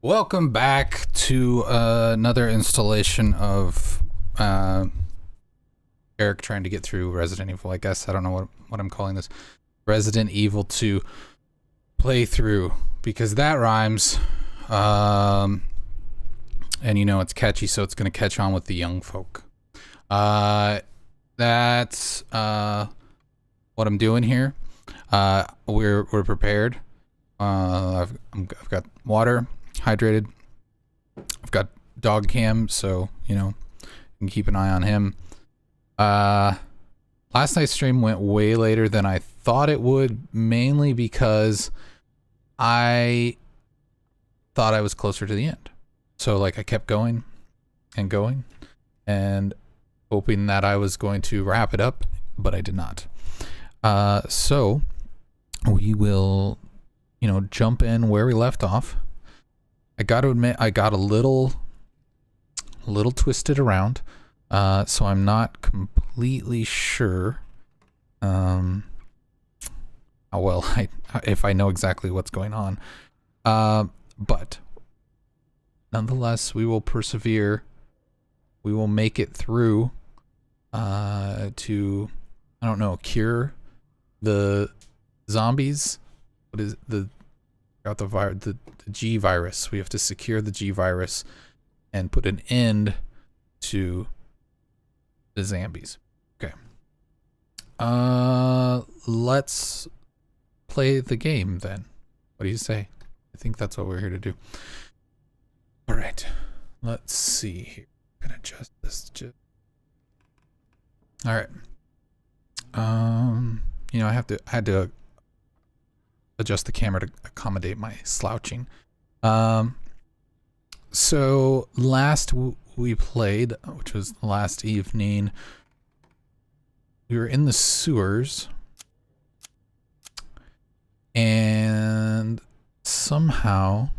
Welcome back to another installation of Eric trying to get through Resident Evil. I guess I don't know what I'm calling this. Resident Evil 2 playthrough, because that rhymes. And you know it's catchy, so it's gonna catch on with the young folk. That's what I'm doing here. We're prepared. I've got water, hydrated. I've got dog cam, so you know you can keep an eye on him. Last night's stream went way later than I thought it would, mainly because I thought I was closer to the end. So like I kept going and going and hoping that I was going to wrap it up, but I did not. So we will, you know, jump in where we left off. I got to admit, I got a little twisted around, so I'm not completely sure how well if I know exactly what's going on. But nonetheless, we will persevere. We will make it through to, I don't know, cure the zombies. What is the G virus? We have to secure the G virus and put an end to the zombies. Okay. Let's play the game then. What do you say? I think that's what we're here to do. All right. Let's see here. I'm gonna adjust this. All right. You know, I had to adjust the camera to accommodate my slouching. So last we played, which was last evening, we were in the sewers, and somehow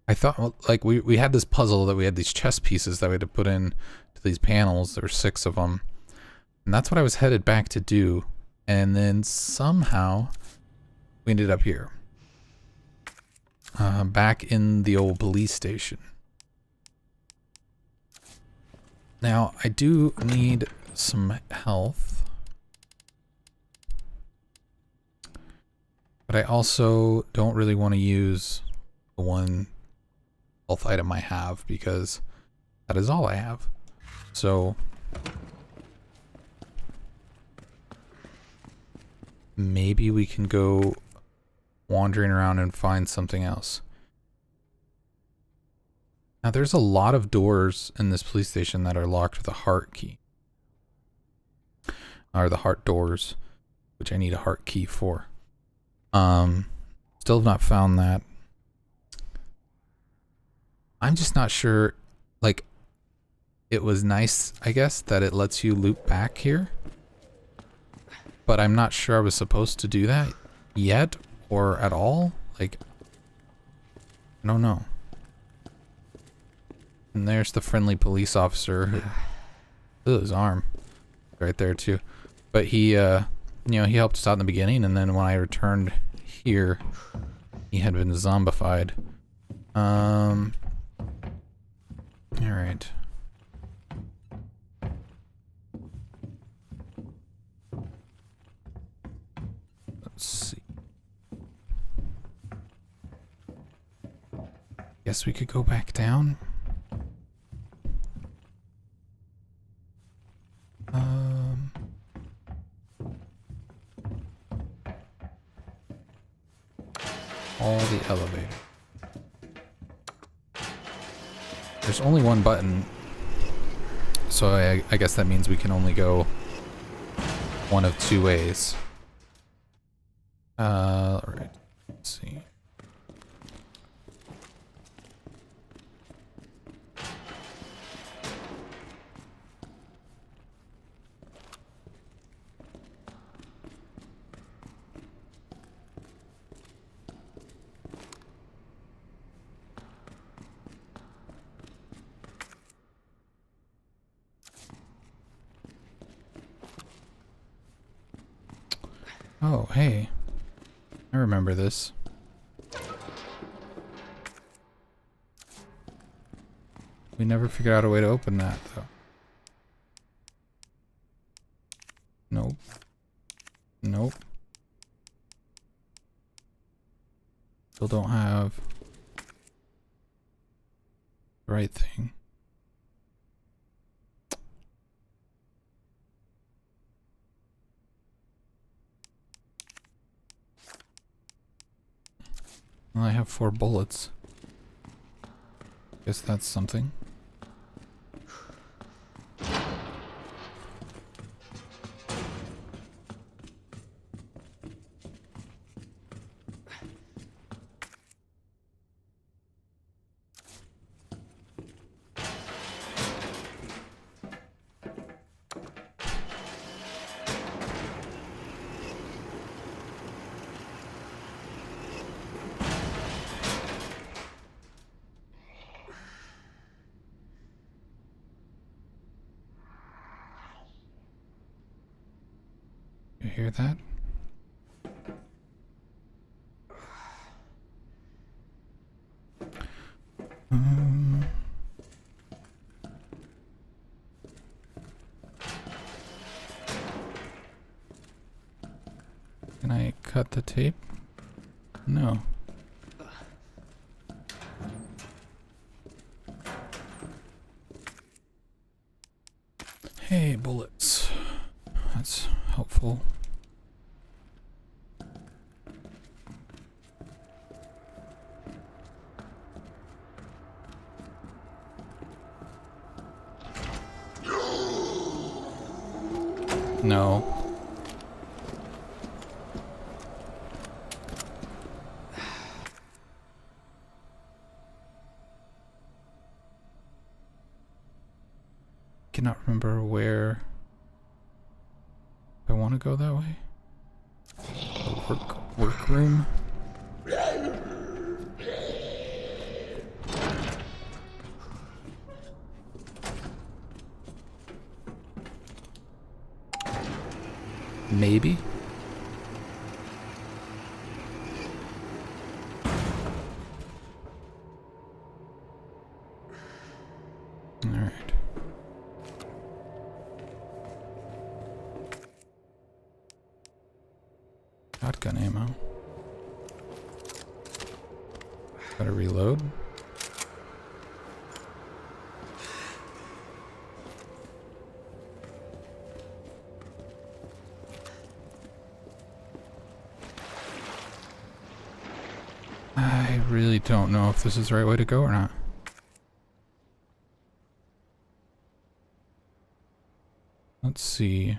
I thought, like, we had this puzzle that we had these chess pieces that we had to put in to these panels. There were 6 of them, and that's what I was headed back to do. And then somehow we ended up here, back in the old police station. Now I do need some health, but I also don't really want to use the one health item I have, because that is all I have. So maybe we can go wandering around and find something else. Now there's a lot of doors in this police station that are locked with a heart key. Or the heart doors, which I need a heart key for. Still have not found that. I'm just not sure, like, it was nice, I guess, that it lets you loop back here. But I'm not sure I was supposed to do that yet, or at all. Like, I don't know. And there's the friendly police officer. Ooh, his arm. Right there, too. But he, you know, he helped us out in the beginning, and then when I returned here, he had been zombified. Alright. Let's see. Guess we could go back down. All the elevator. There's only one button, so I guess that means we can only go one of 2 ways. Alright, let's see. Oh, hey. I remember this. We never figured out a way to open that, though. Nope. Nope. Still don't have the right thing. Well, I have 4 bullets. Guess that's something. You hear that? Can I cut the tape? No. Hey, bullets. That's helpful. No. Cannot remember where I want to go that way. Workroom. Maybe. All right. Shotgun ammo. Gotta reload. I really don't know if this is the right way to go or not. Let's see.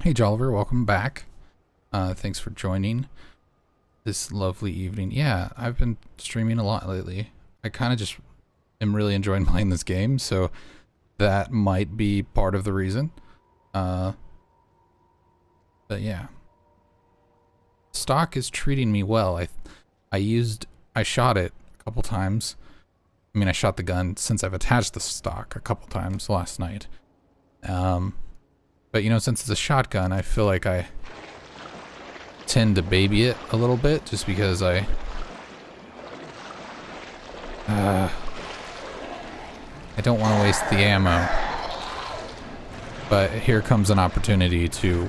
Hey Jolliver, welcome back. Thanks for joining this lovely evening. Yeah, I've been streaming a lot lately. I kind of just am really enjoying playing this game, so that might be part of the reason. But yeah. Stock is treating me well. I shot it a couple times. I mean, I shot the gun since I've attached the stock a couple times last night. But you know, since it's a shotgun, I feel like I tend to baby it a little bit just because I don't want to waste the ammo. But here comes an opportunity to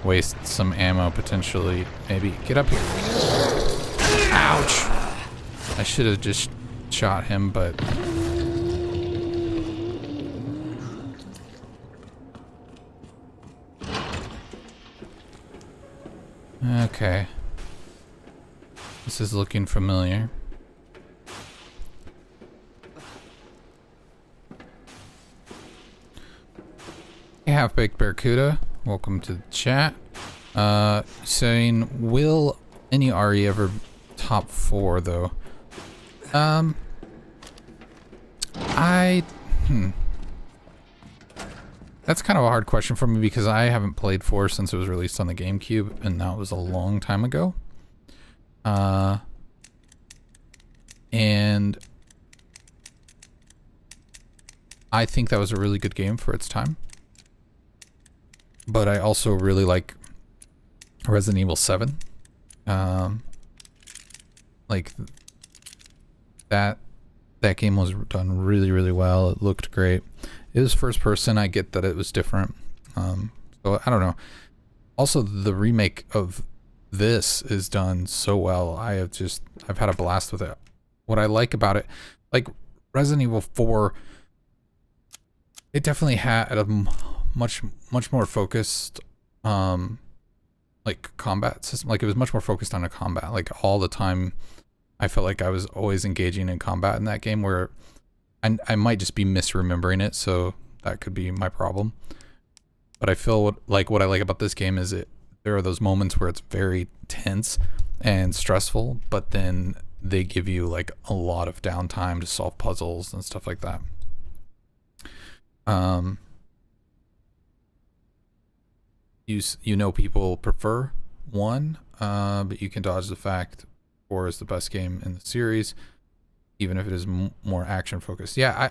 waste some ammo potentially. Maybe get up here. Ouch! I should have just shot him, but okay. This is looking familiar. Hey, Half-Baked Barracuda. Welcome to the chat. Saying, will any RE ever top 4 though? That's kind of a hard question for me because I haven't played 4 since it was released on the GameCube, and that was a long time ago. And I think that was a really good game for its time. But I also really like Resident Evil 7. Like that game was done really, really well. It looked great. It was first person. I get that it was different. So I don't know. Also, the remake of this is done so well. I've had a blast with it. What I like about it, like Resident Evil 4, it definitely had a much more focused like combat system. Like it was much more focused on a combat. Like all the time I felt like I was always engaging in combat in that game, where I might just be misremembering it, so that could be my problem. But I feel like what I like about this game is there are those moments where it's very tense and stressful, but then they give you like a lot of downtime to solve puzzles and stuff like that. You know, people prefer 1, but you can dodge the fact 4 is the best game in the series, even if it is more action focused. Yeah,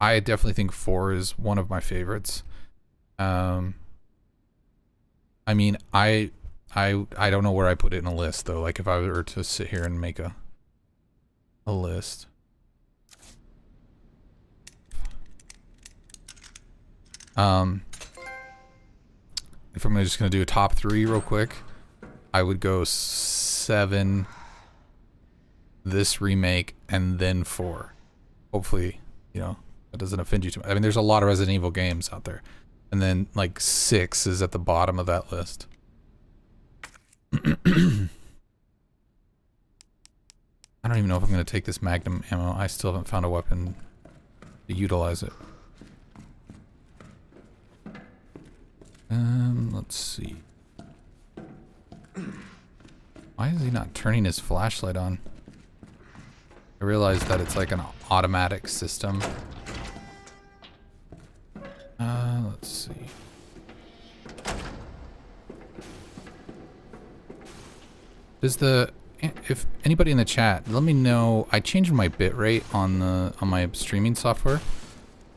I definitely think 4 is one of my favorites. I mean, I don't know where I put it in a list though. Like if I were to sit here and make a list. If I'm just gonna do a top 3 real quick, I would go 7, this remake, and then 4. Hopefully, you know, that doesn't offend you too much. I mean, there's a lot of Resident Evil games out there. And then like 6 is at the bottom of that list. I don't even know if I'm going to take this Magnum ammo. I still haven't found a weapon to utilize it. Let's see. Why is he not turning his flashlight on? I realize that it's like an automatic system. Let's see. If anybody in the chat, let me know. I changed my bitrate on my streaming software.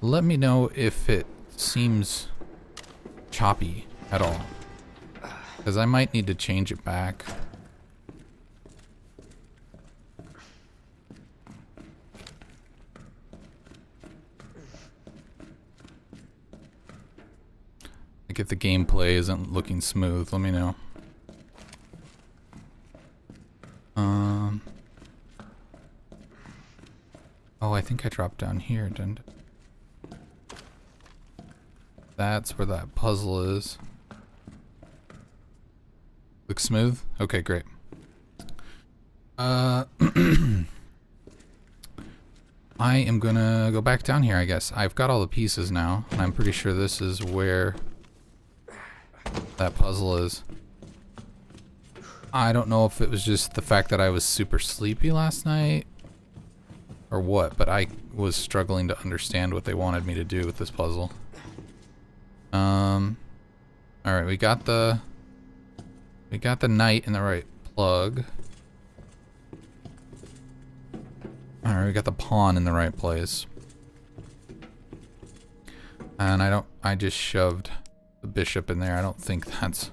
Let me know if it seems choppy at all, because I might need to change it back. Like if the gameplay isn't looking smooth, let me know. Oh, I think I dropped down here, didn't I? That's where that puzzle is. Looks smooth? Okay, great. I am gonna go back down here, I guess. I've got all the pieces now, and I'm pretty sure this is where that puzzle is. I don't know if it was just the fact that I was super sleepy last night or what, but I was struggling to understand what they wanted me to do with this puzzle. Alright, we got the knight in the right plug. Alright, we got the pawn in the right place. And I just shoved the bishop in there. I don't think that's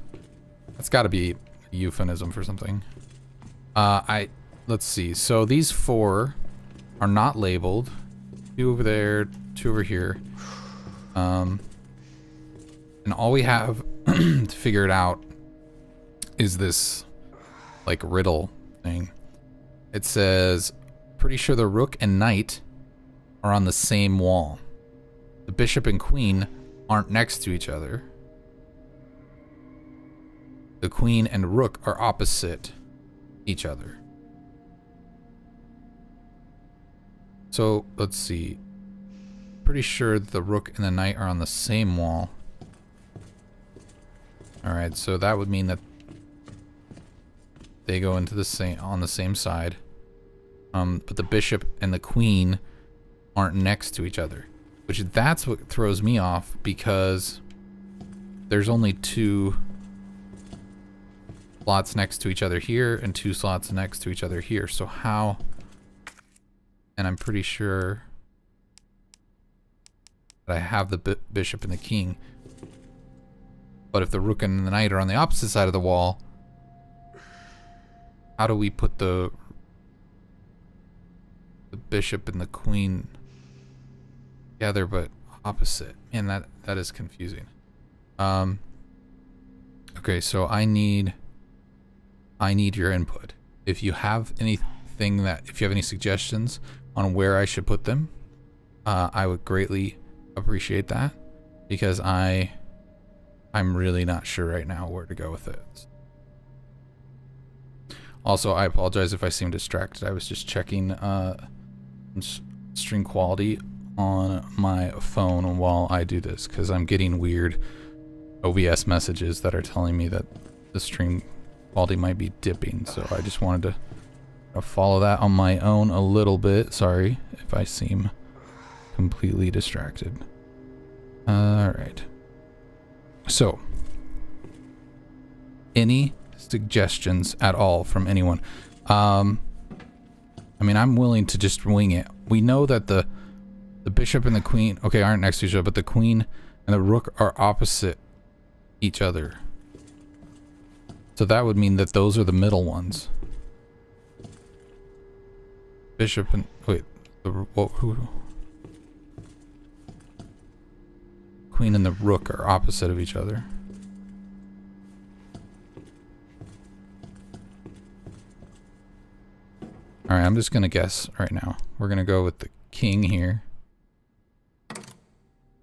gotta be a euphemism for something. Let's see. So these 4 are not labeled. 2 over there, 2 over here. And all we have to figure it out is this like riddle thing. It says, pretty sure the rook and knight are on the same wall. The bishop and queen aren't next to each other. The queen and rook are opposite each other. So let's see. Pretty sure the rook and the knight are on the same wall. Alright, so that would mean that they go into on the same side. But the bishop and the queen aren't next to each other. That's what throws me off, because there's only 2 slots next to each other here and 2 slots next to each other here. So how, and I'm pretty sure that I have the bishop and the king. But if the rook and the knight are on the opposite side of the wall, how do we put the bishop and the queen together but opposite? Man, that is confusing. Okay, so I need your input. If you have anything if you have any suggestions on where I should put them, I would greatly appreciate that, because I'm really not sure right now where to go with it. Also, I apologize if I seem distracted. I was just checking stream quality on my phone while I do this, because I'm getting weird OBS messages that are telling me that the stream quality might be dipping. So I just wanted to follow that on my own a little bit. Sorry if I seem completely distracted. Alright. So, any suggestions at all from anyone? I mean, I'm willing to just wing it. We know that the bishop and the queen, okay, aren't next to each other, but the queen and the rook are opposite each other. So that would mean that those are the middle ones. Bishop and, wait, who? Queen and the rook are opposite of each other. Alright, I'm just gonna guess right now. We're gonna go with the king here.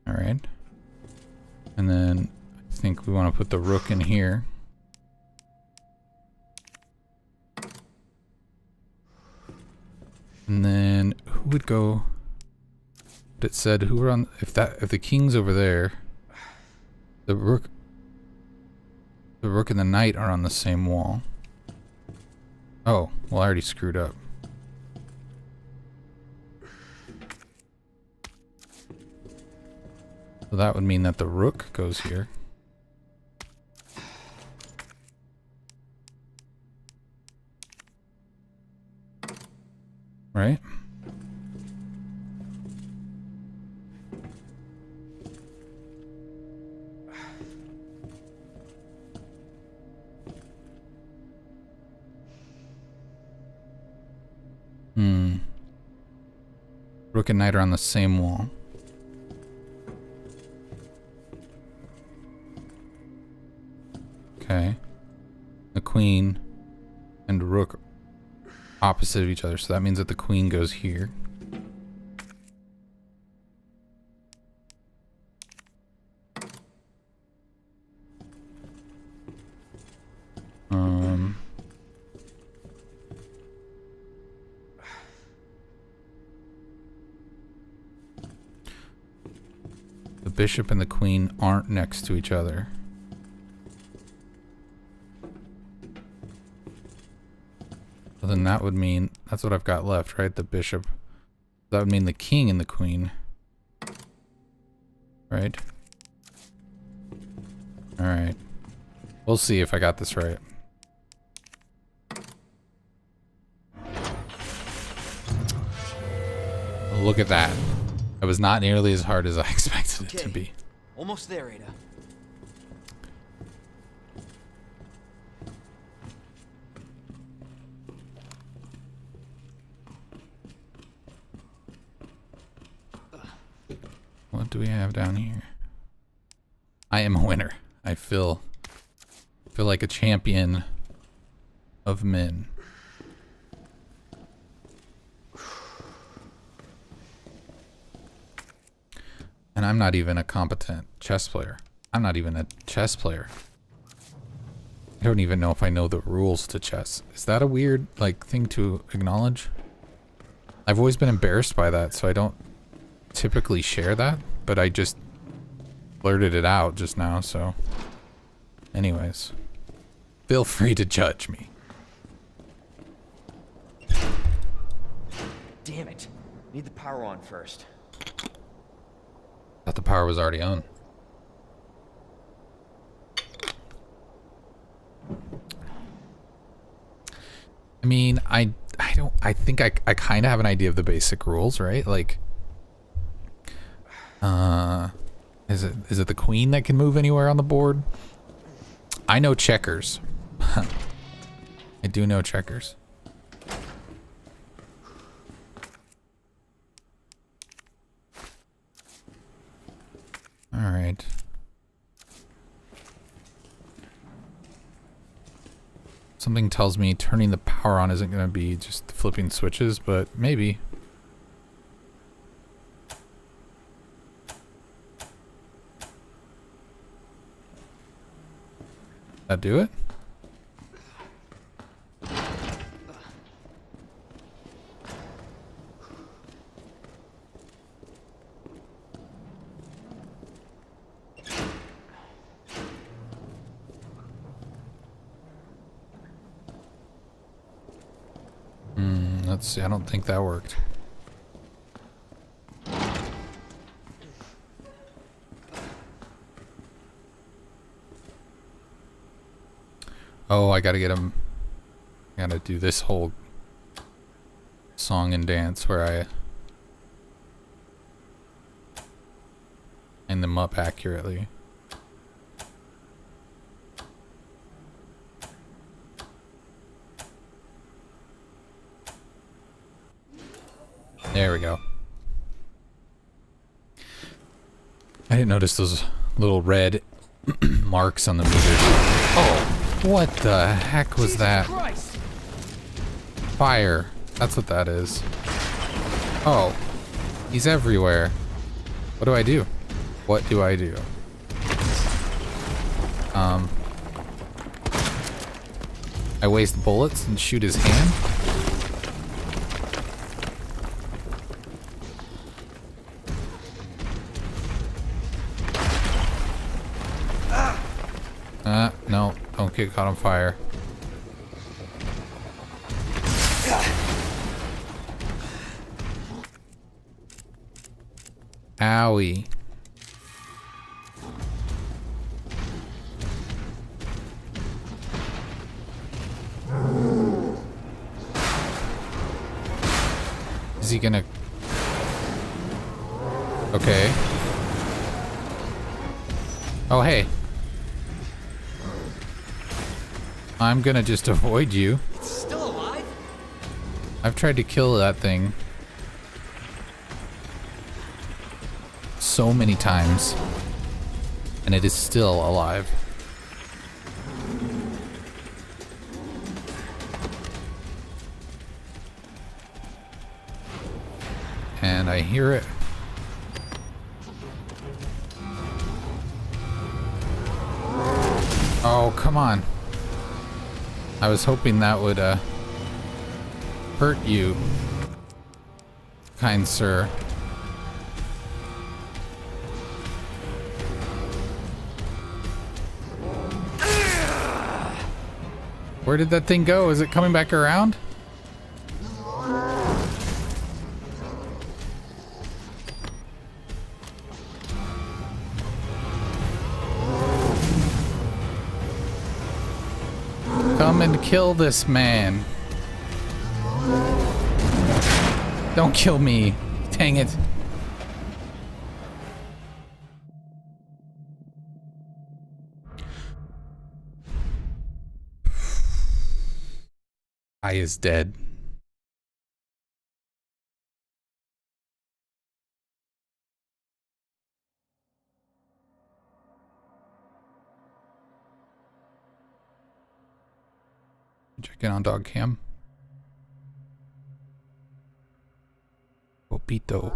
Alright. And then I think we want to put the rook in here. And then who would go? It said who were on, if the king's over there, the rook and the knight are on the same wall. Oh, well, I already screwed up. So that would mean that the rook goes here. Right? Rook and knight are on the same wall. Okay. The queen and rook opposite of each other, so that means that the queen goes here. The bishop and the queen aren't next to each other. So then that would mean, that's what I've got left, right? The bishop. That would mean the king and the queen. Right? Alright. We'll see if I got this right. Look at that. It was not nearly as hard as I expected it to be. Almost there, Ada. What do we have down here? I am a winner. I feel like a champion of men. And I'm not even a competent chess player. I'm not even a chess player. I don't even know if I know the rules to chess. Is that a weird, like, thing to acknowledge? I've always been embarrassed by that, so I don't typically share that, but I just blurted it out just now, so anyways, feel free to judge me. Damn it. Need the power on first. Thought the power was already on. I mean, I think I kind of have an idea of the basic rules, right? Like, is it the queen that can move anywhere on the board? I know checkers. I do know checkers. All right. Something tells me turning the power on isn't going to be just flipping switches, but maybe. That do it? Let's see, I don't think that worked. Oh, I gotta get him. I gotta do this whole song and dance where I line them up accurately. There we go. I didn't notice those little red marks on the meter. Oh, what the heck was that? Fire. That's what that is. Oh, he's everywhere. What do I do? What do I do? I waste bullets and shoot his hand? No, don't get caught on fire. Owie. Is he gonna... Okay. Oh, hey. I'm gonna just avoid you. It's still alive? I've tried to kill that thing so many times, and it is still alive. And I hear it. Oh, come on. I was hoping that would hurt you, kind sir. Where did that thing go? Is it coming back around? Come and kill this man. Don't kill me. Dang it. I is dead. Check in on dog cam. Popito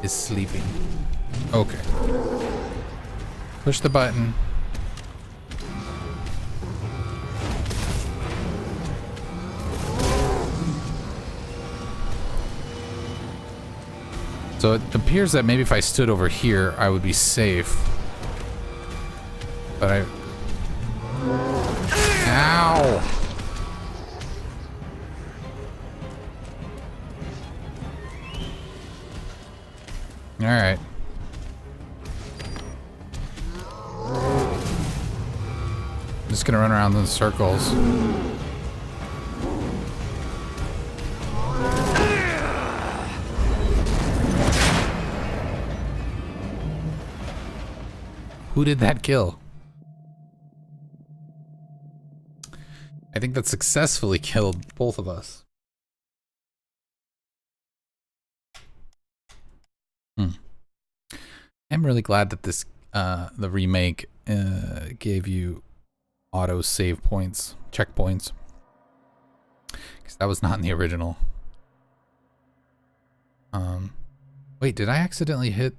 is sleeping. Okay. Push the button. So it appears that maybe if I stood over here, I would be safe. But I... Ow! Alright. Just gonna run around in circles. Who did that kill? I think that successfully killed both of us. I'm really glad that this, the remake, gave you auto save points, checkpoints. Because that was not in the original. Wait, did I accidentally hit?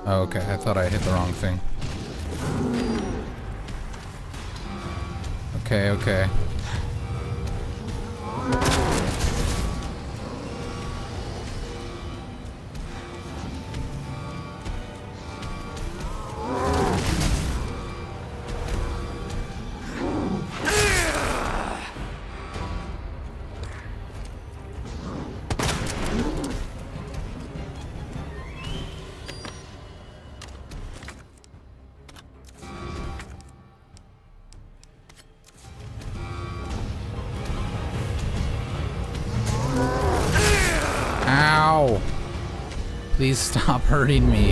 Oh, okay, I thought I hit the wrong thing. Okay, okay. Ow! Please stop hurting me.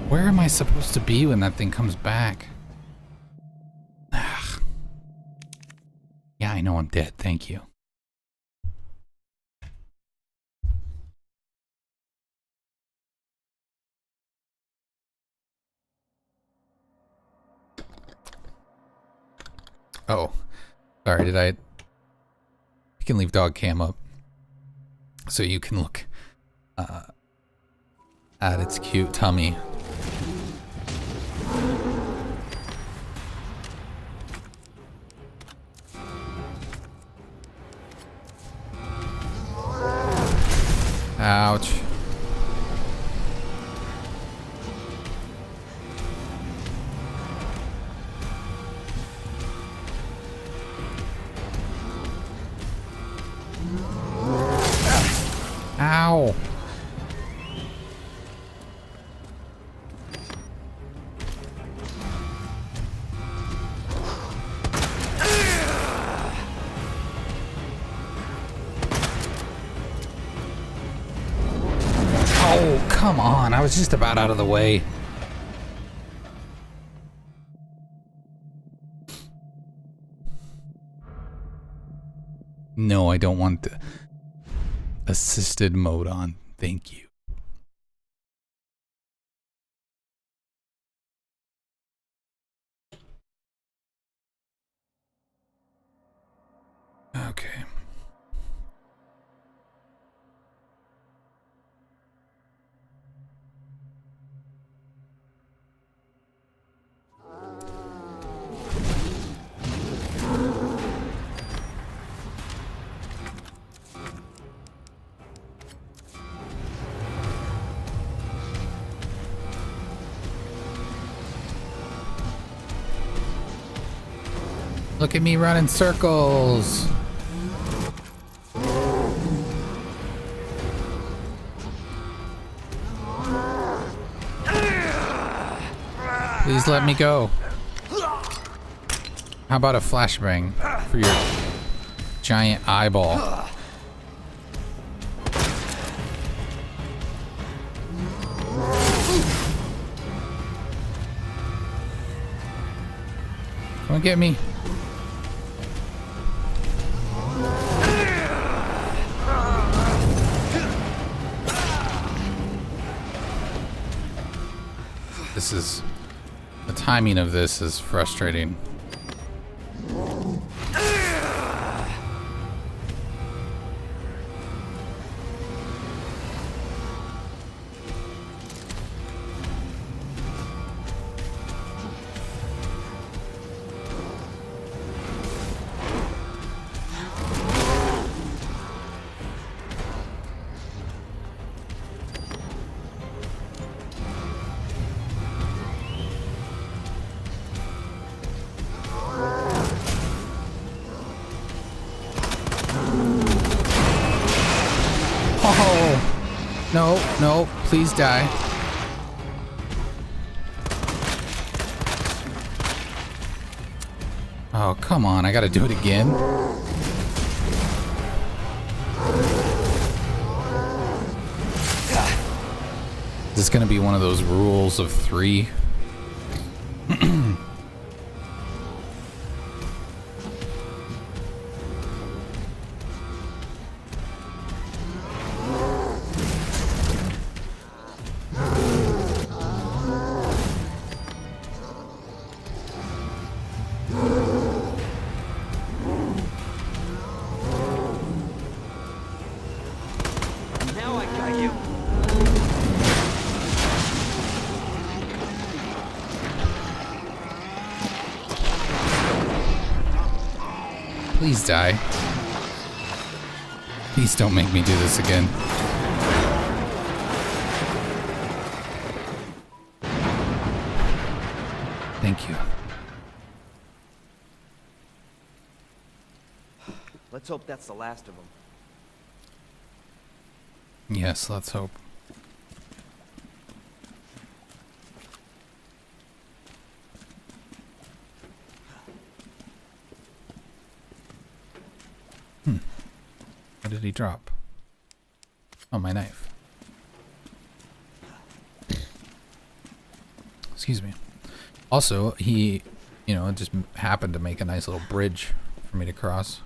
Where am I supposed to be when that thing comes back? Ugh. Yeah, I know I'm dead. Thank you. Oh, sorry, did I? You can leave dog cam up so you can look at its cute tummy. Ouch. Ow. Oh, come on. I was just about out of the way. No, I don't want the assisted mode on. Thank you. Okay. Look at me running circles. Please let me go. How about a flashbang for your giant eyeball? Come on, get me. This is... the timing of this is frustrating. No, no, please die. Oh, come on, I gotta do it again. This is gonna be one of those rules of 3. Now I got you. Please die. Please don't make me do this again. Thank you. Let's hope that's the last of them. Yes, let's hope. What did he drop? Oh, my knife. Excuse me. Also, he, just happened to make a nice little bridge for me to cross.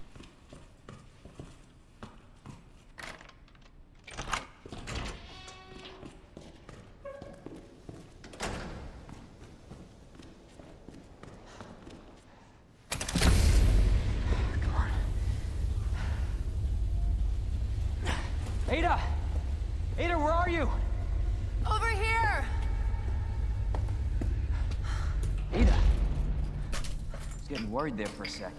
Ada! Ada, where are you? Over here! Ada! I was getting worried there for a sec.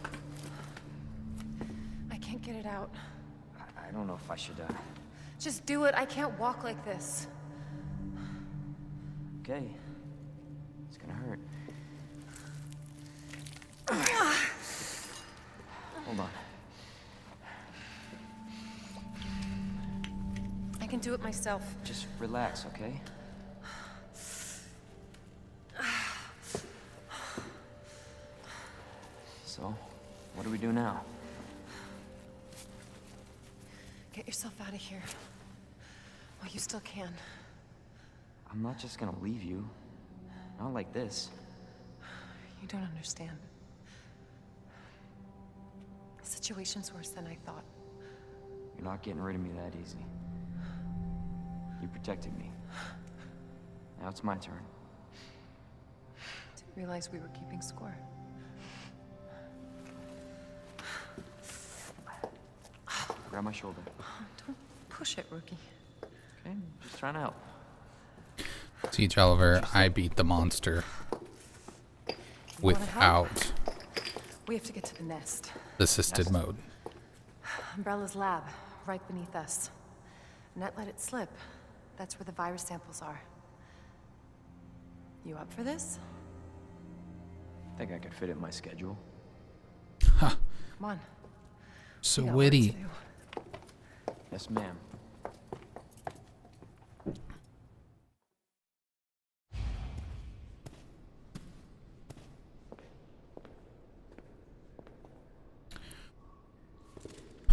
I can't get it out. I don't know if I should, Just do it. I can't walk like this. Okay. It's gonna hurt. Hold on. I can do it myself. Just relax, okay? So, what do we do now? Get yourself out of here. While you still can. I'm not just gonna leave you. Not like this. You don't understand. The situation's worse than I thought. You're not getting rid of me that easy. You protected me. Now it's my turn. Didn't realize we were keeping score. Grab my shoulder. Don't push it, rookie. Okay, just trying to help. Siege Oliver, I beat the monster without We have to get to the nest. assisted mode. Umbrella's lab, right beneath us. Net let it slip. That's where the virus samples are. You up for this? I think I could fit it in my schedule. Ha! Come on. So We got work witty. to do. Yes, ma'am.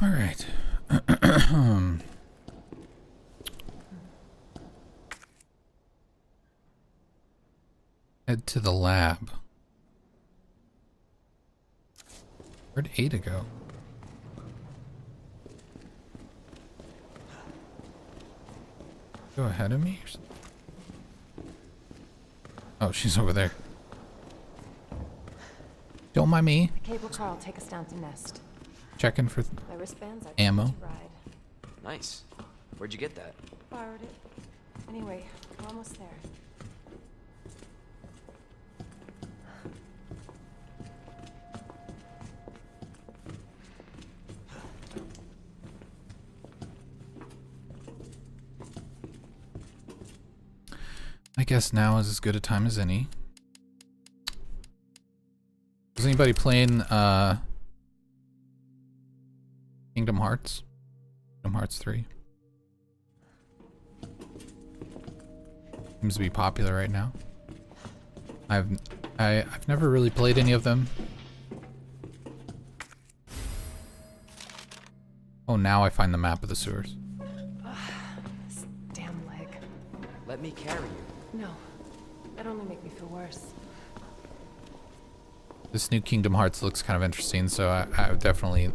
All right. Head to the lab. Where'd Ada go? Go ahead of me or something? Oh, she's over there. Don't mind me. The cable car will take us down to nest. Checking for My wristbands are ammo. to ride. Nice. Where'd you get that? Borrowed it. Anyway, we're almost there. I guess now is as good a time as any. Is anybody playing Kingdom Hearts? Kingdom Hearts 3? Seems to be popular right now. I've never really played any of them. Oh, now I find the map of the sewers. This damn leg. Let Let me carry you. No. That'd only make me feel worse. This new Kingdom Hearts looks kind of interesting, so I've definitely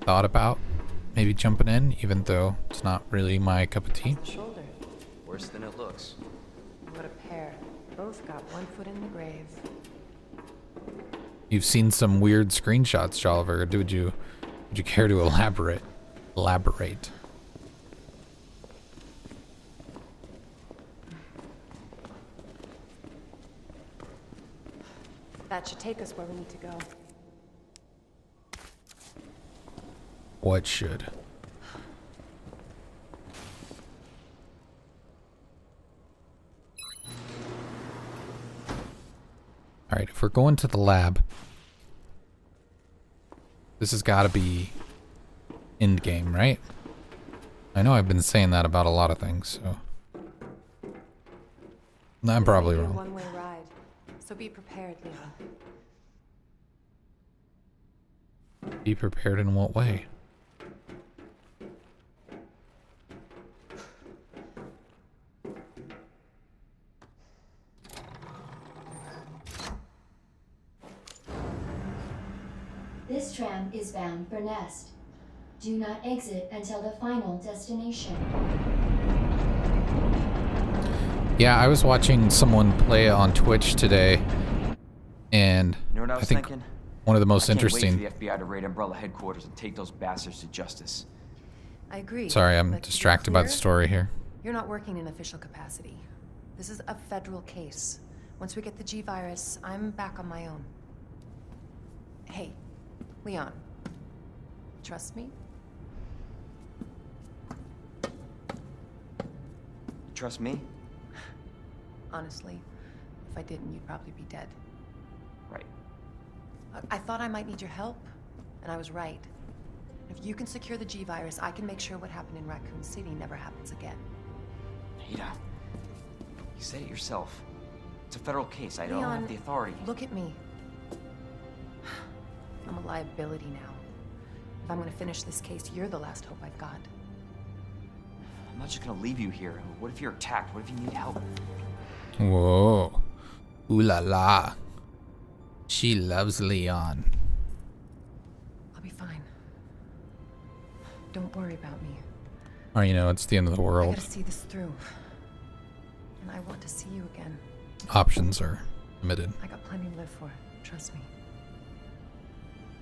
thought about maybe jumping in, even though it's not really my cup of tea. The shoulder. Worse than it looks. What a pair. Both got one foot in the grave. You've seen some weird screenshots, Jolliver. Would you care to elaborate? That should take us where we need to go. What should? All right, if we're going to the lab, this has got to be end game, right? I know I've been saying that about a lot of things, so I'm probably This may be a wrong. one-way ride, so be prepared, Leon. Be prepared in what way? This tram is bound for Nest. Do not exit until the final destination. Yeah, I was watching someone play it on Twitch today, and You know what I was think thinking? one of the most I can't interesting. wait for the FBI to raid Umbrella headquarters and take those bastards to justice. I agree. Sorry, I'm but to be distracted by the clear, story here. You're not working in official capacity. This is a federal case. Once we get the G-Virus, I'm back on my own. Hey, Leon. Trust me? Trust me? Honestly, if I didn't, you'd probably be dead. Right. I thought I might need your help, and I was right. If you can secure the G-Virus, I can make sure what happened in Raccoon City never happens again. Ada, you said it yourself. It's a federal case. I don't Leon, have the authority. Look at me. I'm a liability now. If I'm gonna finish this case, you're the last hope I've got. I'm not just gonna leave you here. What if you're attacked? What if you need help? Whoa. Ooh la la. She loves Leon. I'll be fine. Don't worry about me. Or, you know, it's the end of the I world. gotta see this through. And I want to see you again. Options are limited. I got plenty to live for. Trust me.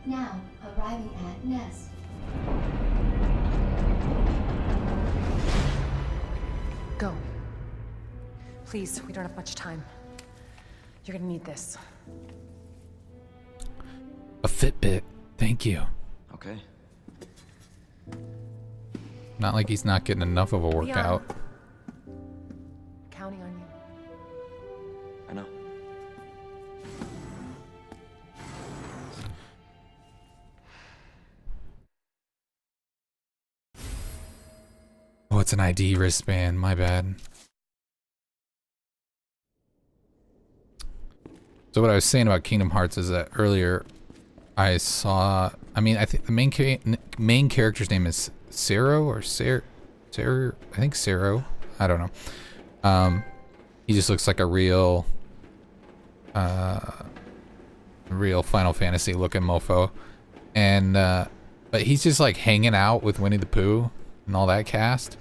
Now, arriving at Nest. Go. Please, we don't have much time. You're gonna need this. A Fitbit. Thank you. Okay. Not like he's not getting enough of a workout. Counting on you. I know. Oh, it's an ID wristband. My bad. So what I was saying about Kingdom Hearts is that earlier I saw, I mean, I think the main character's name is Cero or Ser, I think Cero. I don't know. He just looks like a real Final Fantasy looking mofo. And but he's just like hanging out with Winnie the Pooh and all that cast.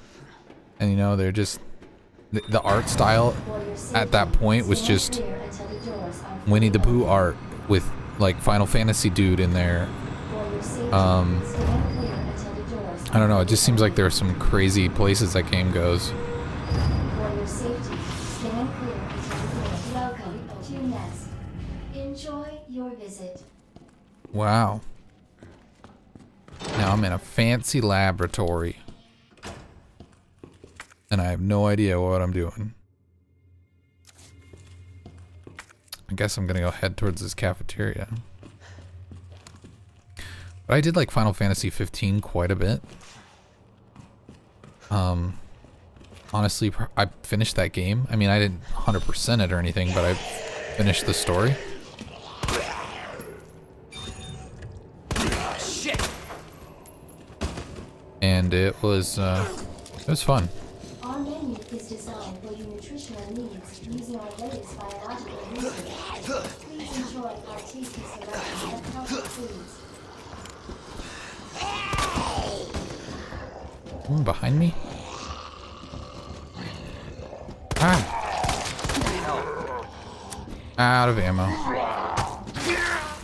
And you know, they're just the art style at that point was just Winnie the Pooh art with like Final Fantasy dude in there. I don't know, it just seems like there are some crazy places that game goes. For your safety, stand clear until the doors. Welcome to Nest. Enjoy your visit. Wow. Now I'm in a fancy laboratory. And I have no idea what I'm doing. I guess I'm gonna go head towards this cafeteria. But I did like Final Fantasy 15 quite a bit. Honestly, I finished that game. I mean, I didn't 100% it or anything, but I finished the story. Shit! And it was fun. Our menu is biological research. Please enjoy our tasty selection of healthy foods. Someone behind me? Ah! Out of ammo.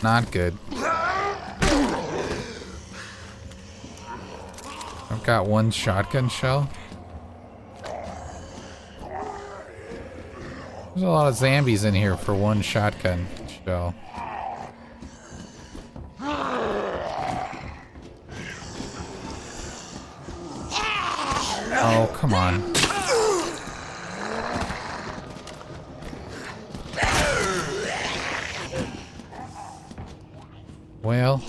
Not good. I've got one shotgun shell. There's a lot of zombies in here for one shotgun shell. Oh, come on. Well,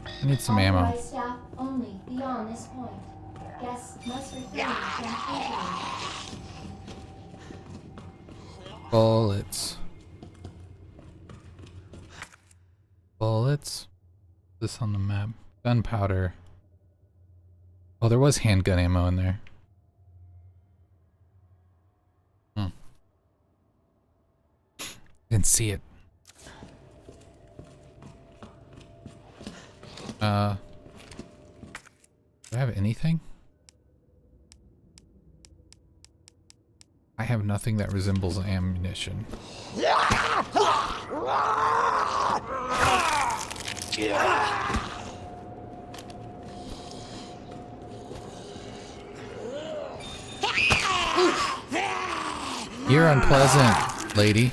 I need some ammo. Authorized staff only beyond this point. Guests must refrain from entering. Bullets. Bullets? This on the map. Gunpowder. Oh, there was handgun ammo in there. Didn't see it. Do I have anything? I have nothing that resembles ammunition. You're unpleasant, lady.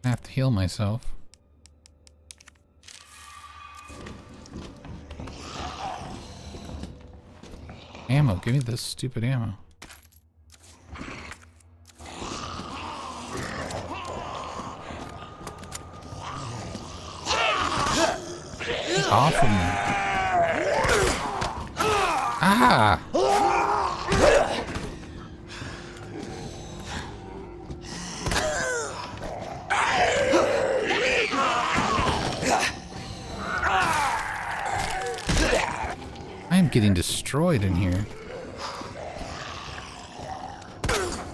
I have to heal myself. Ammo, give me this stupid ammo. Get off of me. Ah! I am getting destroyed in here.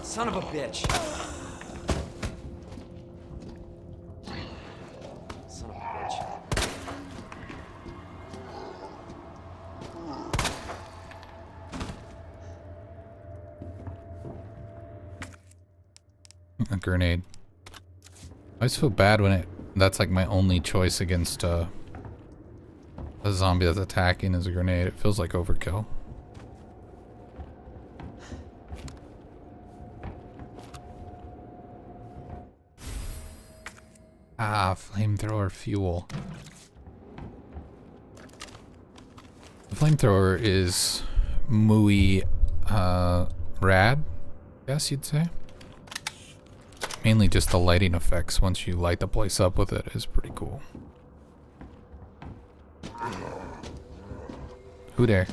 Son of a bitch. Son of a bitch. A grenade. I always feel bad when that's like my only choice against a zombie that's attacking is a grenade. It feels like overkill. Ah, flamethrower fuel. The flamethrower is muy rad, I guess you'd say. Mainly just the lighting effects once you light the place up with it is pretty cool. Who there?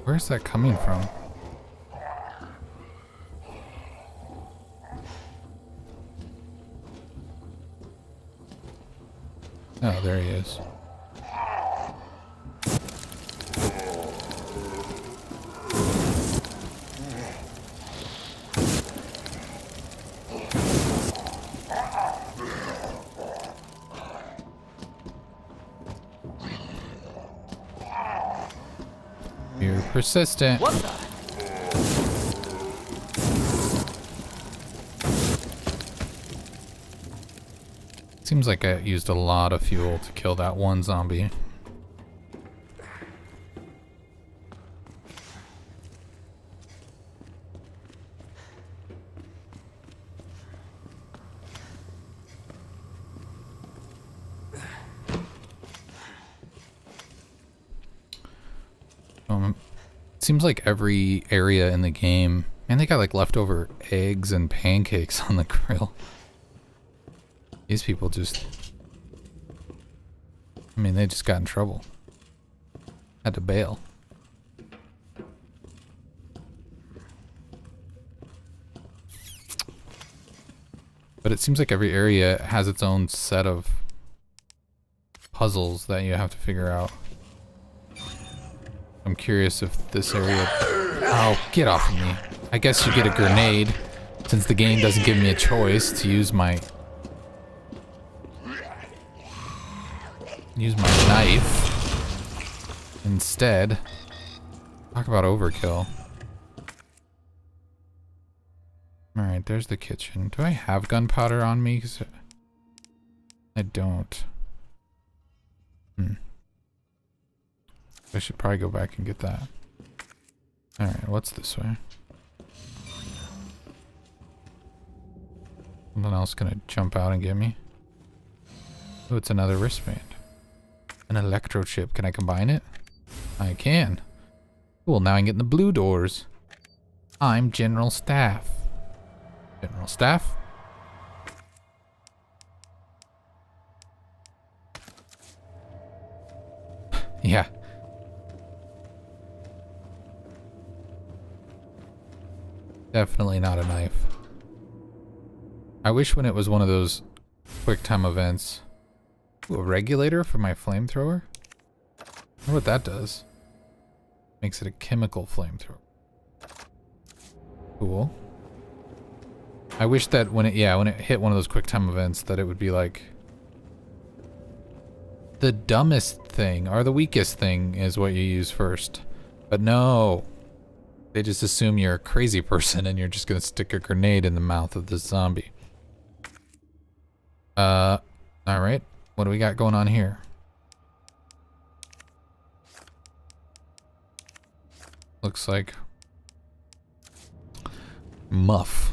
Where's that coming from? Oh, there he is. You're persistent. What the? Seems like I used a lot of fuel to kill that one zombie. Seems like every area in the game, and they got like leftover eggs and pancakes on the grill. These people just, I mean, they just got in trouble. Had to bail. But it seems like every area has its own set of puzzles that you have to figure out. I'm curious if this area... Oh, get off of me. I guess you get a grenade, since the game doesn't give me a choice to use my... knife. Instead. Talk about overkill. Alright, there's the kitchen. Do I have gunpowder on me? 'Cause I don't. I should probably go back and get that. Alright, what's this way? Something else gonna jump out and get me? Oh, it's another wristband. An electro chip. Can I combine it? I can. Cool, now I can get in the blue doors. I'm General Staff. General Staff? Yeah. Definitely not a knife. I wish when it was one of those quick time events. Ooh, a regulator for my flamethrower? I wonder what that does. Makes it a chemical flamethrower. Cool. I wish that when it hit one of those quick time events that it would be like the dumbest thing or the weakest thing is what you use first. But no. They just assume you're a crazy person and you're just gonna stick a grenade in the mouth of the zombie. Alright. What do we got going on here? Looks like muff.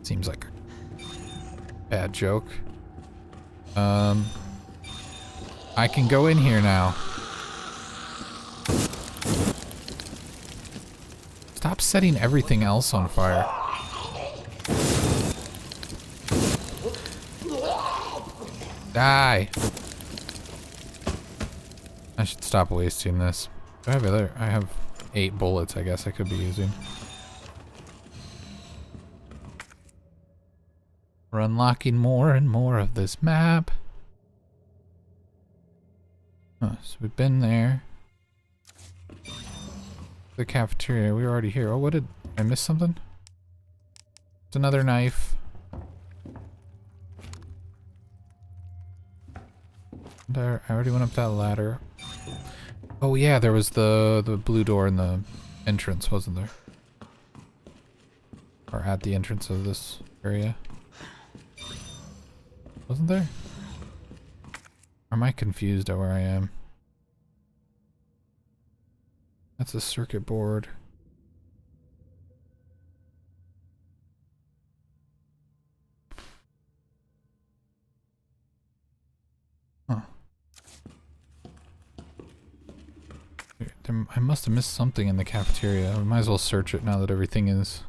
Seems like a bad joke. I can go in here now. Stop setting everything else on fire. Die! I should stop wasting this. Do I have I have 8 bullets, I guess I could be using. We're unlocking more and more of this map. Huh, so we've been there. The cafeteria, we were already here. Oh, what did I miss something? It's another knife. There, I already went up that ladder. Oh yeah, there was the blue door in the entrance, wasn't there? Or at the entrance of this area. Wasn't there? Or am I confused at where I am? That's a circuit board. Huh. I must have missed something in the cafeteria. We might as well search it now that everything is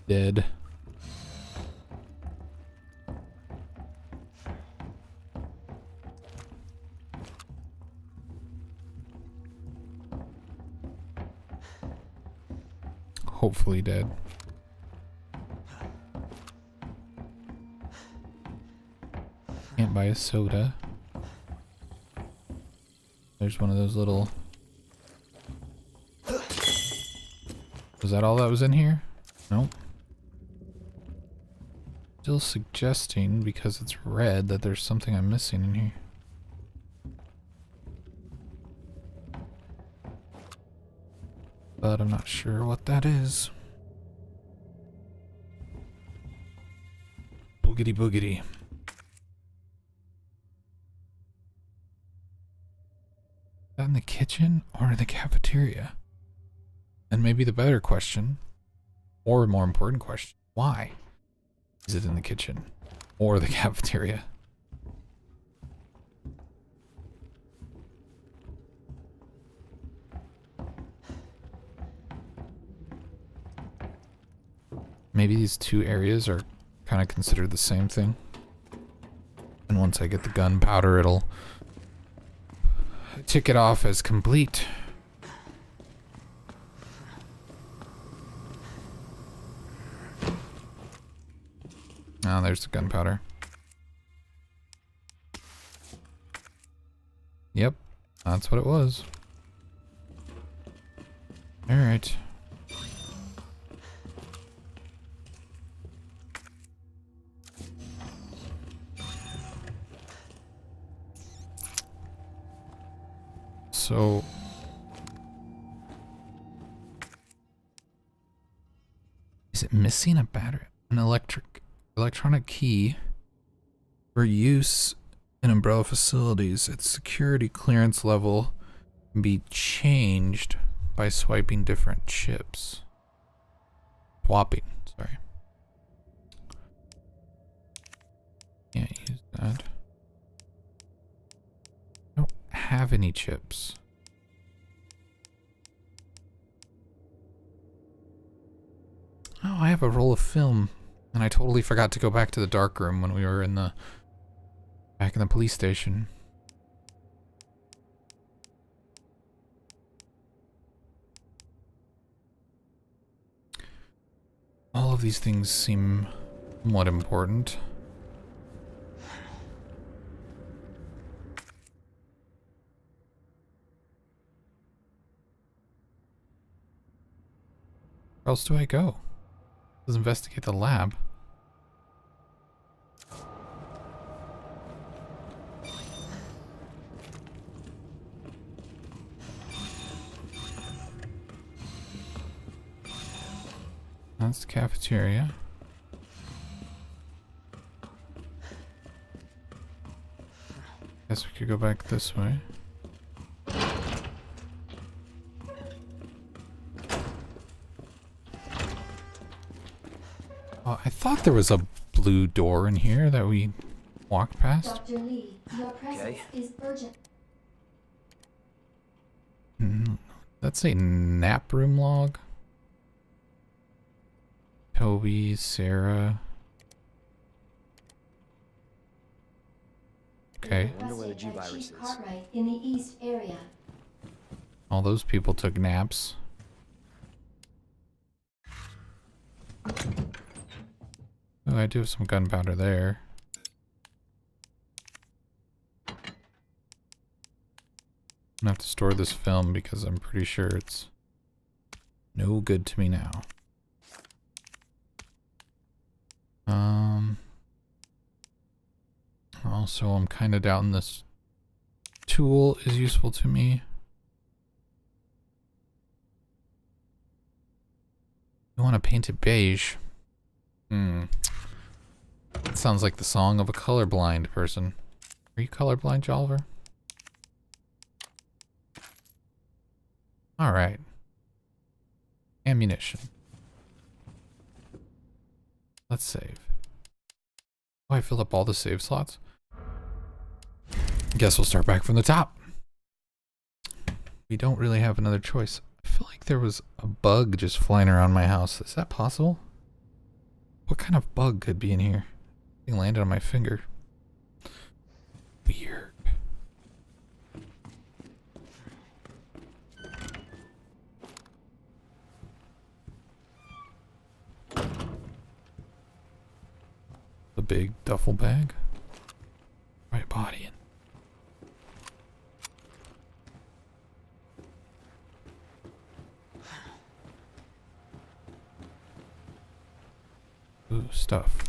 dead. Hopefully dead. Can't buy a soda. There's one of those little... Was that all that was in here? Nope. Still suggesting, because it's red, that there's something I'm missing in here. But I'm not sure what that is. Boogity boogity. Is that in the kitchen or in the cafeteria? And maybe the better question, or more important question, why is it in the kitchen or the cafeteria? Maybe these two areas are kind of considered the same thing. And once I get the gunpowder, it'll tick it off as complete. Oh, there's the gunpowder. That's what it was. Alright. So... is it missing a battery? An electronic key for use in Umbrella facilities. Its security clearance level can be changed by swiping different chips. Swapping, sorry. Can't use that. I don't have any chips. Oh, I have a roll of film, and I totally forgot to go back to the dark room when we were back in the police station. All of these things seem somewhat important. Where else do I go? Let's investigate the lab. That's the cafeteria. Guess we could go back this way. Oh, I thought there was a blue door in here that we walked past. Dr. Lee, your presence is urgent. That's a nap room log. Toby, Sarah. Okay. I wonder where the G Requested by virus Chief is. Cartwright in the east area. All those people took naps. Oh, I do have some gunpowder there. I'm gonna have to store this film because I'm pretty sure it's no good to me now. Also, I'm kind of doubting this tool is useful to me. I want to paint it beige. That sounds like the song of a colorblind person. Are you colorblind, Jolliver? Alright. Ammunition. Let's save. Oh, I filled up all the save slots. Guess we'll start back from the top. We don't really have another choice. I feel like there was a bug just flying around my house. Is that possible? What kind of bug could be in here? It landed on my finger. Weird. A big duffel bag. Right body in. Ooh, stuff.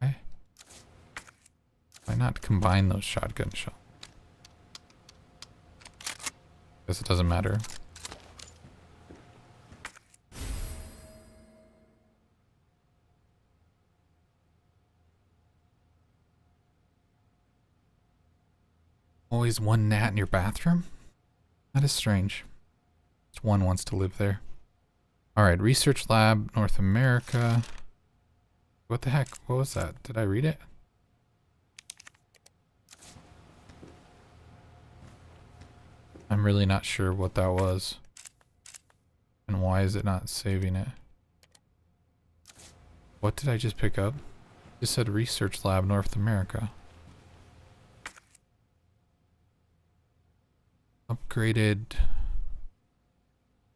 Okay. Why not combine those shotgun shells? Guess it doesn't matter. Always one gnat in your bathroom? That is strange. Just one wants to live there. Alright, Research Lab, North America. What the heck? What was that? Did I read it? I'm really not sure what that was. And why is it not saving it? What did I just pick up? It said Research Lab, North America. Upgraded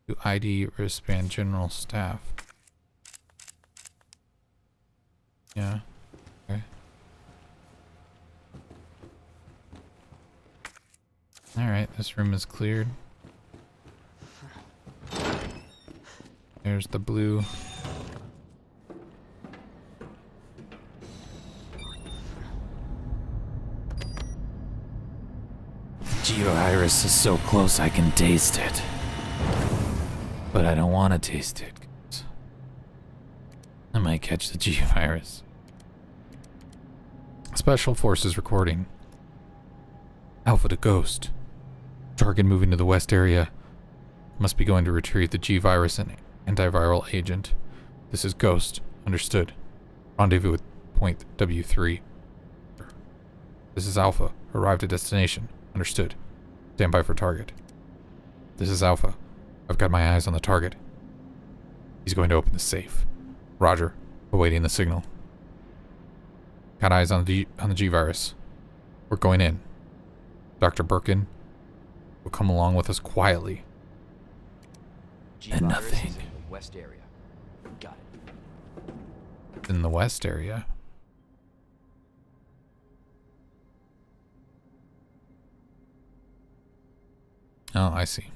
to ID wristband general staff. Yeah. Okay. this room is cleared. There's the blue. Geo-Iris is so close I can taste it. But I don't want to taste it. 'Cause I might catch the Geo-Virus. Special Forces recording. Alpha to Ghost. Target moving to the west area. Must be going to retrieve the G-Virus and antiviral agent. This is Ghost. Understood. Rendezvous with point W3. This is Alpha. Arrived at destination. Understood. Stand by for target. This is Alpha. I've got my eyes on the target. He's going to open the safe. Roger. Awaiting the signal. Got eyes on the G-Virus. We're going in. Dr. Birkin will come along with us quietly. And nothing. Is in the west area. Got it. In the west area. Oh, I see.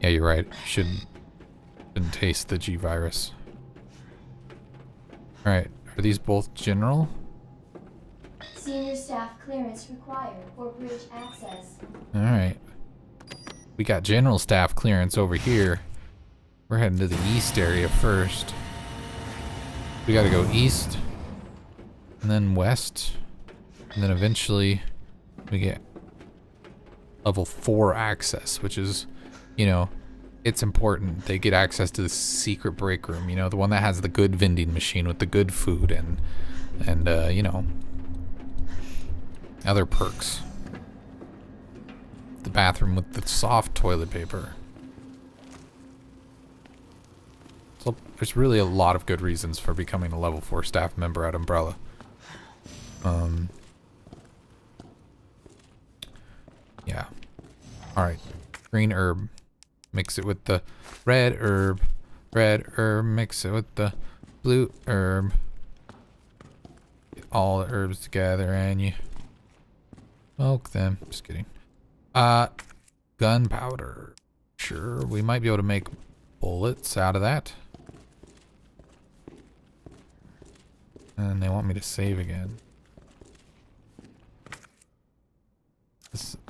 Yeah, you're right. Shouldn't taste the G-Virus. Alright, are these both general? Senior staff clearance required for bridge access. Alright. We got general staff clearance over here. We're heading to the east area first. We gotta go east, and then west, and then eventually we get level 4 access, which is, you know, it's important. They get access to the secret break room, you know, the one that has the good vending machine with the good food and you know, other perks. The bathroom with the soft toilet paper. So there's really a lot of good reasons for becoming a level 4 staff member at Umbrella. Yeah. Alright. Green herb. Mix it with the red herb. Red herb. Mix it with the blue herb. Get all the herbs together and you smoke them. Just kidding. Gunpowder. Sure, we might be able to make bullets out of that. And they want me to save again.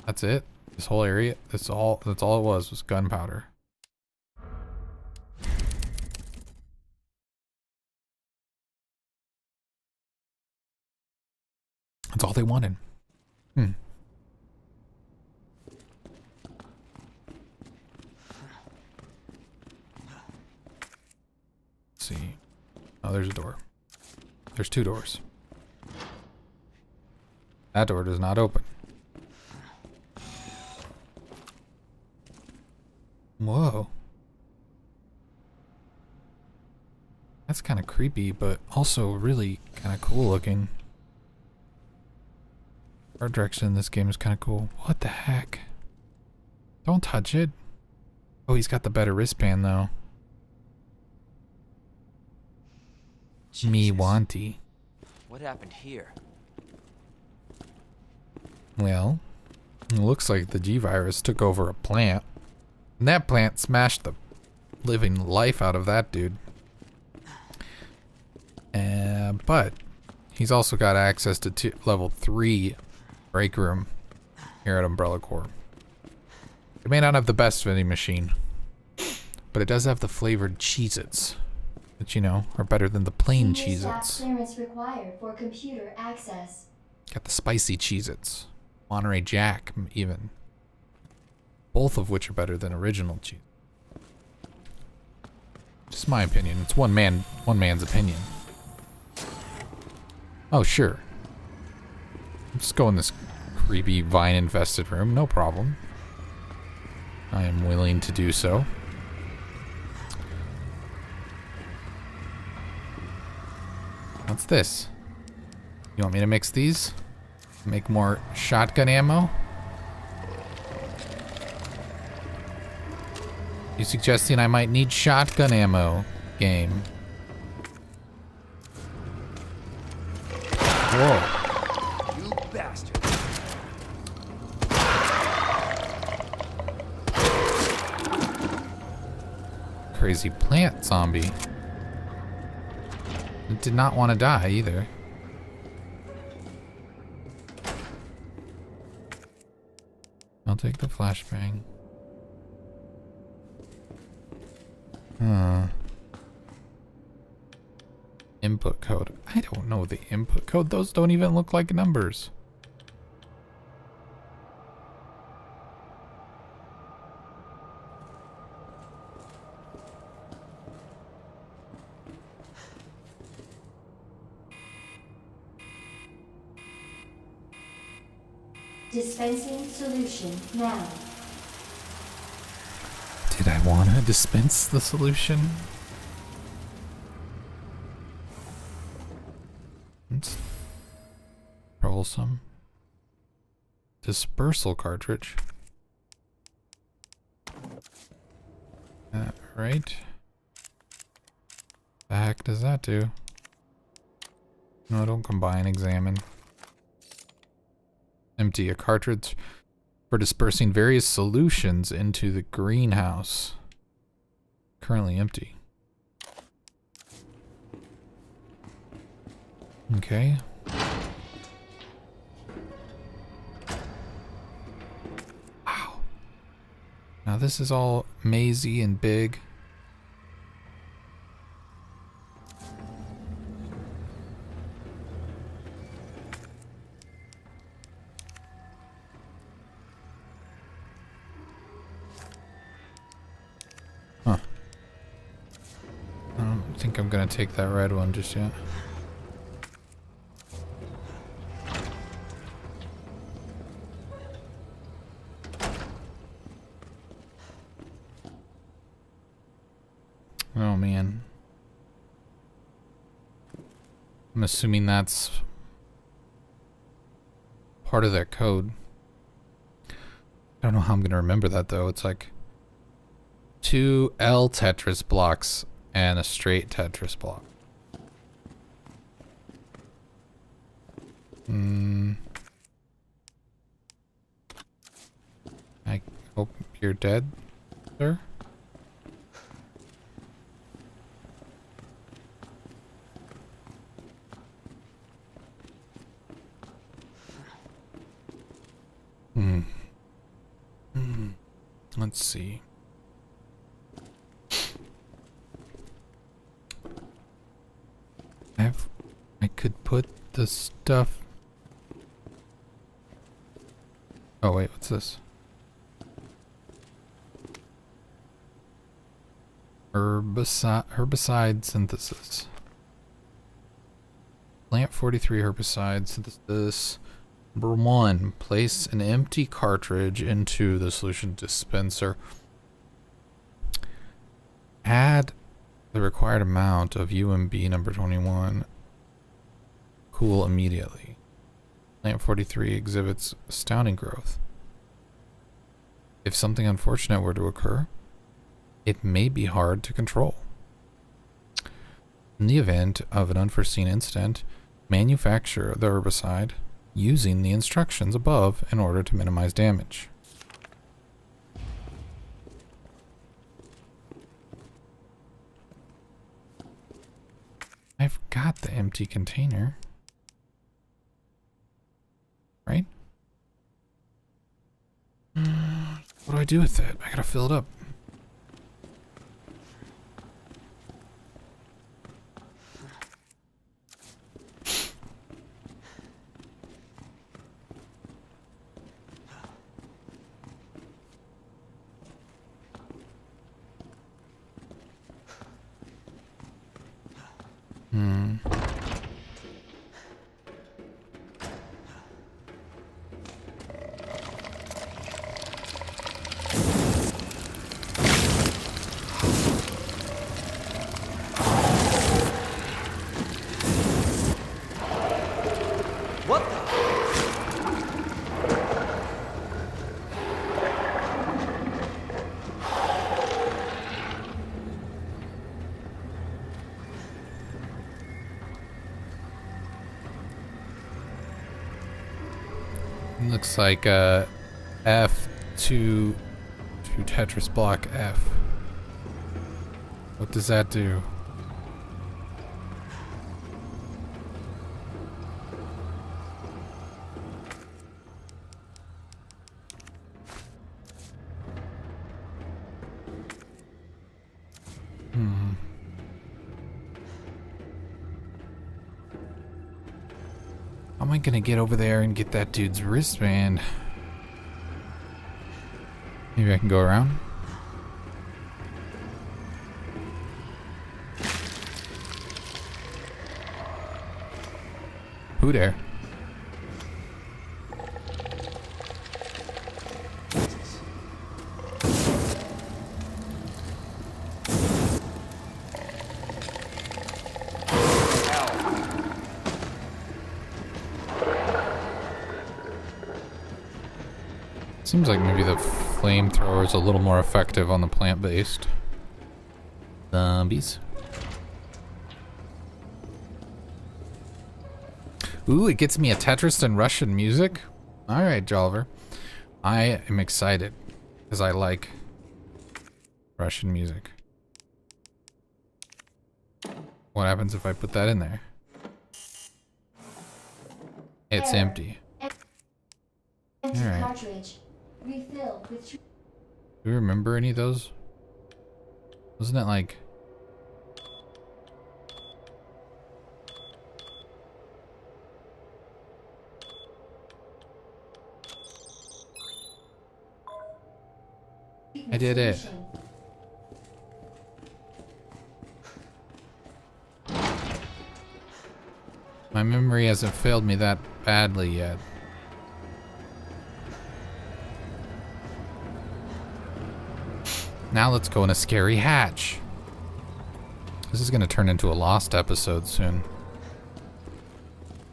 That's it? This whole area? That's all it was gunpowder. That's all they wanted. Let's see. Oh, there's a door. There's 2 doors. That door does not open. Whoa. That's kind of creepy, but also really kind of cool looking. Art direction in this game is kind of cool. What the heck? Don't touch it. Oh, he's got the better wristband though. Me wanty. What happened here? Well, it looks like the G-Virus took over a plant. And that plant smashed the living life out of that dude. But he's also got access to level 3 break room here at Umbrella Corps. It may not have the best vending machine, but it does have the flavored Cheez-Its, that, you know, are better than the plain Senior staff Cheez-Its. clearance required for computer access. Got the spicy Cheez-Its. Monterey Jack, even. Both of which are better than original Cheez. Just my opinion. It's one man's opinion. Oh, sure. Let's go in this creepy vine-infested room. No problem. I am willing to do so. What's this? You want me to mix these? Make more shotgun ammo? You suggesting I might need shotgun ammo? game. Whoa. You bastard. Crazy plant zombie. It did not want to die either. I'll take the flashbang. Input code. I don't know the input code. Those don't even look like numbers. Dispensing solution now. Did I want to dispense the solution? It's troublesome. Dispersal cartridge. Right. The heck does that do? No, don't combine, examine. Empty a cartridge for dispersing various solutions into the greenhouse. Currently empty. Okay. Wow. Now this is all mazy and big. Huh. I don't think I'm gonna take that red one just yet. Oh man. I'm assuming that's part of that code. I don't know how I'm gonna remember that though. It's like 2 L Tetris blocks and a straight Tetris block. I hope you're dead, sir. Let's see. I could put the stuff. Oh wait, what's this? Herbicide synthesis. Plant 43 herbicide synthesis. Number 1, place an empty cartridge into the solution dispenser. Add the required amount of UMB number 21. Cool immediately. Plant 43 exhibits astounding growth. If something unfortunate were to occur, it may be hard to control. In the event of an unforeseen incident, manufacture the herbicide using the instructions above in order to minimize damage. I've got the empty container. Right? What do I do with it? I gotta fill it up. looks like F to Tetris block F. What does that do? How am I gonna get over there and get that dude's wristband? Maybe I can go around? Who there? Seems like maybe the flamethrower is a little more effective on the plant-based zombies. Ooh, it gets me a Tetris and Russian music. All right, Jolliver. I am excited because I like Russian music. What happens if I put that in there? It's empty. Empty Alright. cartridge. Refill with. Do you remember any of those? Wasn't it like... I did it. Solution. My memory hasn't failed me that badly yet. Now let's go in a scary hatch. This is going to turn into a Lost episode soon.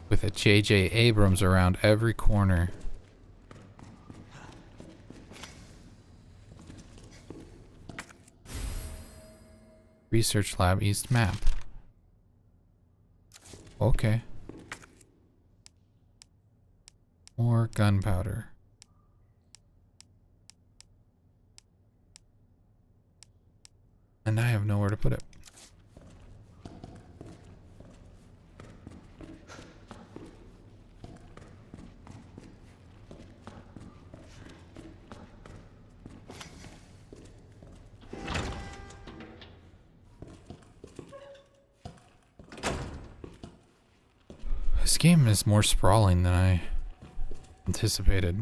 With a J.J. Abrams around every corner. Research Lab East map. Okay. More gunpowder. And I have nowhere to put it. This game is more sprawling than I anticipated.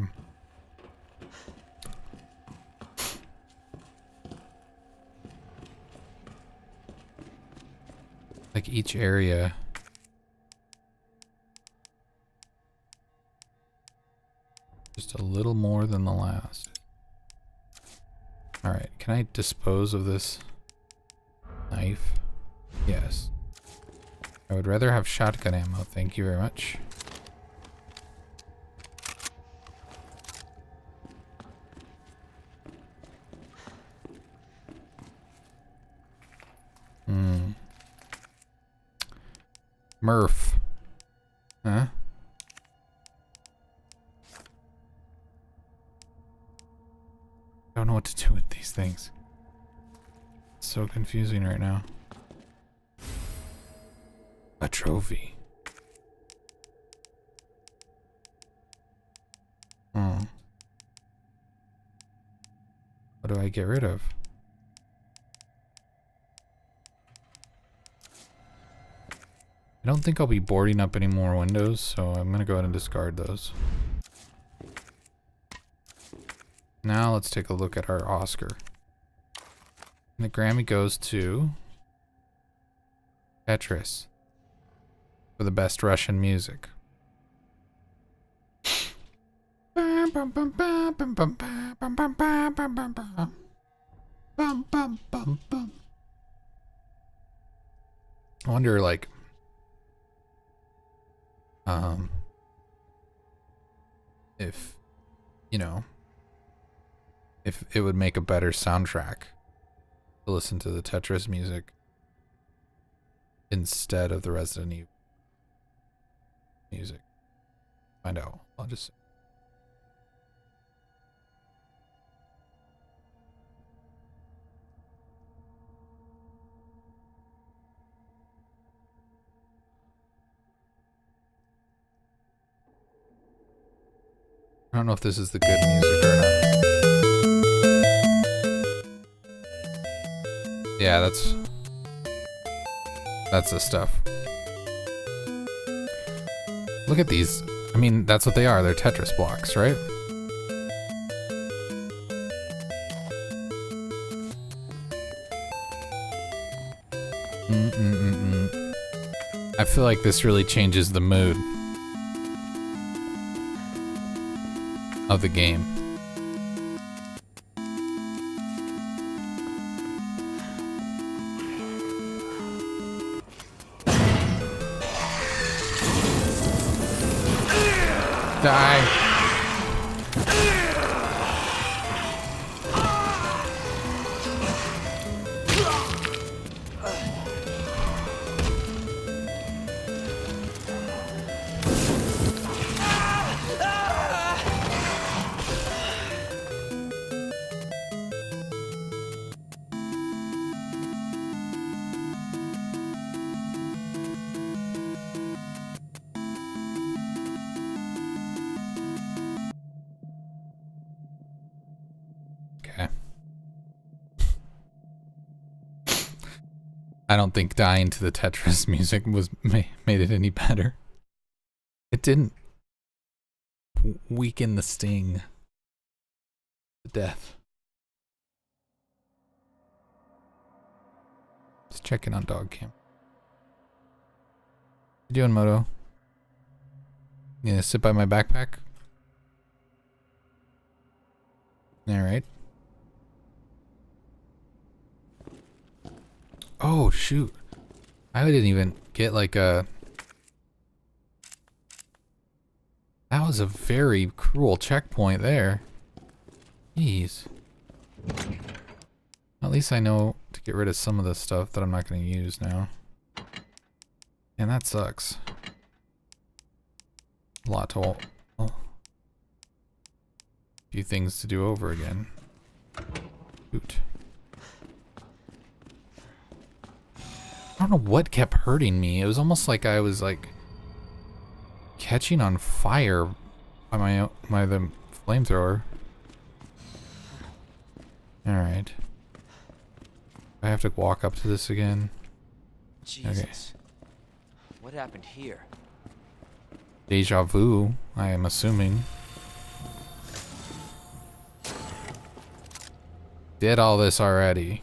Like each area just a little more than the last. Alright, can I dispose of this knife? Yes. I would rather have shotgun ammo, thank you very much. Murph. Huh? Don't know what to do with these things. It's so confusing right now. A trophy. Oh. What do I get rid of? I don't think I'll be boarding up any more windows, so I'm gonna go ahead and discard those. Now let's take a look at our Oscar. And the Grammy goes to Tetris for the best Russian music. I wonder, like, if, you know, if it would make a better soundtrack to listen to the Tetris music instead of the Resident Evil music. Find out. I'll just... I don't know if this is the good music or not. Yeah, that's the stuff. Look at these. I mean, that's what they are. They're Tetris blocks, right? I feel like this really changes the mood of the game. Die. Okay. I don't think dying to the Tetris music made it any better. It didn't weaken the sting to death. Just checking on dog cam. You doing, Moto? You gonna sit by my backpack? Alright. Oh, shoot. I didn't even get like a... That was a very cruel checkpoint there. Jeez. At least I know to get rid of some of the stuff that I'm not going to use now. And that sucks. A lot to... Oh. Few things to do over again. Shoot. I don't know what kept hurting me. It was almost like I was like catching on fire by the flamethrower. All right. I have to walk up to this again. Jesus. Okay. What happened here? Deja vu, I am assuming. Did all this already.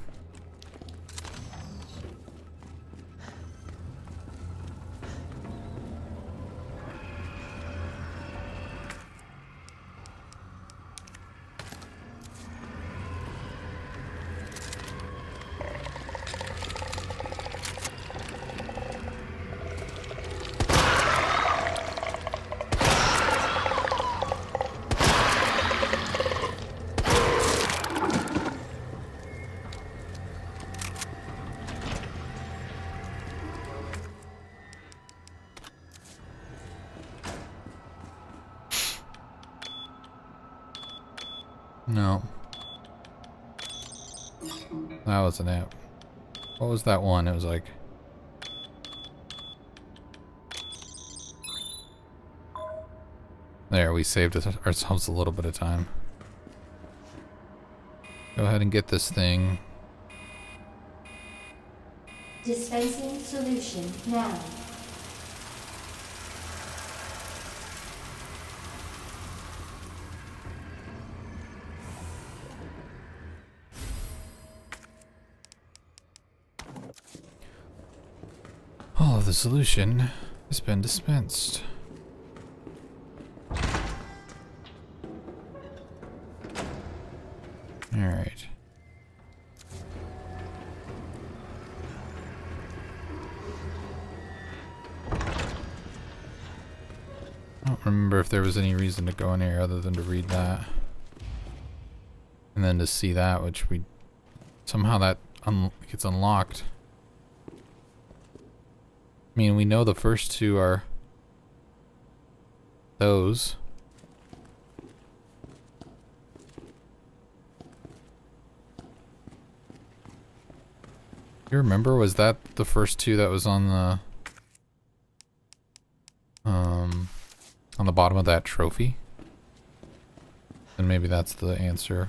No. That wasn't it. What was that one? It was like... There, we saved ourselves a little bit of time. Go ahead and get this thing. Dispensing solution now. All of the solution has been dispensed. Alright. I don't remember if there was any reason to go in here other than to read that. And then to see that, which we... Somehow that gets unlocked. I mean, we know the first two are those. You remember, was that the first two that was on the bottom of that trophy? maybe that's the answer.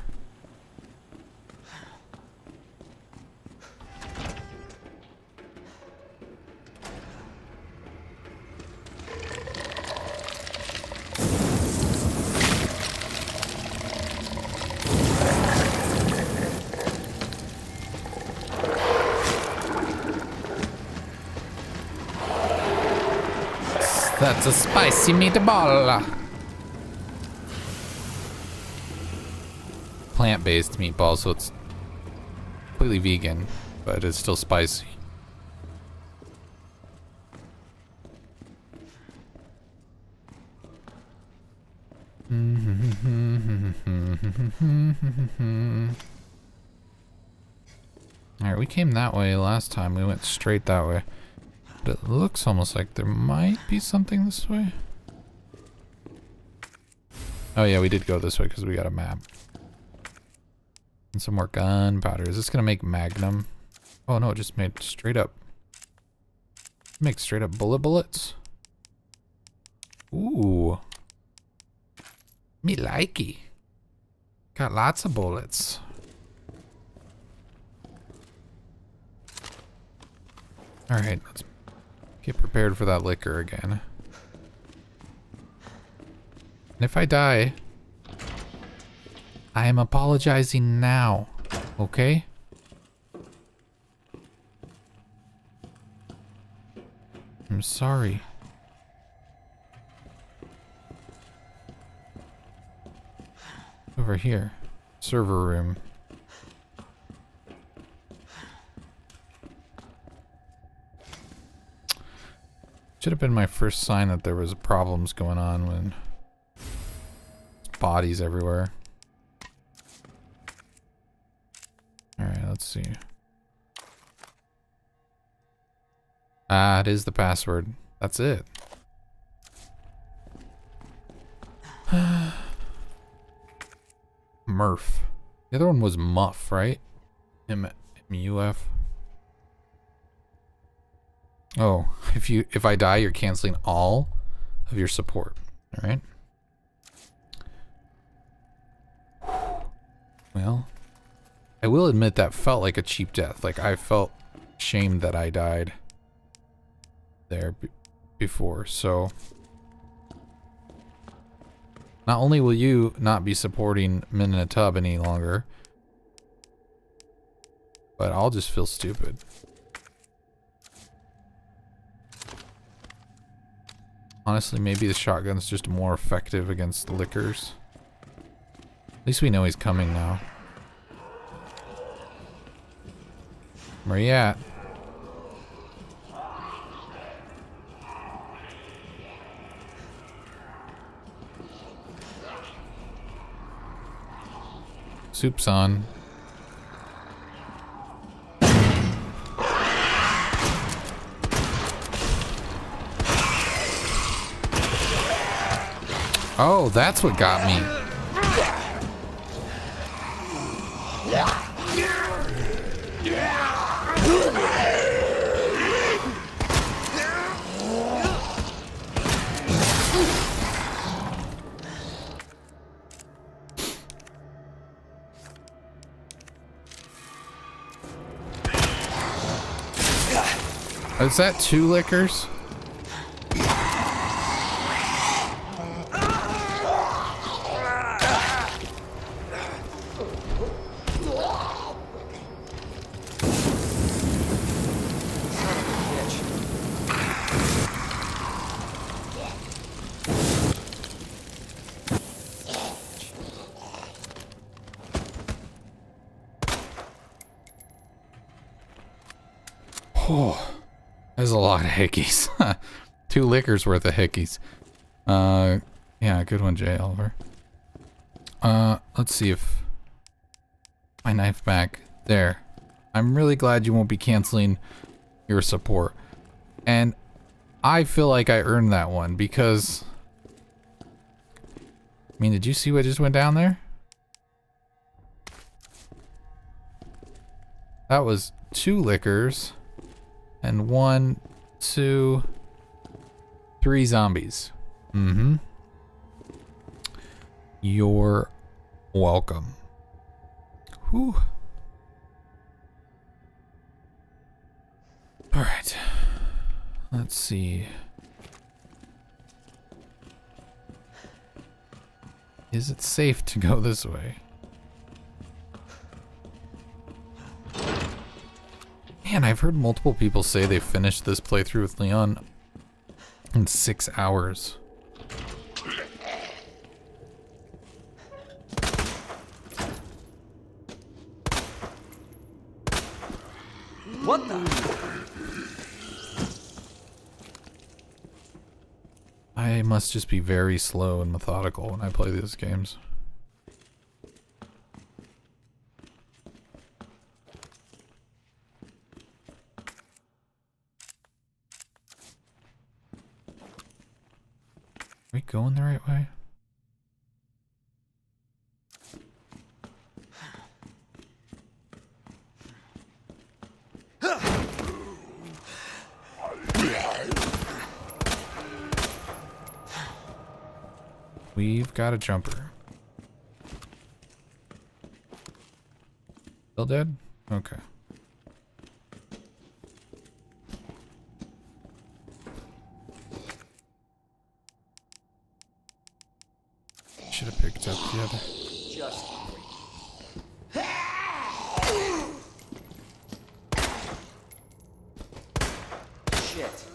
That's a spicy meatball. Plant-based meatball, so it's completely vegan, but it's still spicy. Alright, we came that way last time. We went straight that way. But it looks almost like there might be something this way. Oh yeah, we did go this way because we got a map. And some more gunpowder. Is this gonna make Magnum? Oh no, it just made straight up. Make straight up bullets. Ooh. Me likey. Got lots of bullets. Alright, let's get prepared for that liquor again. And if I die, I am apologizing now, okay? I'm sorry. Over here. Server room. Should have been my first sign that there was problems going on when bodies everywhere. Alright, let's see. Ah, it is the password. That's it. Murph. The other one was Muff, right? M-U-F. Oh, if I die, you're canceling all of your support. All right. Well, I will admit that felt like a cheap death. Like I felt shamed that I died there before. So not only will you not be supporting Men in a Tub any longer, but I'll just feel stupid. Honestly, maybe the shotgun's just more effective against the lickers. At least we know he's coming now. Where you at? Soup's on. Oh, that's what got me. Is that 2 lickers? Oh, there's a lot of hickeys. 2 liquors worth of hickeys. Yeah, good one, Jay Oliver. Let's see if my knife back there. I'm really glad you won't be canceling your support. And I feel like I earned that one because, I mean, did you see what just went down there? That was 2 liquors and 1, 2, 3 zombies. Mm-hmm. Your Welcome. Whew. Alright. Let's see. Is it safe to go this way? Man, I've heard multiple people say they finished this playthrough with Leon in 6 hours. What the? I must just be very slow and methodical when I play these games. Are we going the right way? We've got a jumper. Still dead? Okay. Should have picked up the other. Just shit.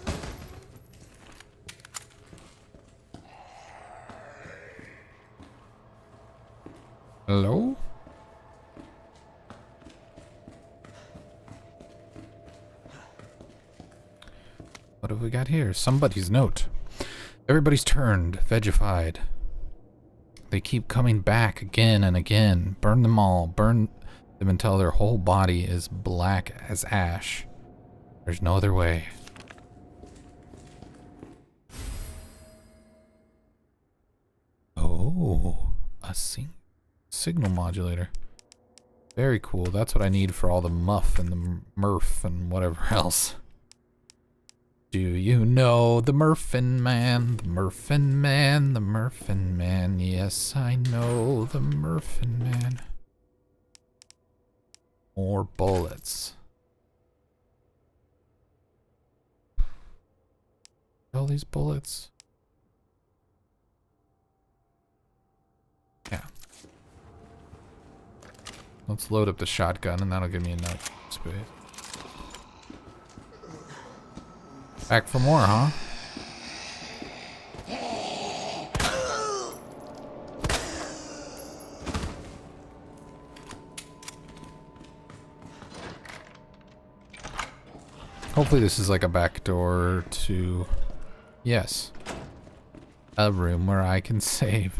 Hello? What have we got here? Somebody's note. Everybody's turned, vegified. They keep coming back again and again. Burn them all. Burn them until their whole body is black as ash. There's no other way. Oh, a signal modulator. Very cool. That's what I need for all the muff and the murph and whatever else. Do you know the Murphin Man? The Murphin Man, the Murphin Man. Yes, I know the Murphin Man. More bullets. All these bullets. Yeah. Let's load up the shotgun and that'll give me enough space. Back for more, huh? Hopefully this is like a back door to... Yes. A room where I can save.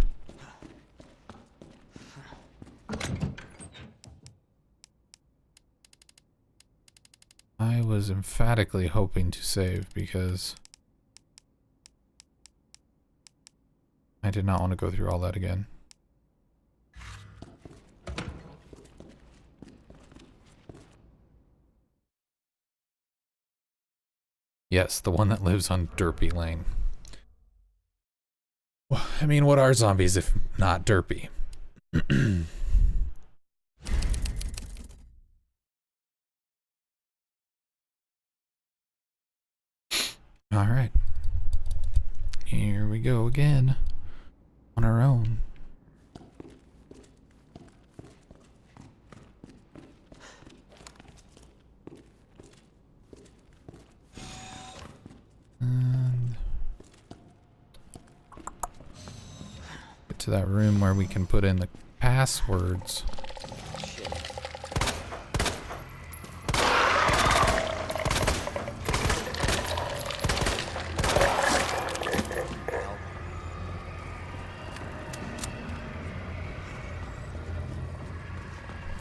I was emphatically hoping to save because I did not want to go through all that again. Yes, the one that lives on Derpy Lane. Well, I mean, what are zombies if not derpy? All right. Here we go again. On our own. And get to that room where we can put in the passwords.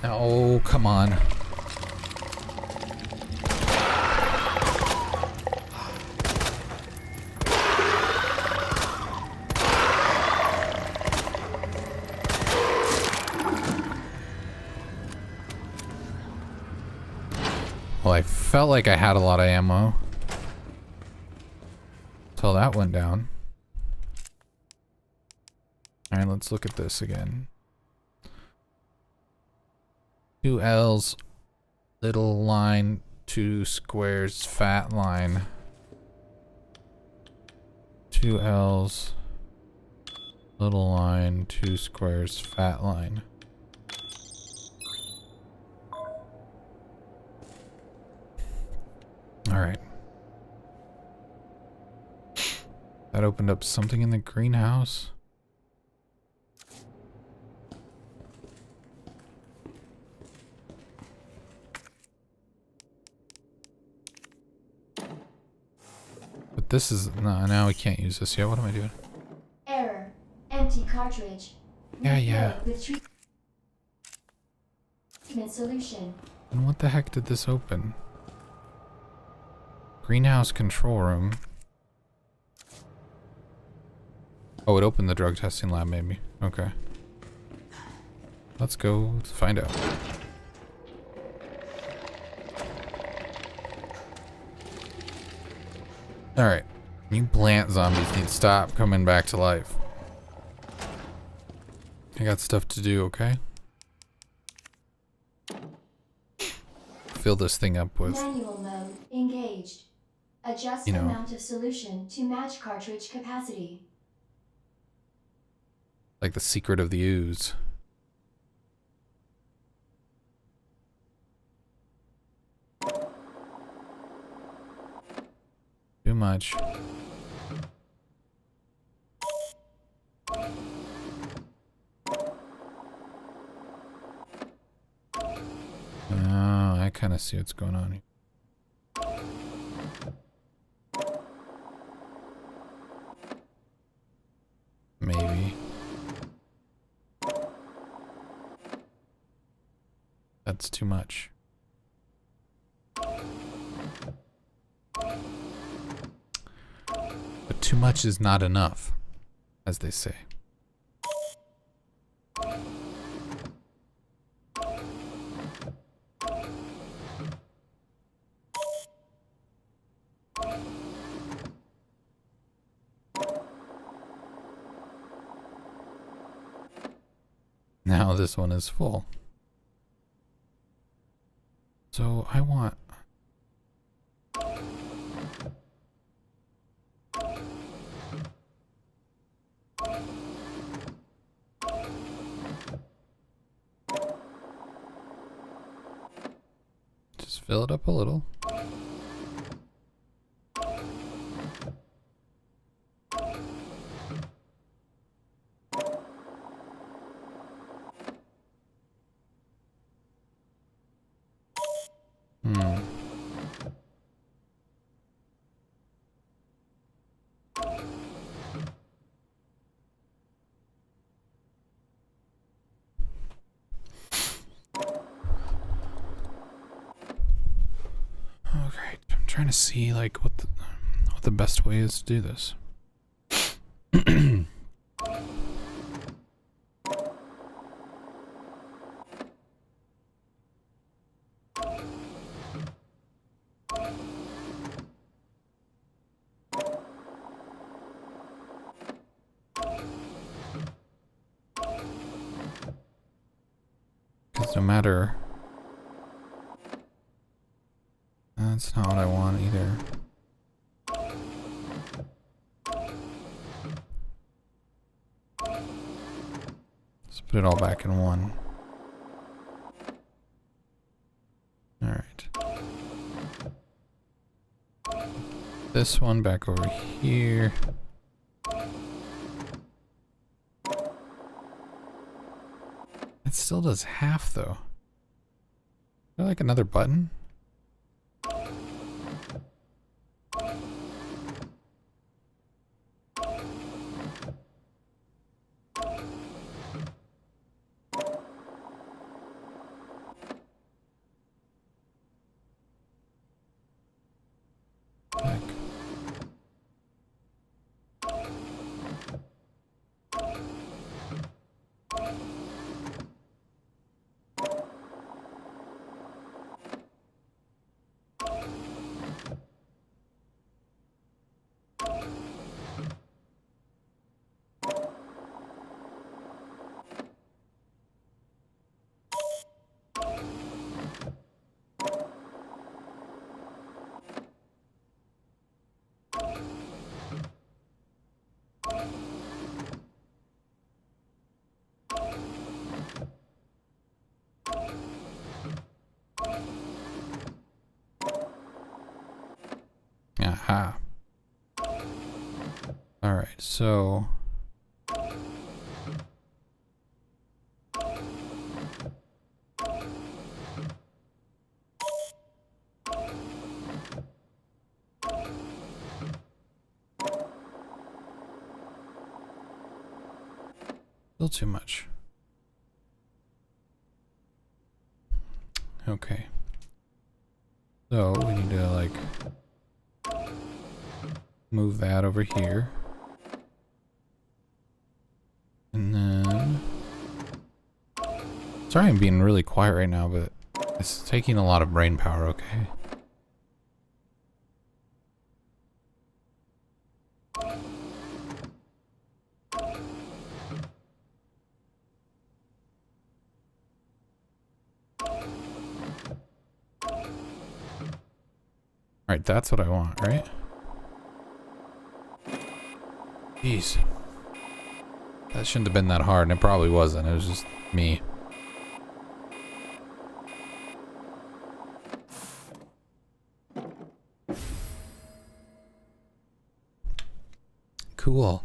Oh, come on. Well, I felt like I had a lot of ammo until that went down. Alright, let's look at this again. Two L's, little line, two squares, fat line. Two L's, little line, two squares, fat line. Alright. That opened up something in the greenhouse. But this is... No, now we can't use this yet. What am I doing? Error. Empty cartridge. Yeah. Refill with treatment solution. And what the heck did this open? Greenhouse control room. Oh, it opened the drug testing lab, maybe. Okay. Let's go find out. Alright. You plant zombies need to stop coming back to life. I got stuff to do, okay? Fill this thing up with... Manual mode engaged. Adjust You know. amount of solution to match cartridge capacity. like the secret of the ooze. Too much. Oh, I kind of see what's going on here. Maybe. That's too much. But too much is not enough, as they say. Now this one is full. So I want... just fill it up a little. Okay, I'm trying to see like what the best way is to do this. Because no matter... That's not what I want either. Let's put it all back in one. Alright. This one back over here. It still does half though. Is there like another button? Heck. Aha. Alright, so... Still too much. Okay. So we need to like move that over here. And then sorry I'm being really quiet right now, but it's taking a lot of brain power, okay? Alright, that's what I want, right? Jeez. That shouldn't have been that hard, and it probably wasn't. It was just me. Cool.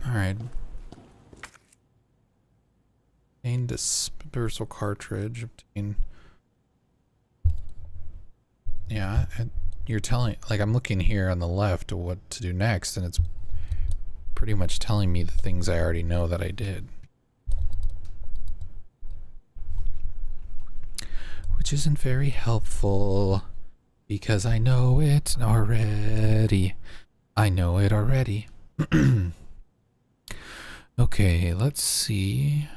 Alright. Obtain dispersal cartridge. Obtain... Yeah, you're telling... Like, I'm looking here on the left at what to do next, and it's pretty much telling me the things I already know that I did. Which isn't very helpful, because I know it already. I know it already. Okay, let's see.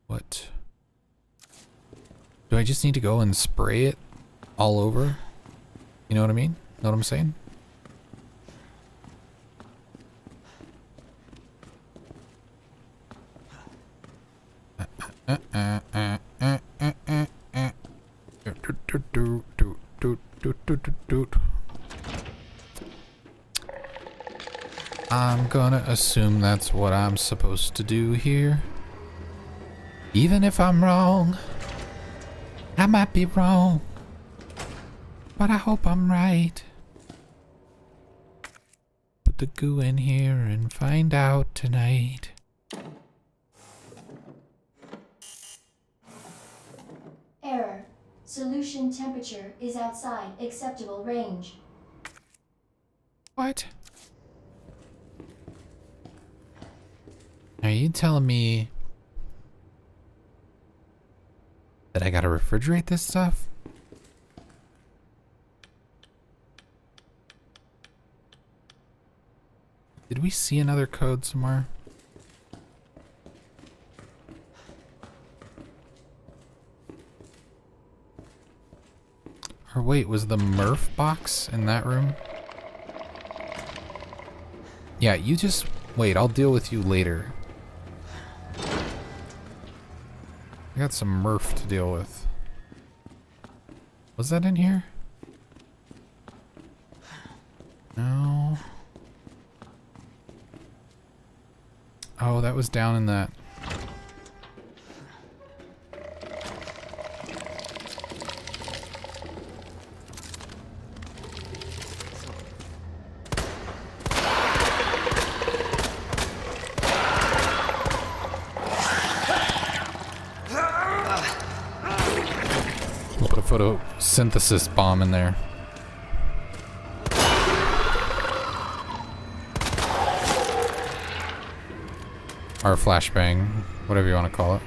What? Do I just need to go and spray it all over? You know what I mean? Know what I'm saying? I'm gonna assume that's what I'm supposed to do here. Even if I'm wrong. I might be wrong, but I hope I'm right. Put the goo in here and find out tonight. Error. Solution temperature is outside acceptable range. What? Are you telling me that I gotta refrigerate this stuff? Did we see another code somewhere? Or wait, was the Murph box in that room? Yeah, you just wait, I'll deal with you later. I got some Murph to deal with. Was that in here? No. Oh, that was down in that. We'll put a photosynthesis bomb in there. Or flashbang, whatever you want to call it.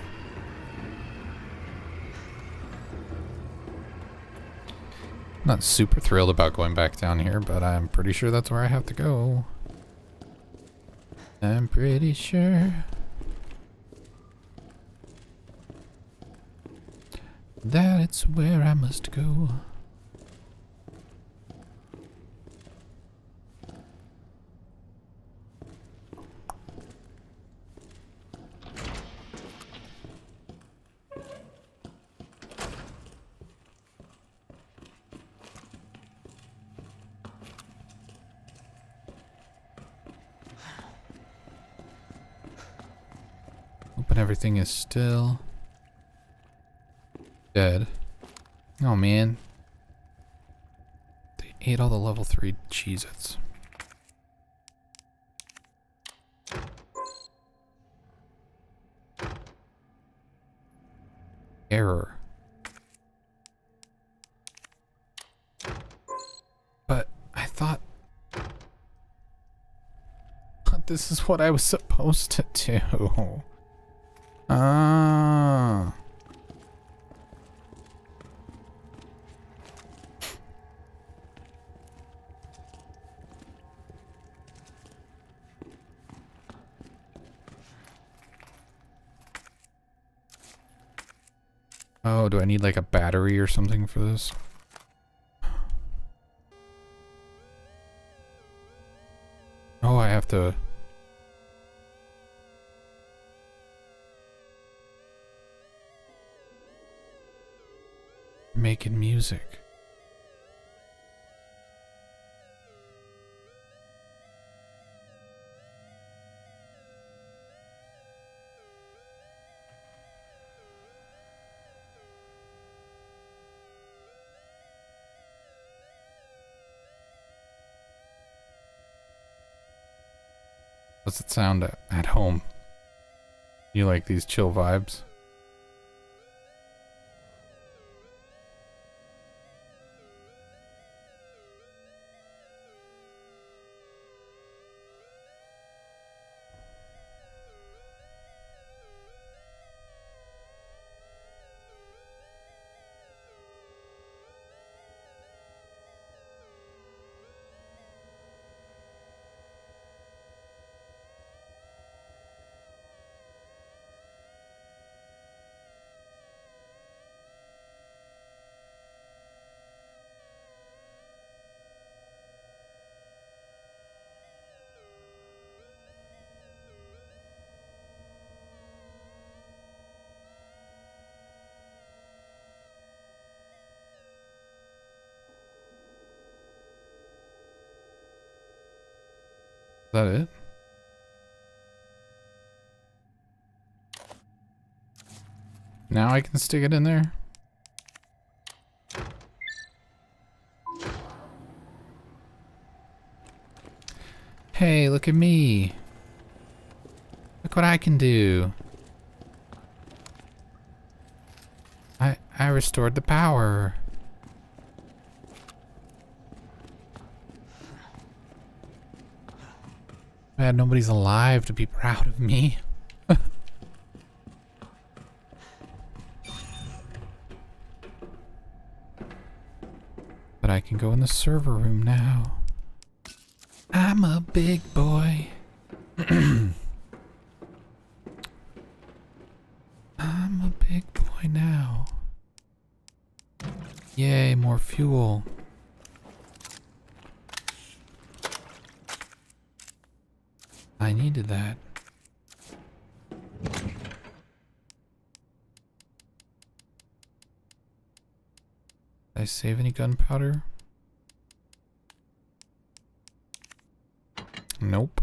Not super thrilled about going back down here, but I'm pretty sure that's where I have to go. I'm pretty sure that it's where I must go. Hoping everything is still. Dead. Oh man. They ate all the level 3 Cheez-Its. Error. But I thought this is what I was supposed to do. Ah. Oh, do I need like a battery or something for this? Oh, I have to... Making music. What's it sound at home? You like these chill vibes? Is that it? Now I can stick it in there? Hey, look at me. Look what I can do. I restored the power. Man, nobody's alive to be proud of me. But I can go in the server room now. I'm a big boy. I'm a big boy now. Yay, more fuel. I needed that. Did I save any gunpowder? Nope.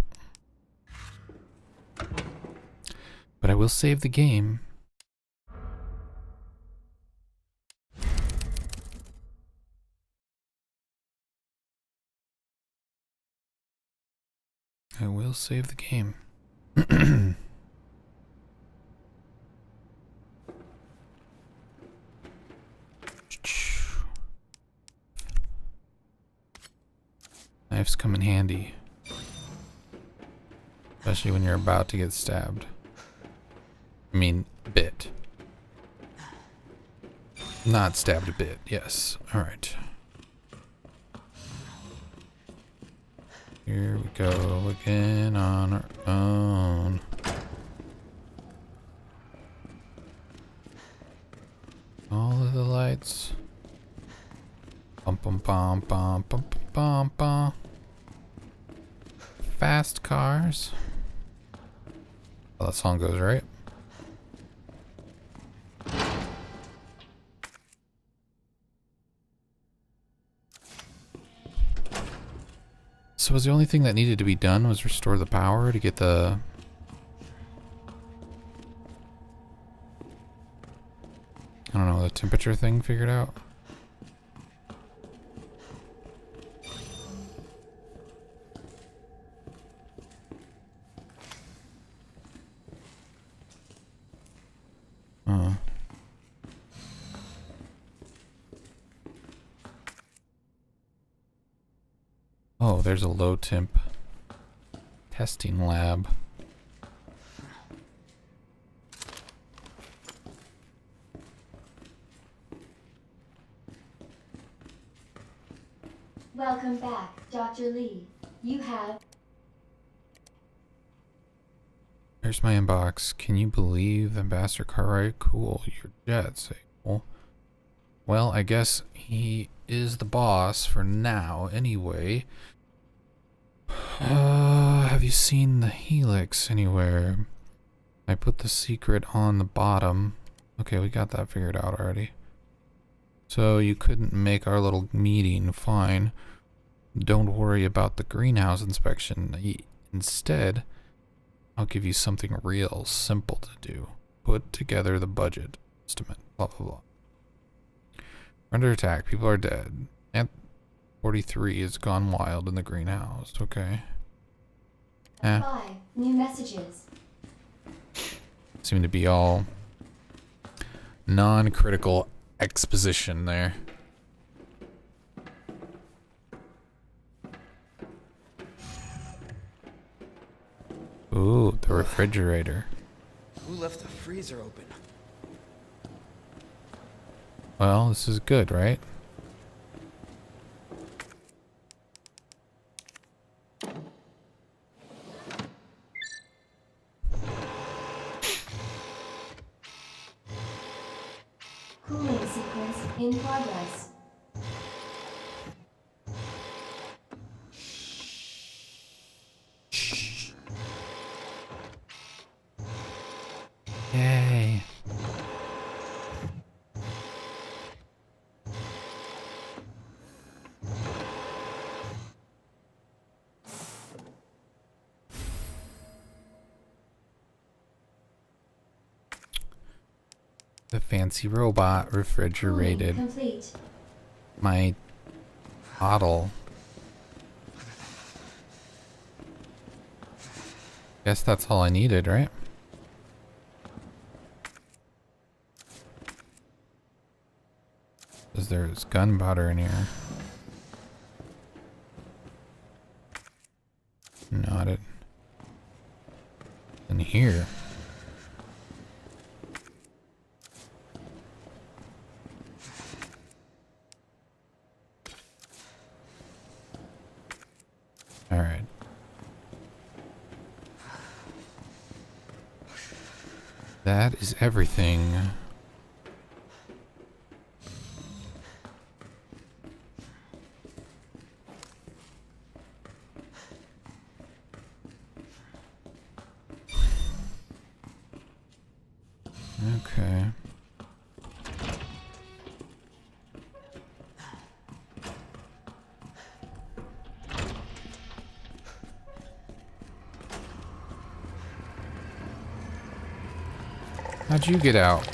But I will save the game. I will save the game. Knives come in handy. Especially when you're about to get stabbed. I mean, bit. Not stabbed a bit, yes. Alright. Here we go again on our own. All of the lights. Bum bum bum bum bum bum bum. Fast cars. Well, that song goes, right? So was the only thing that needed to be done was restore the power to get the... I don't know, the temperature thing figured out. Oh, there's a low temp testing lab. Welcome back, Dr. Lee. You have... Here's my inbox. Can you believe Ambassador Cartwright? Cool, your jet's cool. Well, I guess he is the boss for now, anyway. Have you seen the Helix anywhere? I put the secret on the bottom. Okay, we got that figured out already. So you couldn't make our little meeting, fine. Don't worry about the greenhouse inspection. Instead, I'll give you something real simple to do. Put together the budget estimate, blah blah blah. We're under attack, people are dead. Ant 43 has gone wild in the greenhouse, okay. 5 new messages. Seem to be all non-critical exposition there. Ooh, the refrigerator. Who left the freezer open? Well, this is good, right? Cooling sequence in progress. Yay. The fancy robot refrigerated Cooling complete. my bottle. Guess that's all I needed, right? Because there's gunpowder in here. Not it. In here. All right. That is everything. Okay. How'd you get out?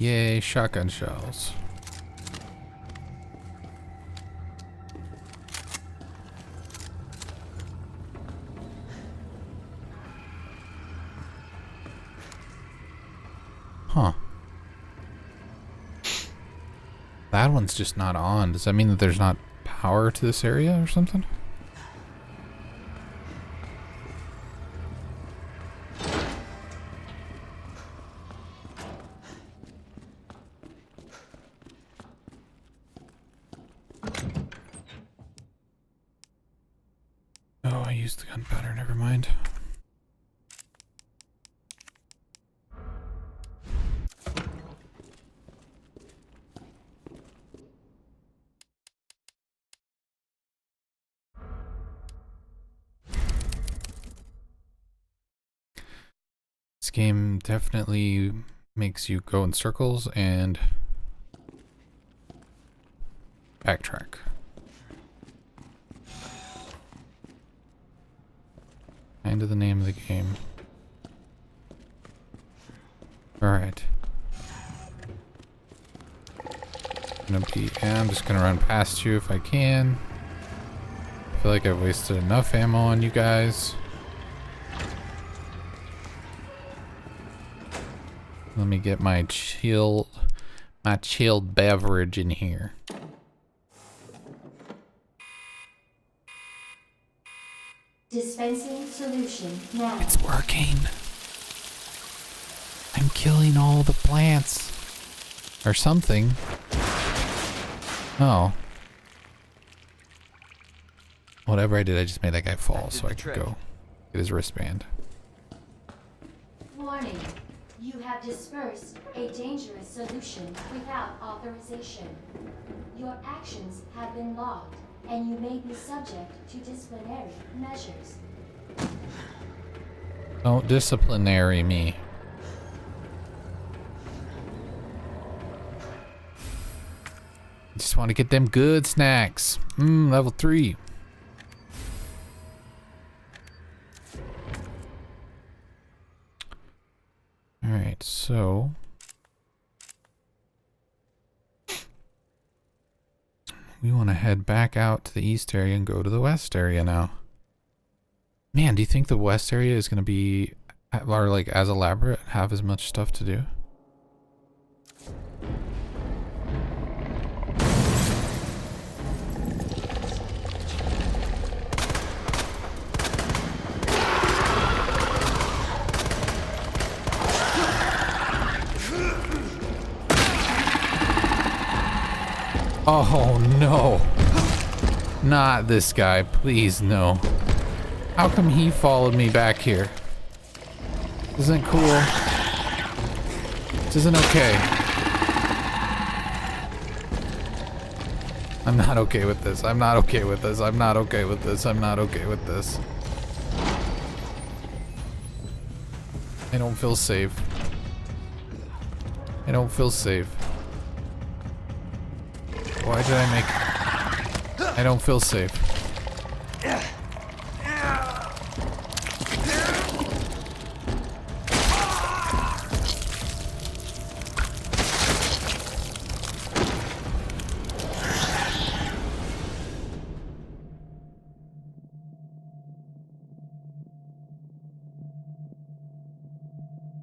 Yay, shotgun shells. Huh. That one's just not on. Does that mean that there's not power to this area or something? used the gunpowder, never mind. This game definitely makes you go in circles and backtrack. Kind of the name of the game. Alright. I'm just gonna run past you if I can. I feel like I've wasted enough ammo on you guys. Let me get my chilled beverage in here. Dispensing solution now. It's working. I'm killing all the plants. Or something. Oh. Whatever I did, I just made that guy fall so I could go get his wristband. Warning. You have dispersed a dangerous solution without authorization. Your actions have been logged, and you may be subject to disciplinary measures. Don't disciplinary me. Just want to get them good snacks. Level 3. Alright, so we want to head back out to the east area and go to the west area now. Man, do you think the west area is going to be, or like as elaborate, have as much stuff to do? Oh no. Not this guy, please no. How come he followed me back here? This isn't cool. This isn't okay. I'm not okay with this. I'm not okay with this. I'm not okay with this. I'm not okay with this. I don't feel safe. I don't feel safe. Why did I make... I don't feel safe.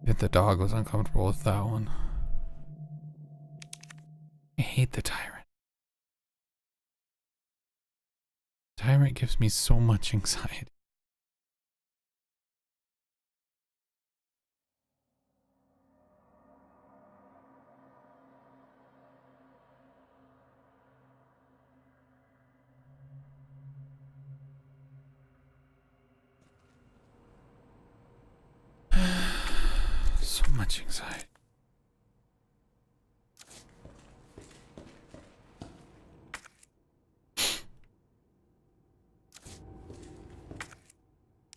If the dog was uncomfortable with that one. I hate the tyrant. Tyrant gives me so much anxiety. So much anxiety.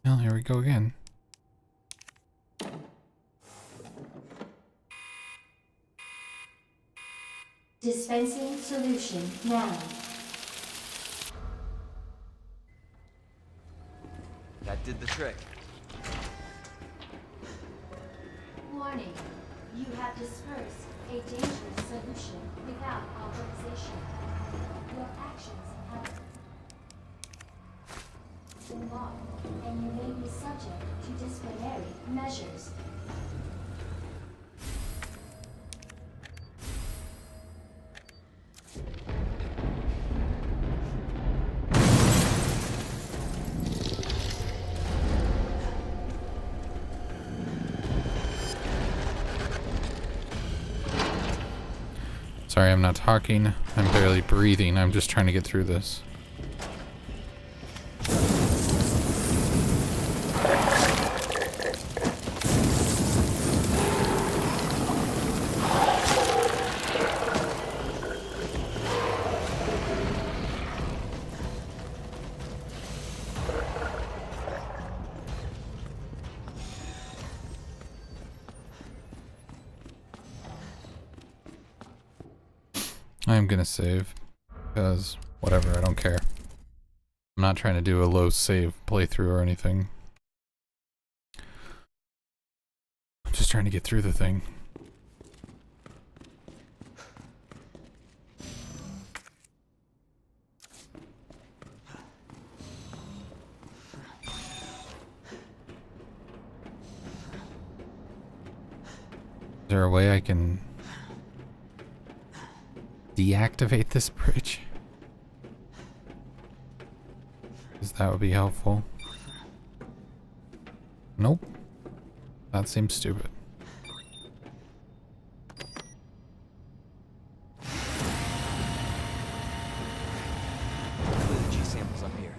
Well, here we go again. Dispensing solution now. That did the trick. Warning. You have dispersed a dangerous solution without authorization. Your actions have been logged, and you may be subject to disciplinary measures. Sorry, I'm not talking. I'm barely breathing. I'm just trying to get through this. I'm gonna save. Because, whatever, I don't care. I'm not trying to do a low save playthrough or anything. I'm just trying to get through the thing. Is there a way I can deactivate this bridge? Because that would be helpful. Nope. That seems stupid. The G samples up here.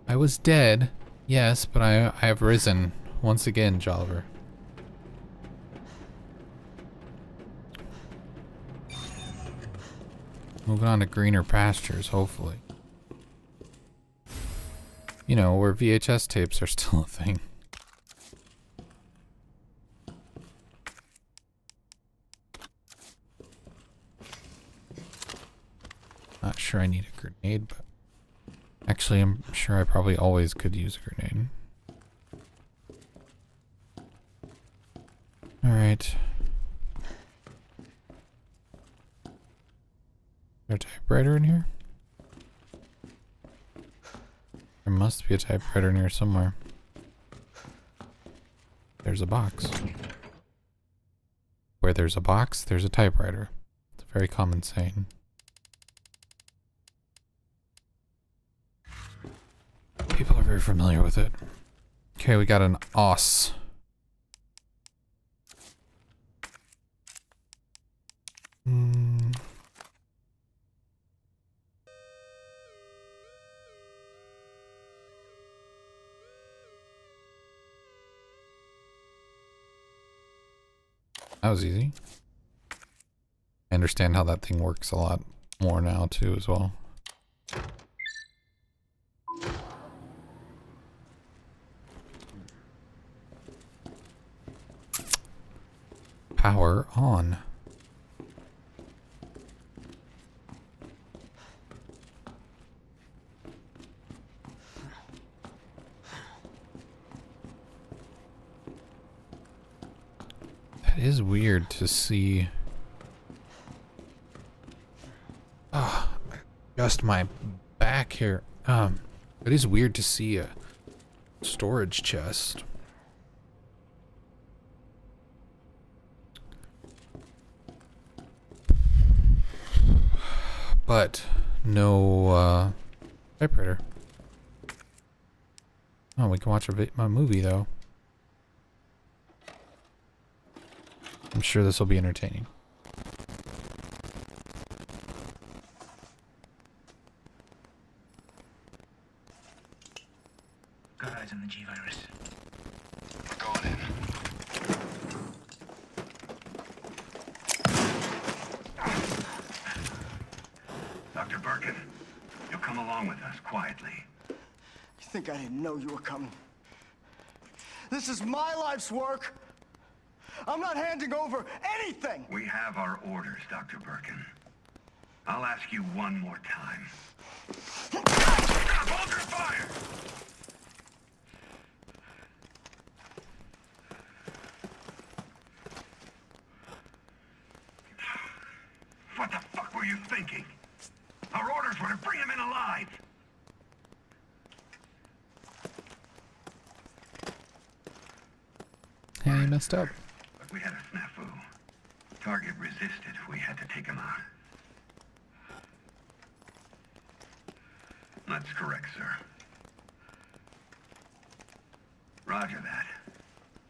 I was dead, yes, but I have risen once again, Jolliver. Moving on to greener pastures, hopefully. You know, where VHS tapes are still a thing. Not sure I need a grenade, but actually I'm sure I probably always could use a grenade. Alright. Is there a typewriter in here? There must be a typewriter in here somewhere. There's a box. Where there's a box, there's a typewriter. It's a very common saying. People are very familiar with it. Okay, we got an os. That was easy. I understand how that thing works a lot more now too as well. Power on. That is weird to see. Ah, just my back here. It is weird to see a storage chest. But no typewriter. Oh, we can watch a movie though. I'm sure this will be entertaining. Got eyes on the G-Virus. We're going in. Dr. Birkin, you'll come along with us quietly. You think I didn't know you were coming? This is my life's work. I'm not handing over anything. We have our orders, Dr. Birkin. I'll ask you one more time. Hold your fire! What the fuck were you thinking? Our orders were to bring him in alive. Yeah, you messed up. But we had a snafu. Target resisted. We had to take him out. That's correct, sir. Roger that.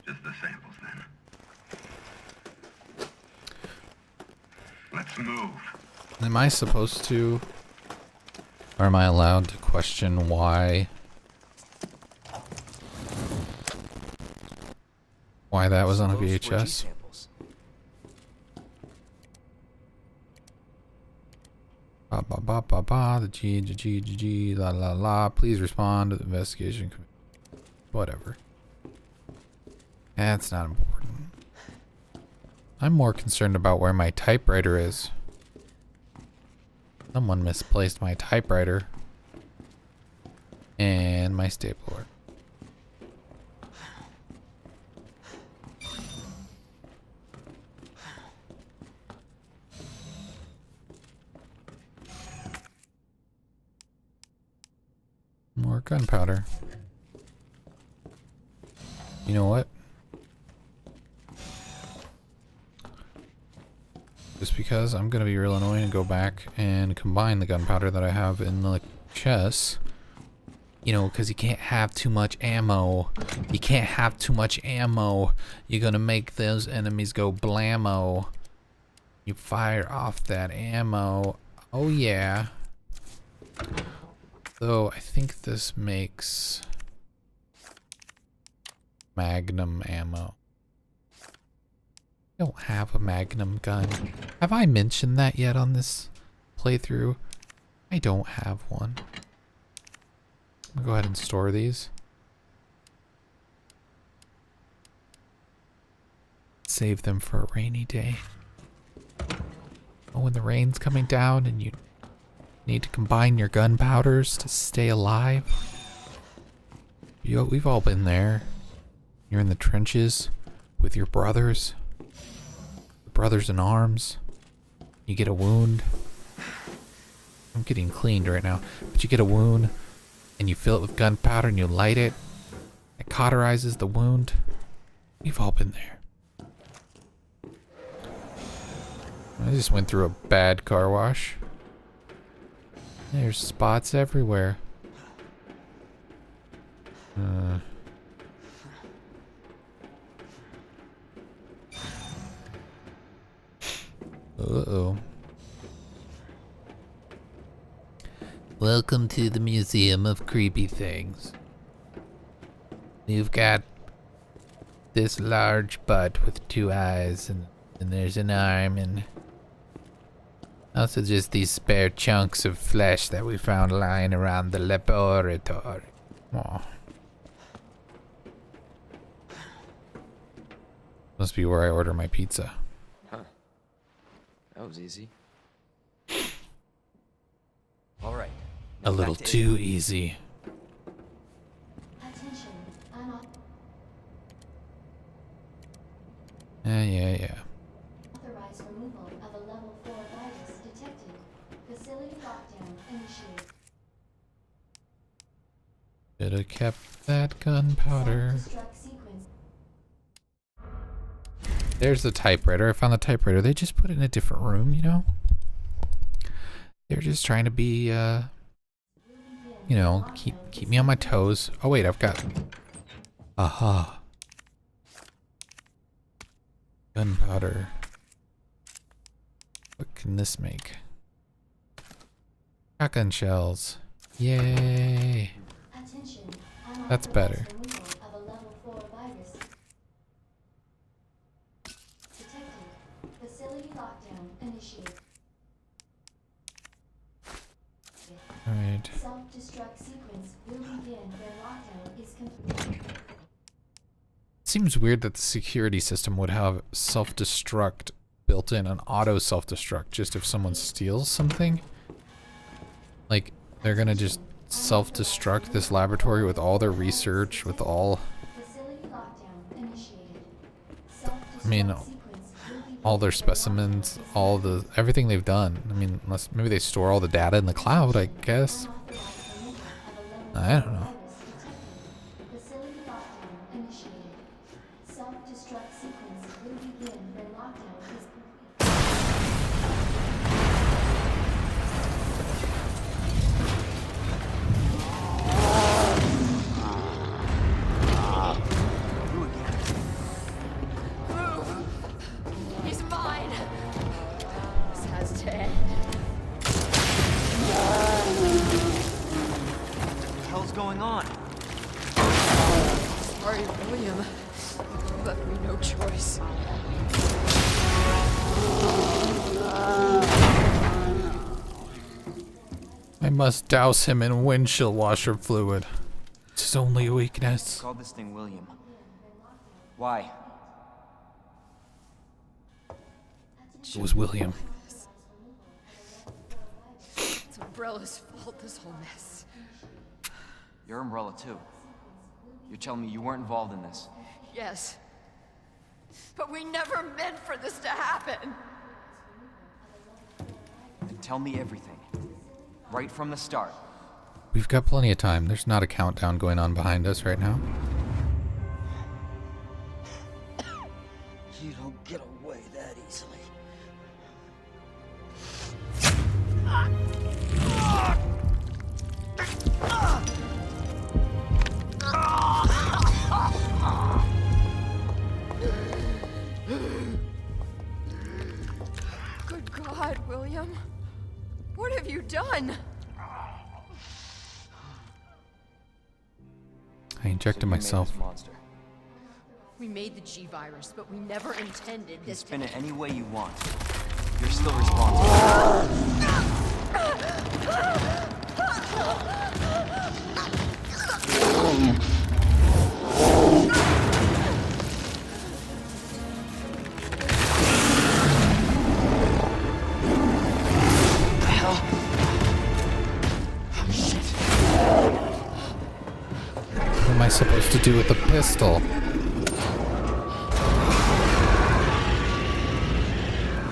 Just the samples, then. Let's move. Am I supposed to, or am I allowed to question why that was on a Those were G VHS? samples. Ba ba ba ba ba. The G la la la. Please respond to the investigation. Whatever. That's not important. I'm more concerned about where my typewriter is. Someone misplaced my typewriter and my stapler. More gunpowder. You know what? Just because I'm gonna be real annoying and go back and combine the gunpowder that I have in the chest. You know, because you can't have too much ammo. You can't have too much ammo. You're gonna make those enemies go blammo. You fire off that ammo. Oh yeah. So I think this makes magnum ammo. I don't have a magnum gun. Have I mentioned that yet on this playthrough? I don't have one. I'll go ahead and store these. Save them for a rainy day. Oh, when the rain's coming down and you need to combine your gunpowders to stay alive. We've all been there. You're in the trenches with your brothers. Brothers in arms. You get a wound. I'm getting cleaned right now. But you get a wound and you fill it with gunpowder and you light it. It cauterizes the wound. We've all been there. I just went through a bad car wash. There's spots everywhere. Uh-oh. Welcome to the Museum of Creepy Things. You've got this large butt with 2 eyes and there's an arm and also just these spare chunks of flesh that we found lying around the laboratory. Aw. Must be where I order my pizza. Huh. That was easy. All right. A little too easy. Attention, Yeah. unauthorized removal of a level 4 virus detected. Facility lockdown initiated. Should have kept that gunpowder. Self-destruct sequence. There's the typewriter. I found the typewriter. They just put it in a different room, you know? They're just trying to be, you know, keep me on my toes. Oh wait, I've got... Aha. Gunpowder. What can this make? Shotgun shells. Yay. Attention, That's better. removal of a level 4 virus detected. Facility lockdown initiated. Alright. Self-destruct sequence will begin when lockdown is complete. Seems weird that the security system would have self-destruct built in, an auto self-destruct, just if someone steals something. Like, they're gonna just self-destruct this laboratory with all their research, with all... Facility lockdown initiated. I mean, all their specimens, all the... everything they've done. I mean, unless maybe they store all the data in the cloud, I guess. I don't know. Facility lockdown initiated. Self-destruct sequence will begin when lockdown is complete. He's mine. This has to end. What the hell's going on? Sorry, William. You left me no choice. I must douse him in windshield washer fluid. It's his only weakness. Call this thing William. Why? It was William. It's Umbrella's fault, this whole mess. You're Umbrella too. You're telling me you weren't involved in this? Yes. But we never meant for this to happen. Then tell me everything. Right from the start. We've got plenty of time. There's not a countdown going on behind us right now. You don't get away that easily. Good God, William. What have you done? I injected myself. This monster. We made the G-Virus, but we never intended You can this spin to... it any way you want. You're still responsible. The hell? Oh, shit. What am I supposed to do with the pistol?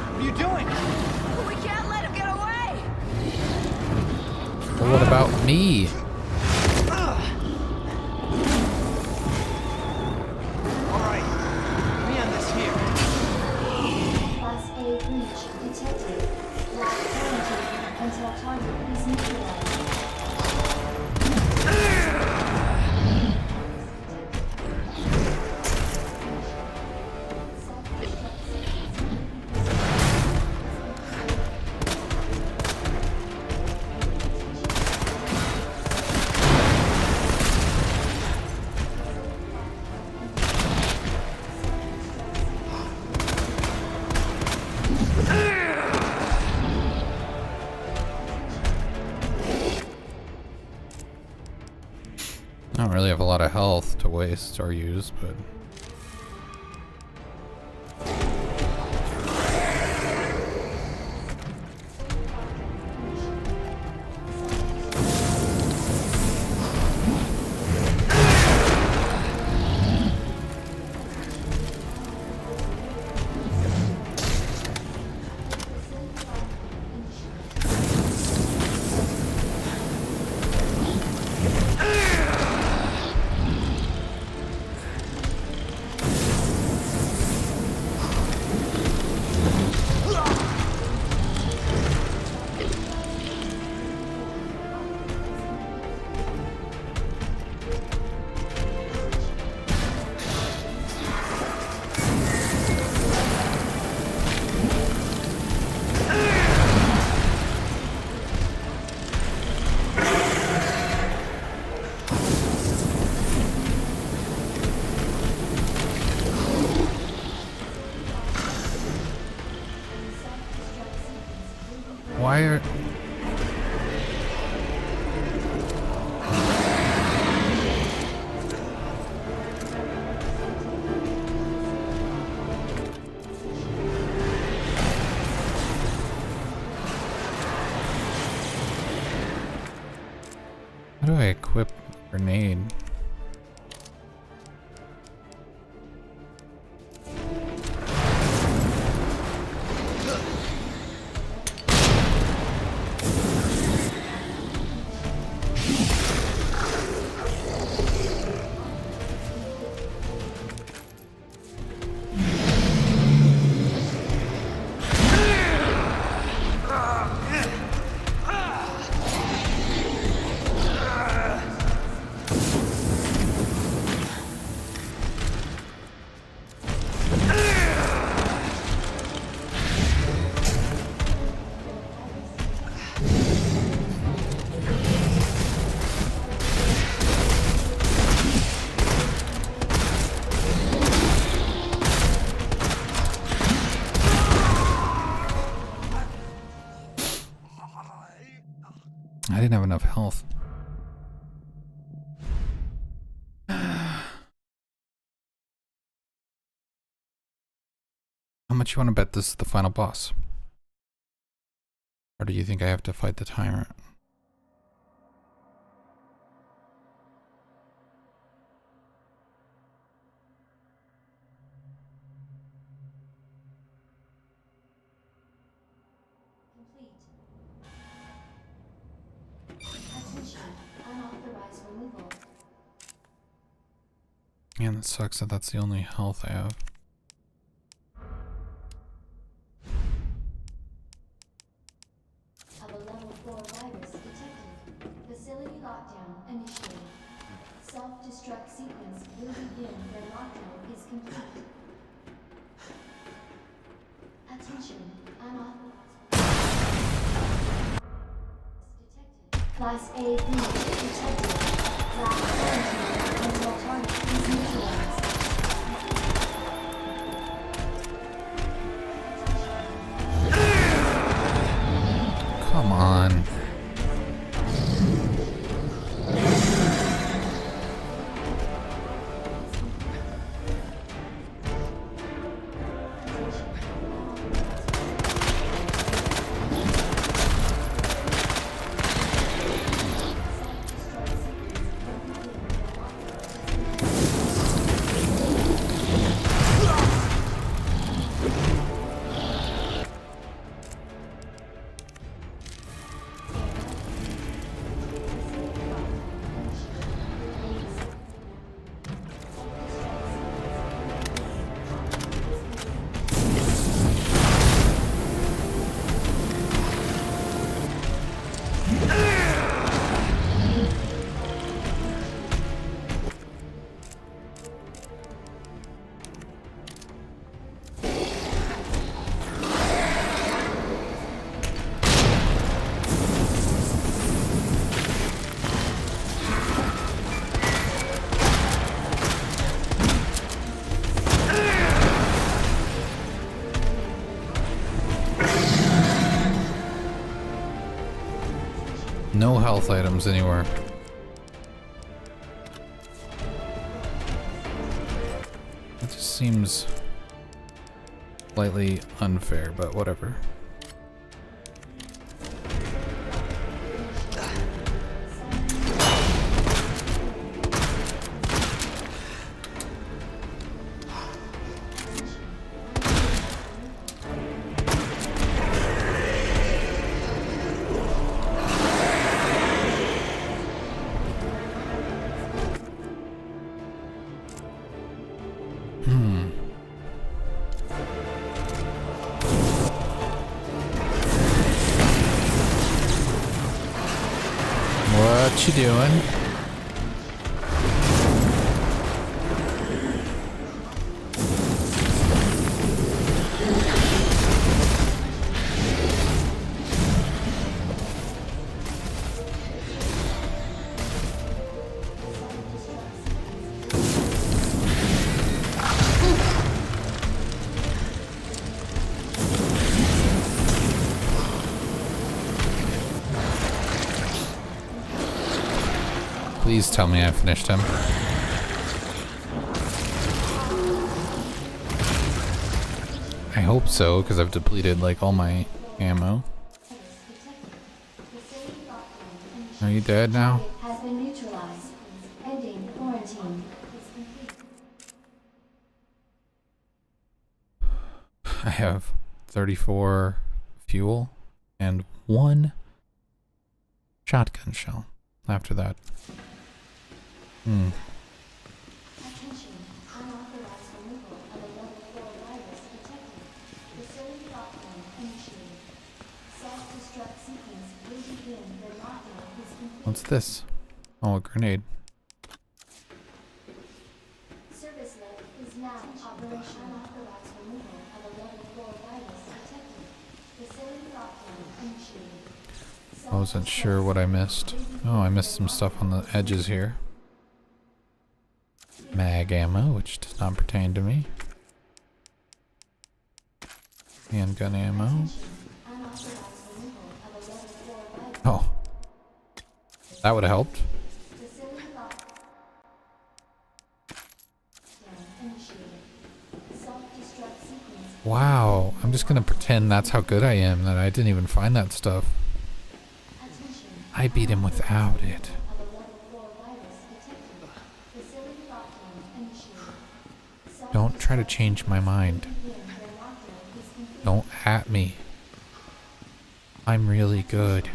What are you doing? We can't let him get away! Well, what about me? All right. Me on this here. Class A breach detected. Lock quarantine until target is neutralized. I don't really have a lot of health to waste or use, but... Why are... How do I equip a grenade? I didn't have enough health. How much you want to bet this is the final boss? Or do you think I have to fight the tyrant? Complete. Attention. Unauthorized removal. Man, that sucks that that's the only health I have. Of a level 4 virus detected. Facility lockdown initiated. Self-destruct sequence will begin when lockdown is complete. Attention. Unauthorized. Detected. Class A breach detected. Class quarantine until target is neutralized. Come on. No health items anywhere. That just seems slightly unfair, but whatever. What you doing? Please tell me I finished him. I hope so, because I've depleted like all my ammo. Are you dead now? Has been neutralized. Ending quarantine. I have 34 fuel and 1 shotgun shell after that. Attention. Unauthorized removal of a level 4 virus detected. Facility lockdown initiated. Self-destruct sequence will begin when lockdown is complete. What's this? Oh, a grenade. Service lab is now operational. Unauthorized removal of a level 4 virus detected. Facility lockdown initiated. I wasn't sure what I missed. Oh, I missed some stuff on the edges here. Mag ammo, which does not pertain to me. Handgun ammo. Oh. That would have helped. Facility lockdown initiated. Self-destruct sequence Wow, I'm just gonna pretend that's how good I am, that I didn't even find that stuff. I beat him without it. Don't try to change my mind. Don't at me. I'm really good.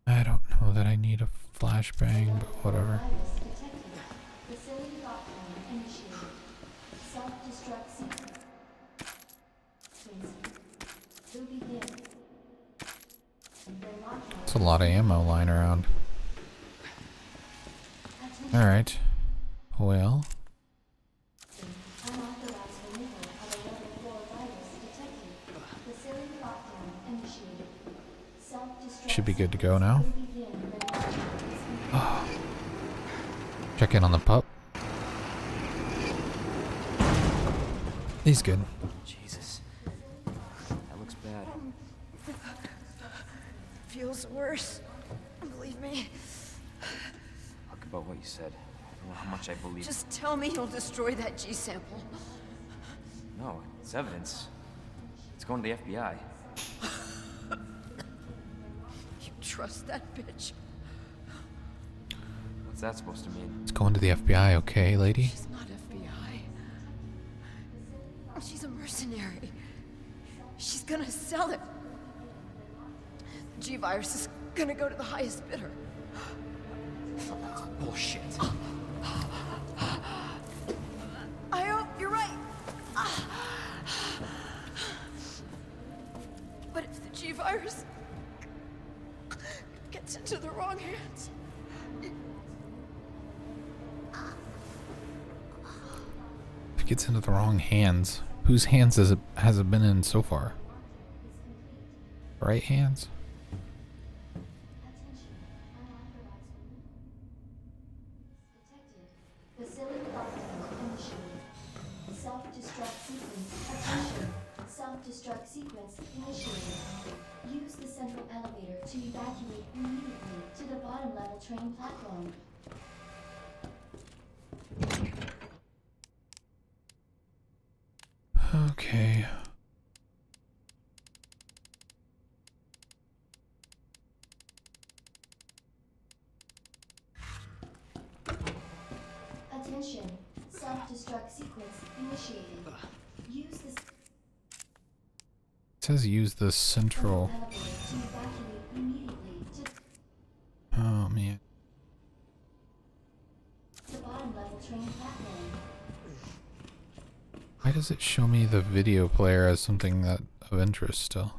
I don't know that I need a flashbang, but whatever. That's a lot of ammo lying around. Alright. Well. Should be good to go now. Oh. Check in on the pup. He's good. Jesus. That looks bad. Feels worse. Believe me. Talk about what you said. I don't know how much I believe. Just tell me you'll destroy that G sample. No, it's evidence. It's going to the FBI. You trust that bitch? What's that supposed to mean? It's going to the FBI, okay, lady? She's not FBI. She's a mercenary. She's gonna sell it. The G-Virus is gonna go to the highest bidder. Bullshit. I hope you're right. But if the G-Virus gets into the wrong hands... If it gets into the wrong hands, whose hands has it been in so far? Right hands? Self-destruct sequence initiated. Use the central elevator to evacuate immediately to the bottom level train platform. Okay. Attention. Self-destruct sequence initiated. Use the It says use the central. elevator to evacuate immediately to Oh man. the bottom level train platform. Why does it show me the video player as something that of interest still?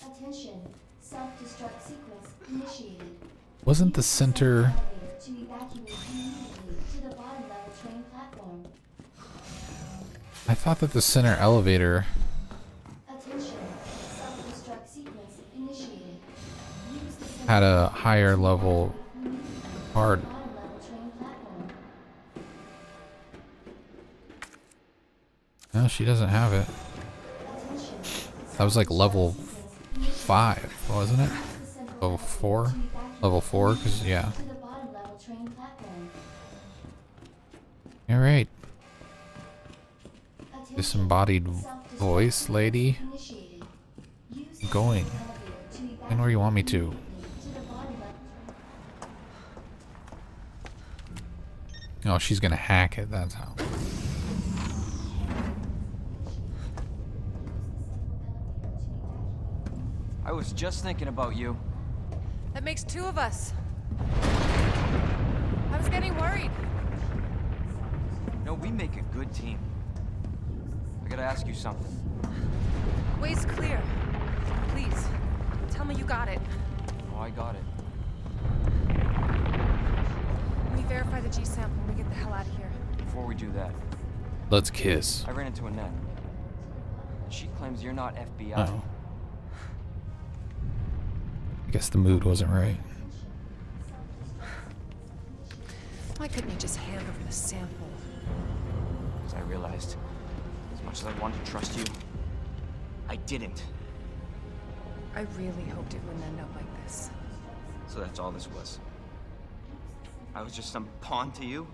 Attention. Self-destruct sequence initiated. Wasn't the center... Elevator to evacuate immediately to the bottom level train platform. I thought that the center elevator... Attention. Self-destruct sequence initiated. Use the had a higher level card. bottom level train platform. No, she doesn't have it. Attention. That was like level 5, wasn't it? Level 4? Level 4, because, yeah. To the bottom level train platform. Alright. Attention. Disembodied voice lady. Initiated. Use the Going. elevator to evacuate And where you want me to. to the bottom level. Oh, she's gonna hack it, that's how. I was just thinking about you. That makes 2 of us. I was getting worried. No, we make a good team. I gotta ask you something. Way's clear. Please, tell me you got it. Oh, I got it. We verify the G sample and we get the hell out of here. Before we do that, Let's kiss. I ran into Annette. She claims you're not FBI. Oh. I guess the mood wasn't right. Why couldn't you just hand over the sample? As I realized, as much as I wanted to trust you, I didn't. I really hoped it wouldn't end up like this. So that's all this was. I was just some pawn to you?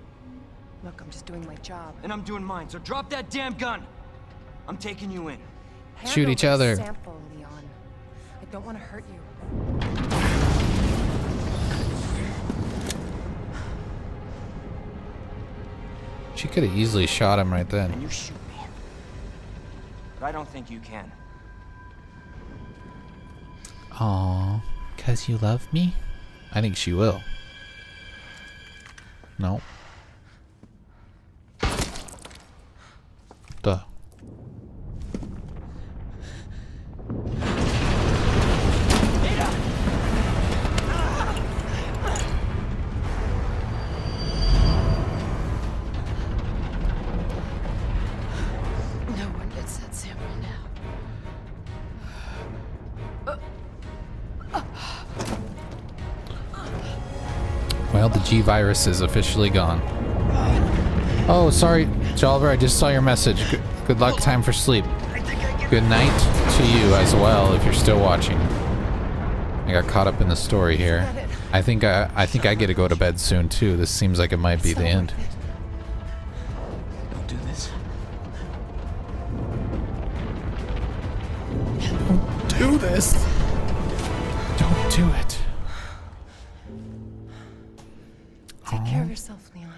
Look, I'm just doing my job. And I'm doing mine, so drop that damn gun! I'm taking you in. Hand Shoot each over other. the sample, Leon. I don't want to hurt you. She could have easily shot him right then. And you shoot me. But I don't think you can. Aww, 'cause you love me? I think she will. No. Duh. No one gets that sample now. Well, the G virus is officially gone. Oh, sorry, Joliver, I just saw your message. Good luck, time for sleep. Good night to you as well, if you're still watching. I got caught up in the story here. I think I get to go to bed soon too. This seems like it might be the end. Don't do this. Do this. Don't do it. Take care of yourself, Leon.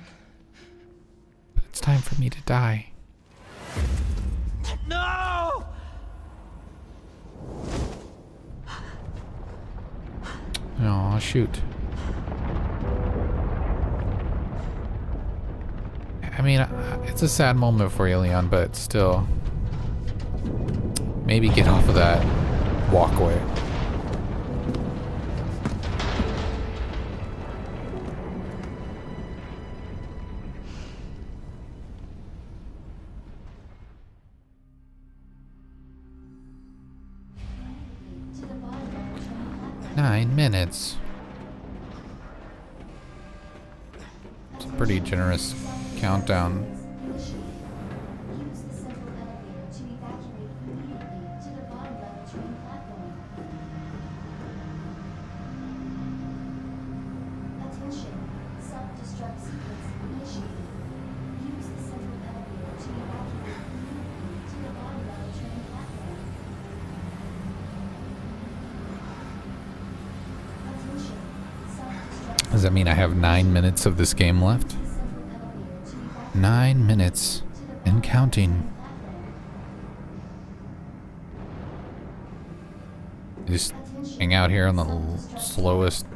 But it's time for me to die. No! Oh, shoot. I mean, it's a sad moment for you, Leon, but still. Maybe get off of that walkway. To the bottom of the train platform. 9 minutes. It's a pretty generous countdown. Initiate. Use the central elevator to evacuate immediately to the bottom level train platform. Attention. Self-destruct sequence initiated. Use the central elevator to evacuate immediately to the bottom level train platform. Attention. Self-destruct Does that mean I have 9 minutes of this game left? central elevator to evacuate 9 minutes and counting. Just hang out here on the slowest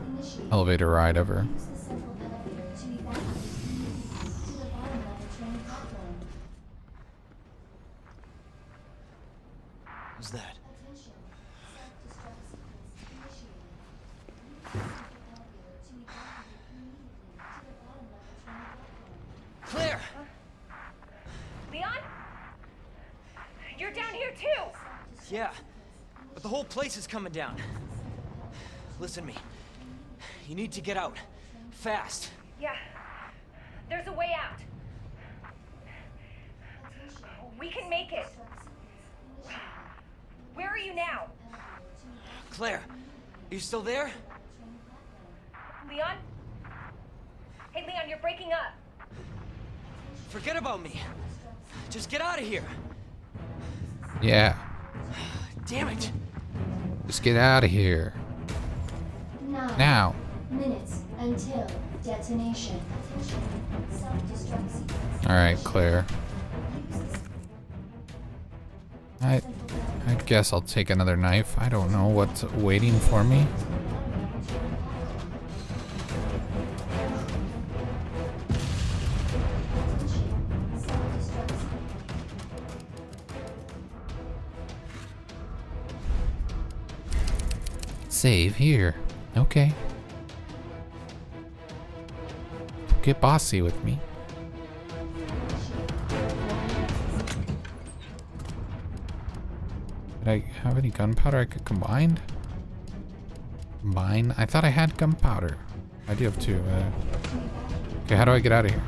elevator ride ever. Use the central elevator to evacuate immediately to the bottom level train platform. What's that? Attention. Self-destruct sequence initiated. Use the central elevator to evacuate immediately to the bottom level train platform. Claire! Leon? You're down here too! Yeah, but the whole place is coming down. Listen to me. You need to get out. Fast. Yeah. There's a way out. We can make it. Where are you now? Claire, are you still there? Leon? Hey, Leon, you're breaking up. Forget about me. Just get out of here. Yeah, Damn it. just get out of here. 9 Now. minutes until detonation. Attention. Self-destruct sequence. Alright, Claire. I guess I'll take another knife. I don't know what's waiting for me. Save here. Okay. Get bossy with me. Did I have any gunpowder I could combine? Combine? I thought I had gunpowder. I do have two. Okay, how do I get out of here?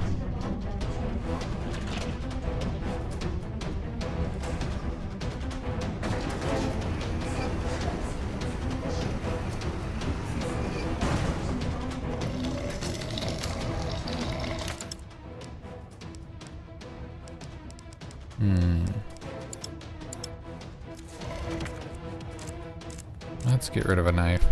Let's get rid of a knife.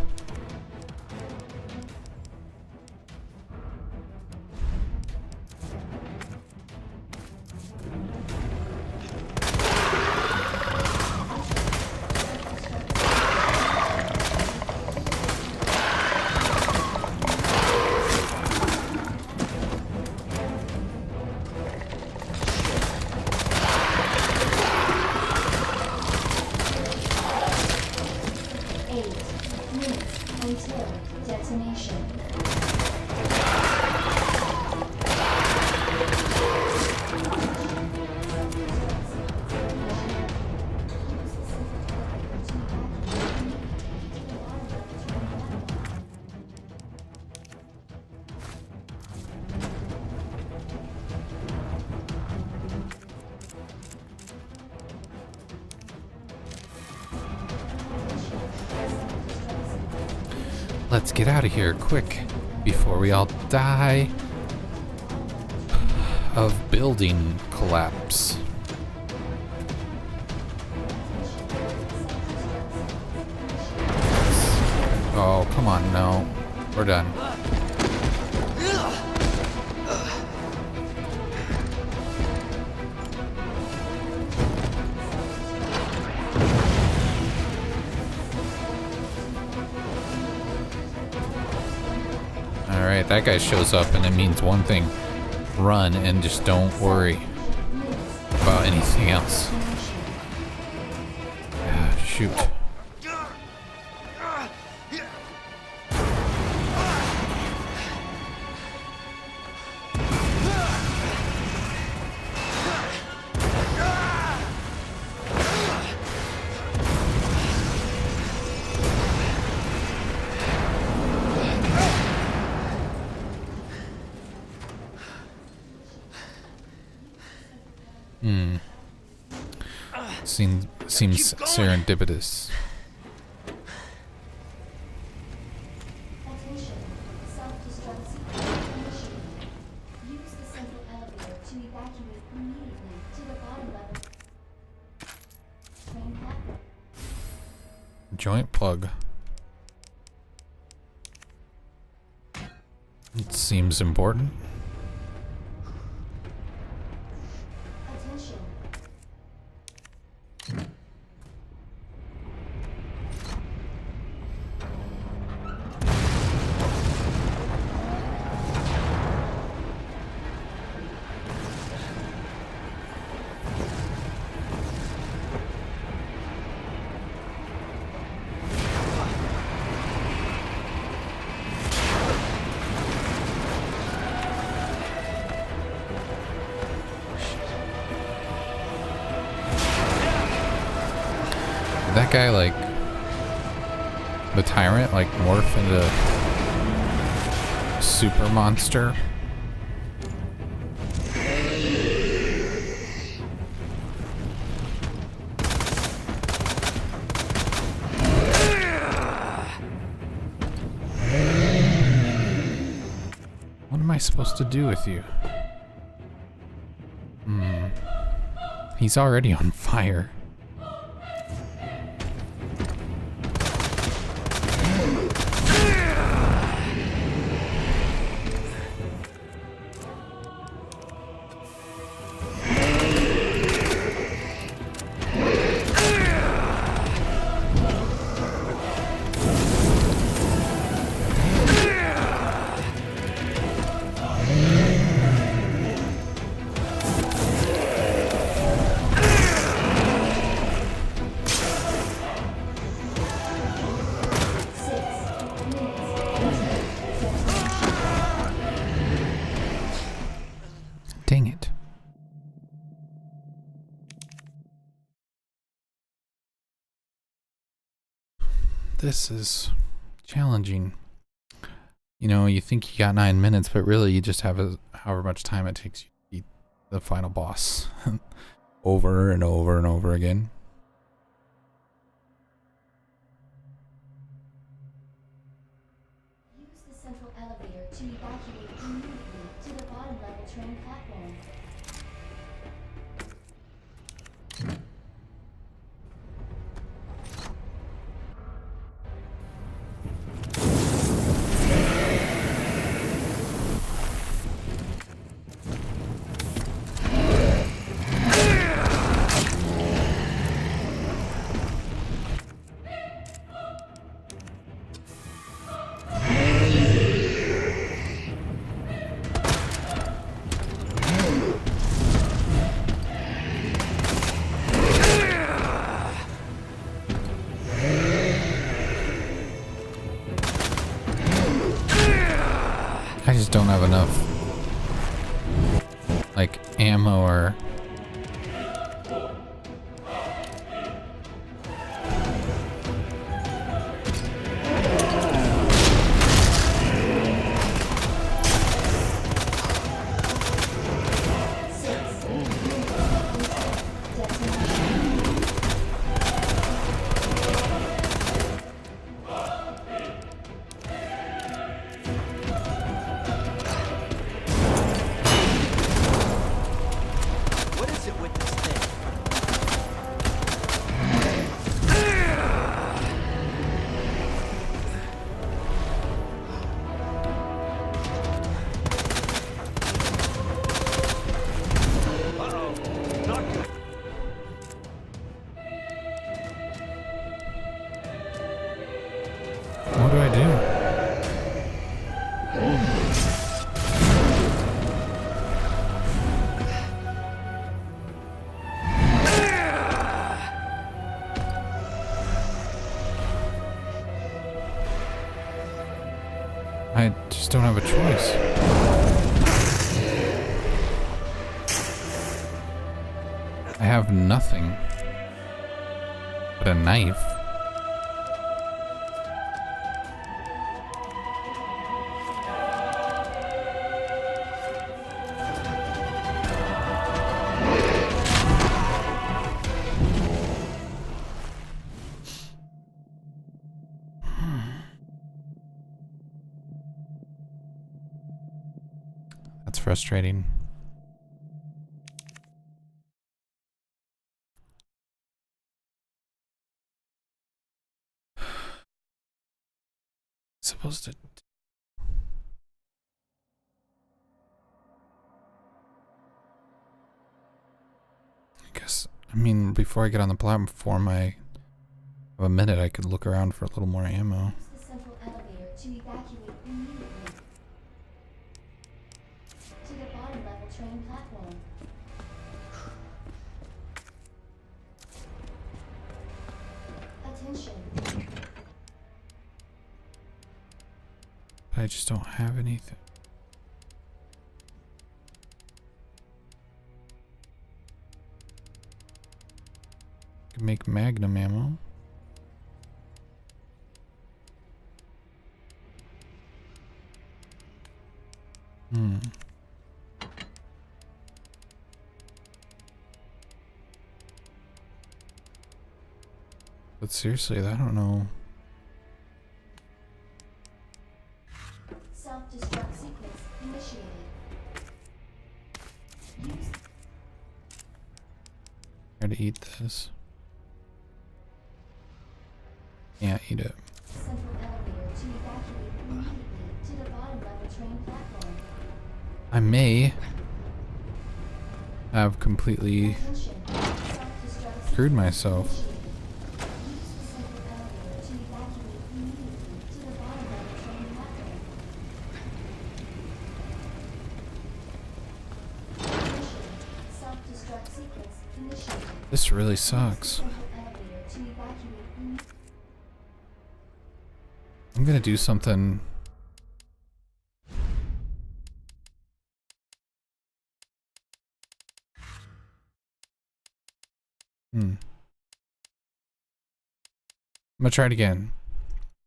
Until detonation. Let's get out of here quick before we all die of building collapse. Oh, come on, no. We're done. Alright, that guy shows up and it means one thing. Run and just don't worry about anything else. Shoot. Seems serendipitous. Attention. Self-destruct sequence initiated. Use the central elevator to evacuate immediately to the bottom level. Train platform. Joint plug. It seems important. Attention. That guy, like, the tyrant, like, morph into super monster. What am I supposed to do with you? He's already on fire. Dang it. This is challenging. You know, you think you got 9 minutes, but really you just have however much time it takes you to beat the final boss over and over and over again. Use the central elevator to evacuate immediately to the bottom level train platform. like ammo or... What is it with this thing? Uh-oh. Not good. What do I do? I just don't have a choice. I have nothing but a knife. That's frustrating. Supposed to... I guess, I mean, before I get on the platform, I have a minute, I could look around for a little more ammo. Use the central elevator to evacuate immediately. To the bottom level train platform. Attention. I just don't have anything. I can make magnum ammo. But seriously, I don't know. Self-destruct sequence initiated. Use Try to eat this. Can't eat it. central elevator to evacuate immediately to the bottom level train platform. I may have completely Attention. Self-destruct screwed sequence myself. initiated. Use the central elevator to evacuate immediately to the bottom level train platform. Attention. Self-destruct sequence initiated. This really sucks. Central elevator to evacuate immediately. I'm gonna do something. I'm gonna try it again.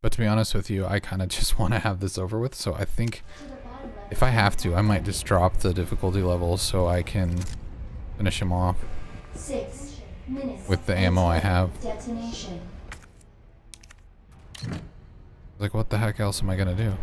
But to be honest with you, I kind of just want to have this over with. So I think if I have to, I might just drop the difficulty level so I can finish him off 6 minutes with the ammo I have. detonation. Like, what the heck else am I gonna do?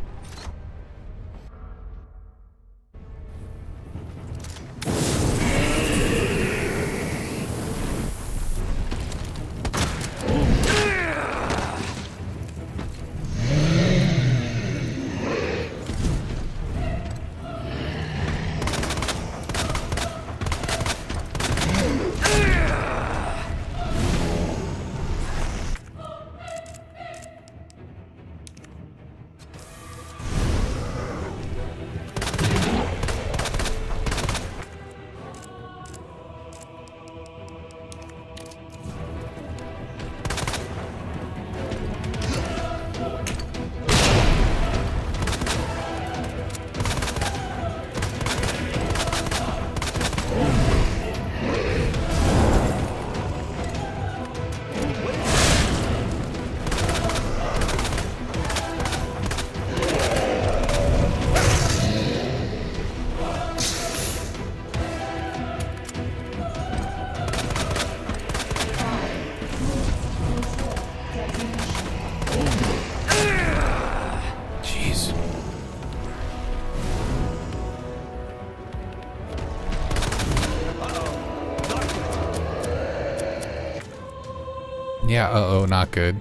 Yeah, uh-oh, not good.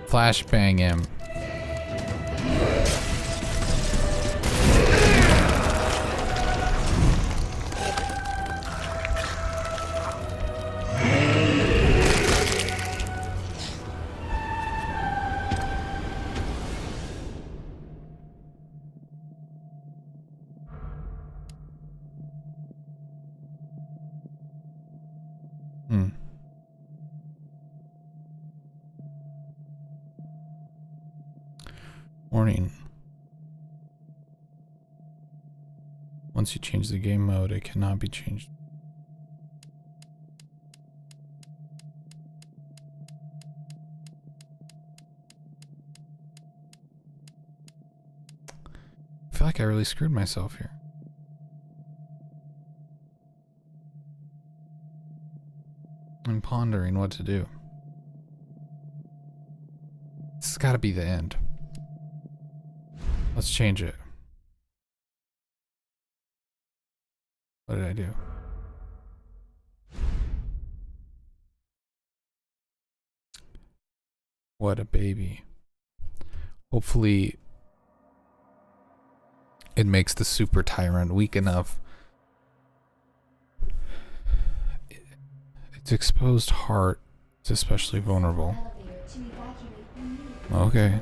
Flashbang him. Warning. Once you change the game mode, it cannot be changed. I feel like I really screwed myself here. I'm pondering what to do. This has got to be the end. Let's change it. What did I do? What a baby. Hopefully it makes the super tyrant weak enough. Its exposed heart is especially vulnerable. Okay.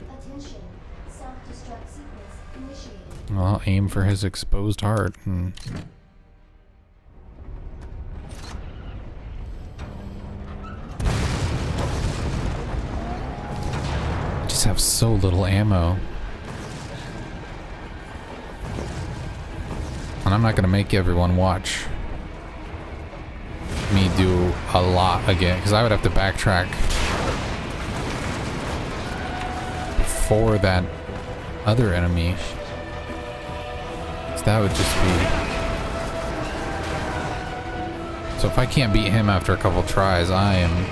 Attention. Self-destruct sequence initiated. Well, aim for his exposed heart. I just have so little ammo. And I'm not gonna make everyone watch me do a lot again, because I would have to backtrack for that other enemy. So that would just be... So if I can't beat him after a couple tries, I am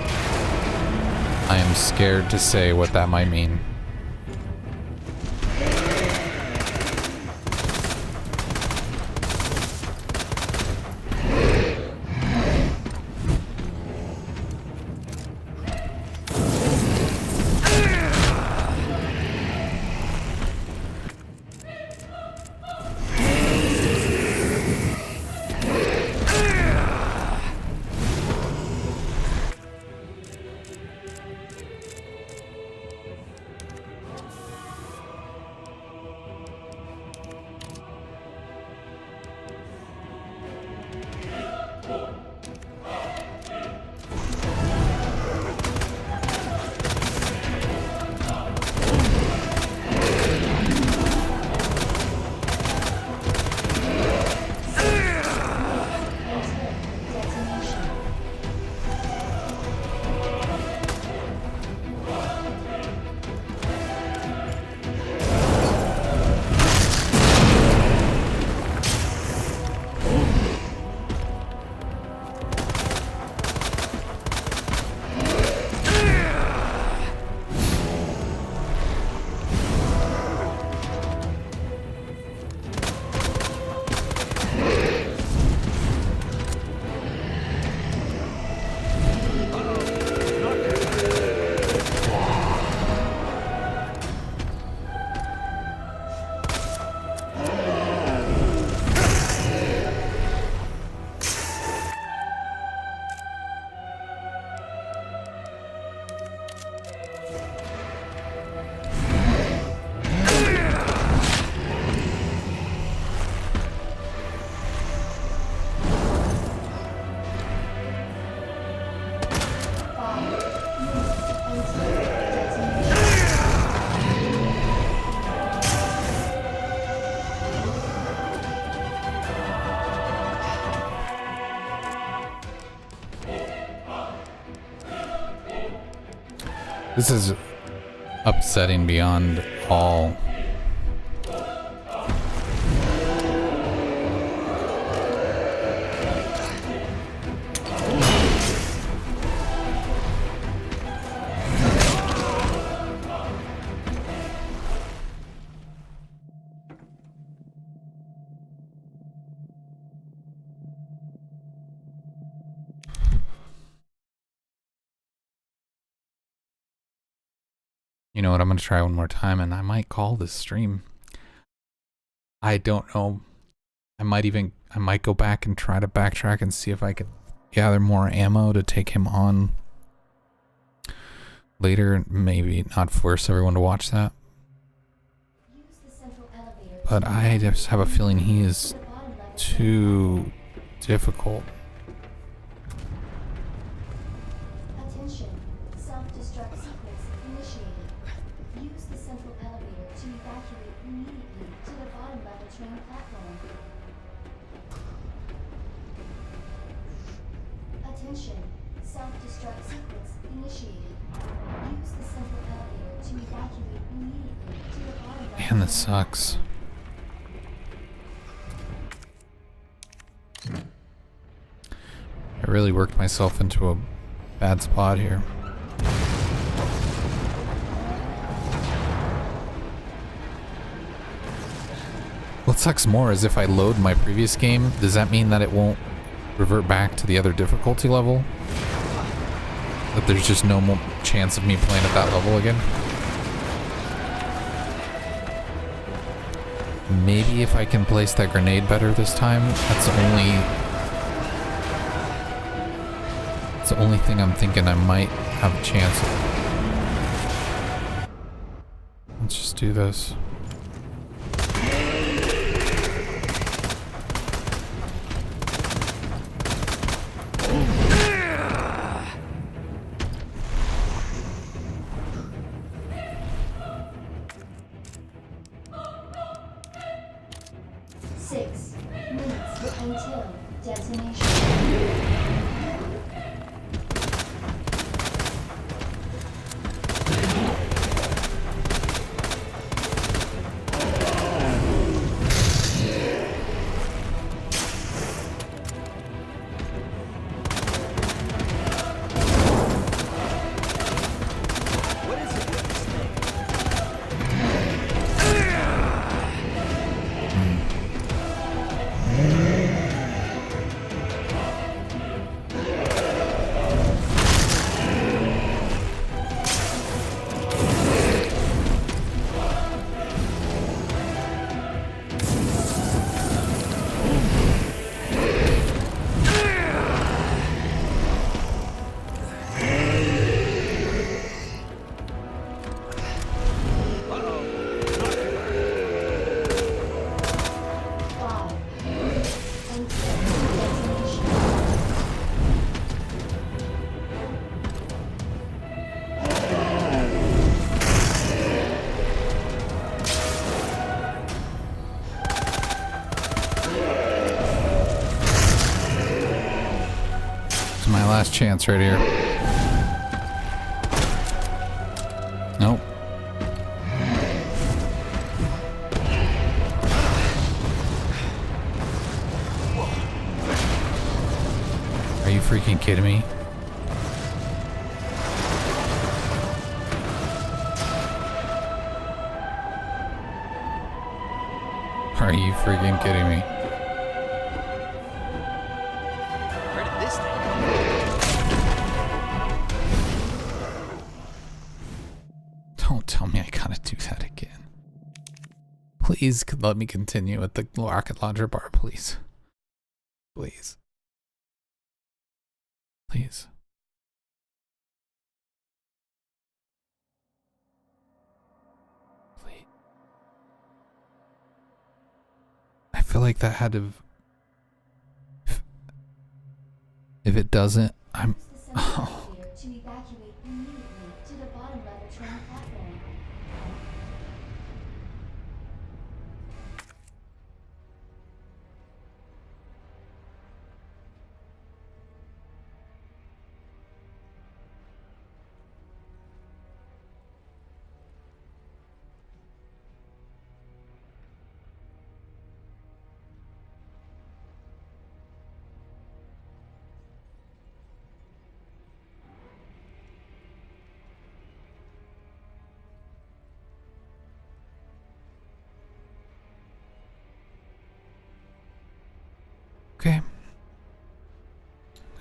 scared to say what that might mean. This is upsetting beyond all. You know what? I'm going to try one more time and I might call this stream. I don't know. I might go back and try to backtrack and see if I can gather more ammo to take him on later. Maybe not force everyone to watch that. But I just have a feeling he is too difficult. Attention. Self-destruct sequence initiated. Use the central elevator to evacuate immediately to the bottom level train platform. Attention. Self-destruct sequence initiated. Use the central elevator to evacuate immediately to the bottom level. Man, this sucks. I really worked myself into a bad spot here. What sucks more is if I load my previous game, does that mean that it won't revert back to the other difficulty level? That there's just no more chance of me playing at that level again? Maybe if I can place that grenade better this time, that's the only thing I'm thinking I might have a chance of. Let's just do this. Until detonation. Last chance right here. Nope. Are you freaking kidding me? Are you freaking kidding me? Please let me continue with the rocket launcher bar, please. Please. Please. Please. I feel like that had to... If it doesn't, I'm... Oh. Okay.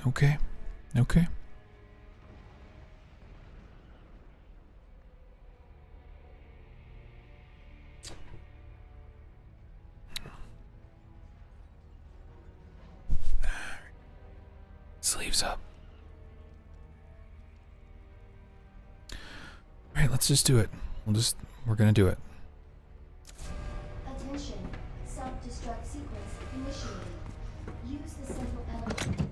Okay. Okay. sleeves up. Alright, let's just do it. We're gonna do it. Attention. Self-destruct sequence initiated. Use the central elevator.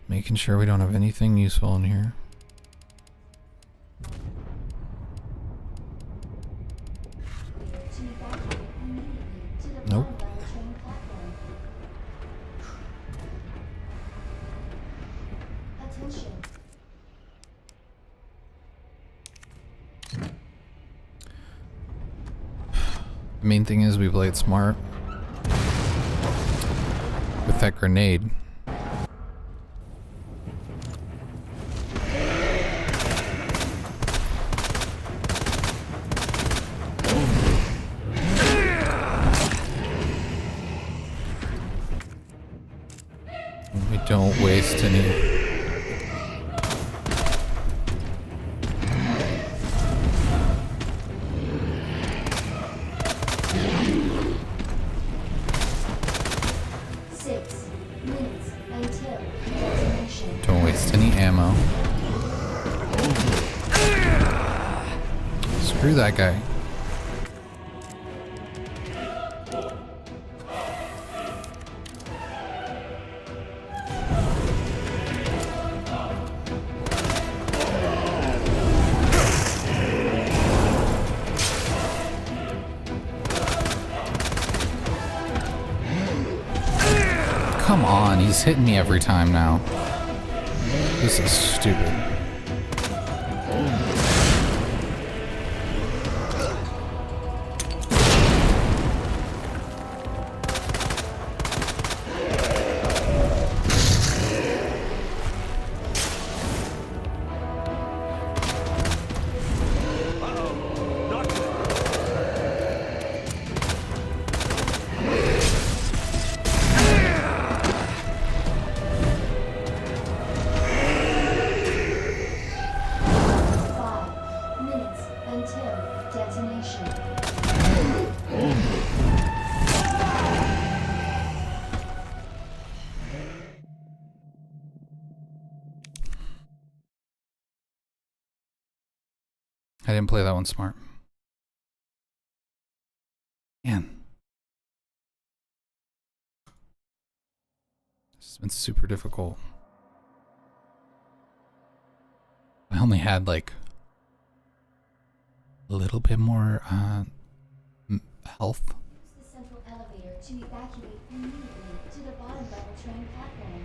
Making sure we don't have anything useful in here. To evacuate immediately to the Nope. bottom level train platform. Attention. The main thing is we played smart with that grenade. We don't waste any. 6 minutes until detonation. Don't waste any ammo. Screw that guy. Come on, he's hitting me every time now. This is stupid. Not good. Until detonation. I didn't play that one smart. Man. This has been super difficult. I only had like a little bit more health. Use the central elevator to evacuate immediately to the bottom level train platform.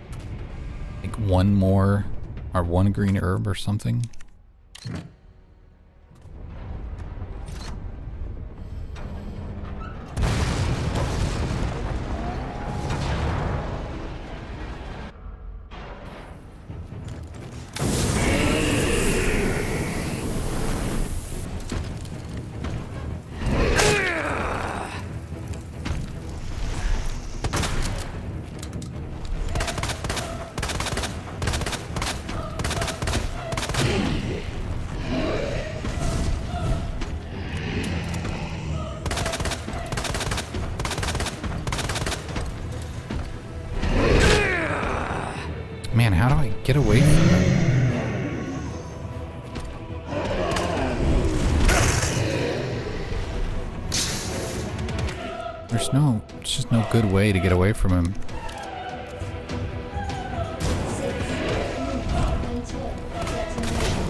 Like one more or one green herb or something. Man, how do I get away from him? There's just no good way to get away from him. 6 minutes until detonation.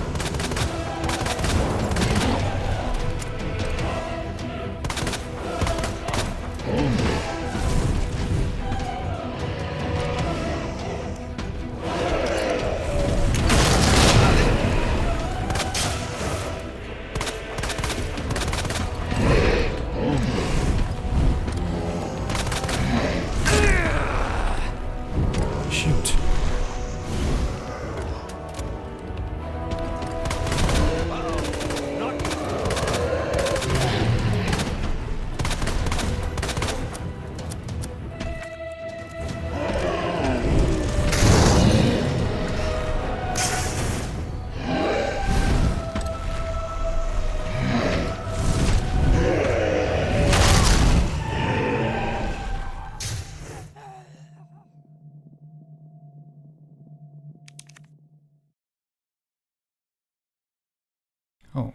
Oh.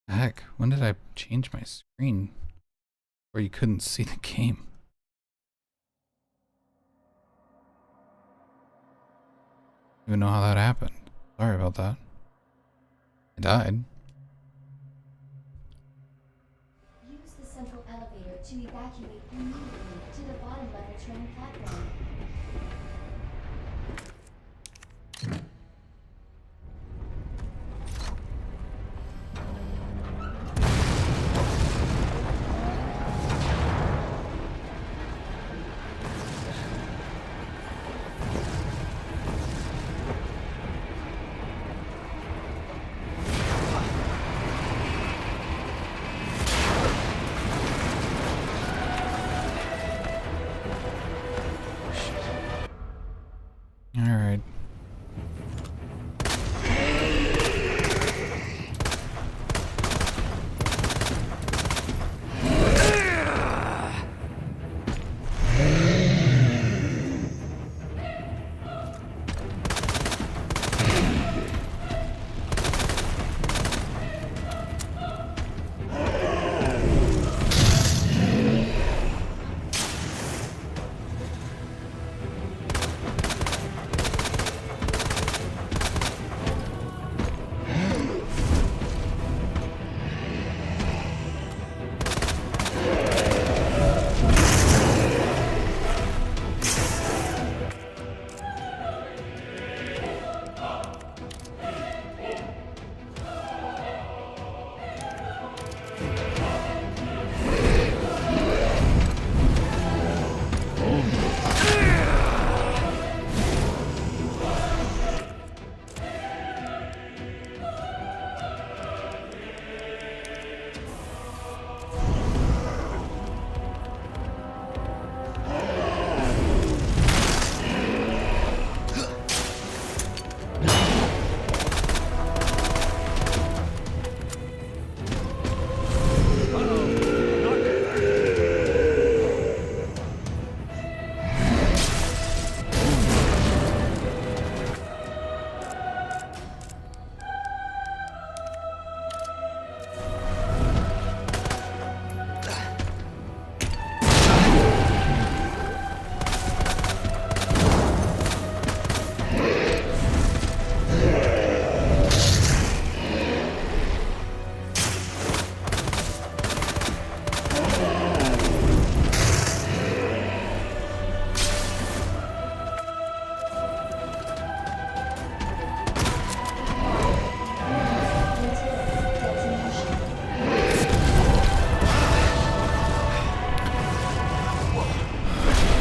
Heck, when did I change my screen where you couldn't see the game? I don't even know how that happened. Sorry about that. I died. Use the central elevator to evacuate immediately to the bottom level train platform. Alright.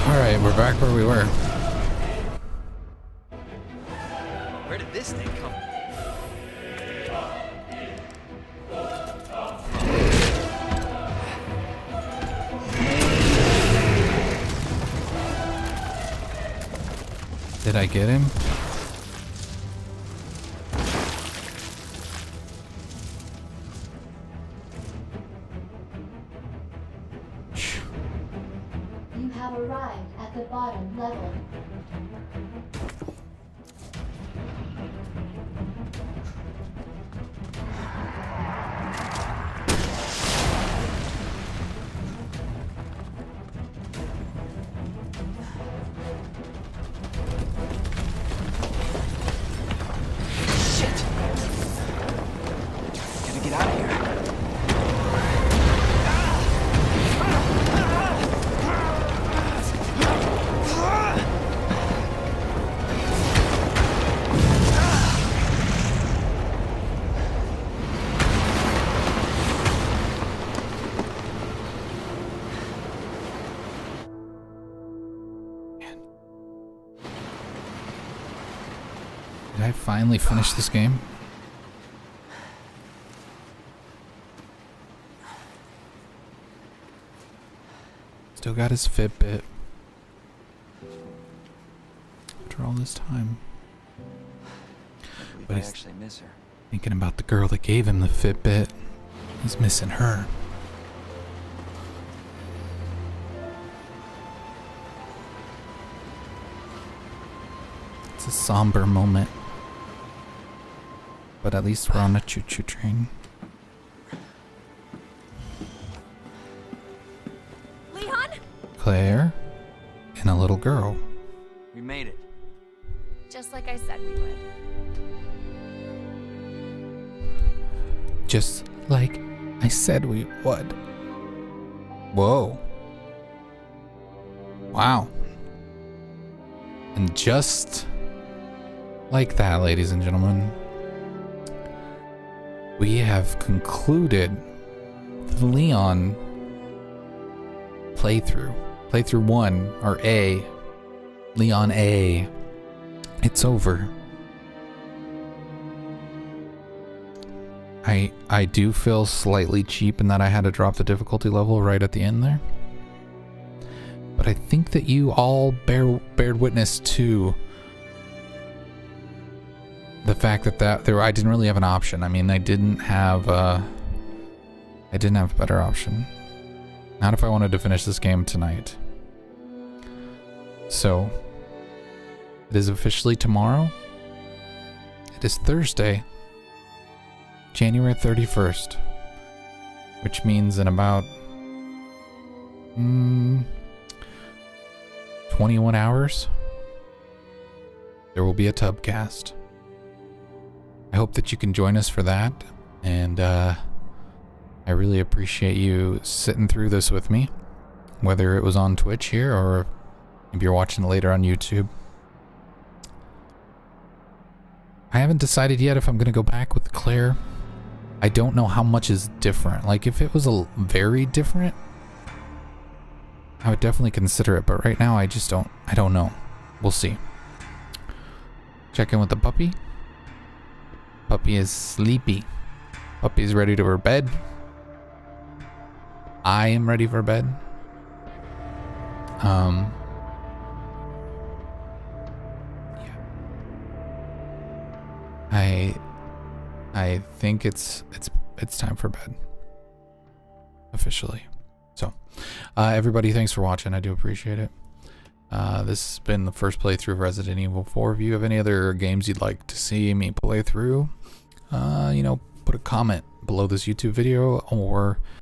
Alright, we're back where we were. Where did this thing come? Did I get him? You have arrived at the bottom level. Shit! Gotta get out of here. Did I finally finish this game? Still got his Fitbit. After all this time. But I he's actually miss her. thinking about the girl that gave him the Fitbit. He's missing her. It's a somber moment. But at least we're on a choo-choo train. Leon? Claire and a little girl. We made it. Just like I said we would. Just like I said we would. Whoa. Wow. And just like that, ladies and gentlemen, we have concluded the Leon playthrough. Playthrough 1, or A. Leon A. It's over. I do feel slightly cheap in that I had to drop the difficulty level right at the end there. But I think that you all bared witness to the fact that I didn't really have an option. I mean, I didn't have a better option. Not if I wanted to finish this game tonight. So, it is officially tomorrow. It is Thursday, January 31st, which means in about 21 hours, there will be a Tubcast. I hope that you can join us for that, and I really appreciate you sitting through this with me, whether it was on Twitch here or if you're watching it later on YouTube. I haven't decided yet if I'm going to go back with Claire. I don't know how much is different. Like, if it was very different, I would definitely consider it, but right now I don't know. We'll see. Check in with the puppy. Puppy is sleepy. Puppy's ready to her bed. I am ready for bed. Yeah. I think it's time for bed. Officially. So, everybody, thanks for watching. I do appreciate it. This has been the first playthrough of Resident Evil 4. If you have any other games you'd like to see me play through, put a comment below this YouTube video or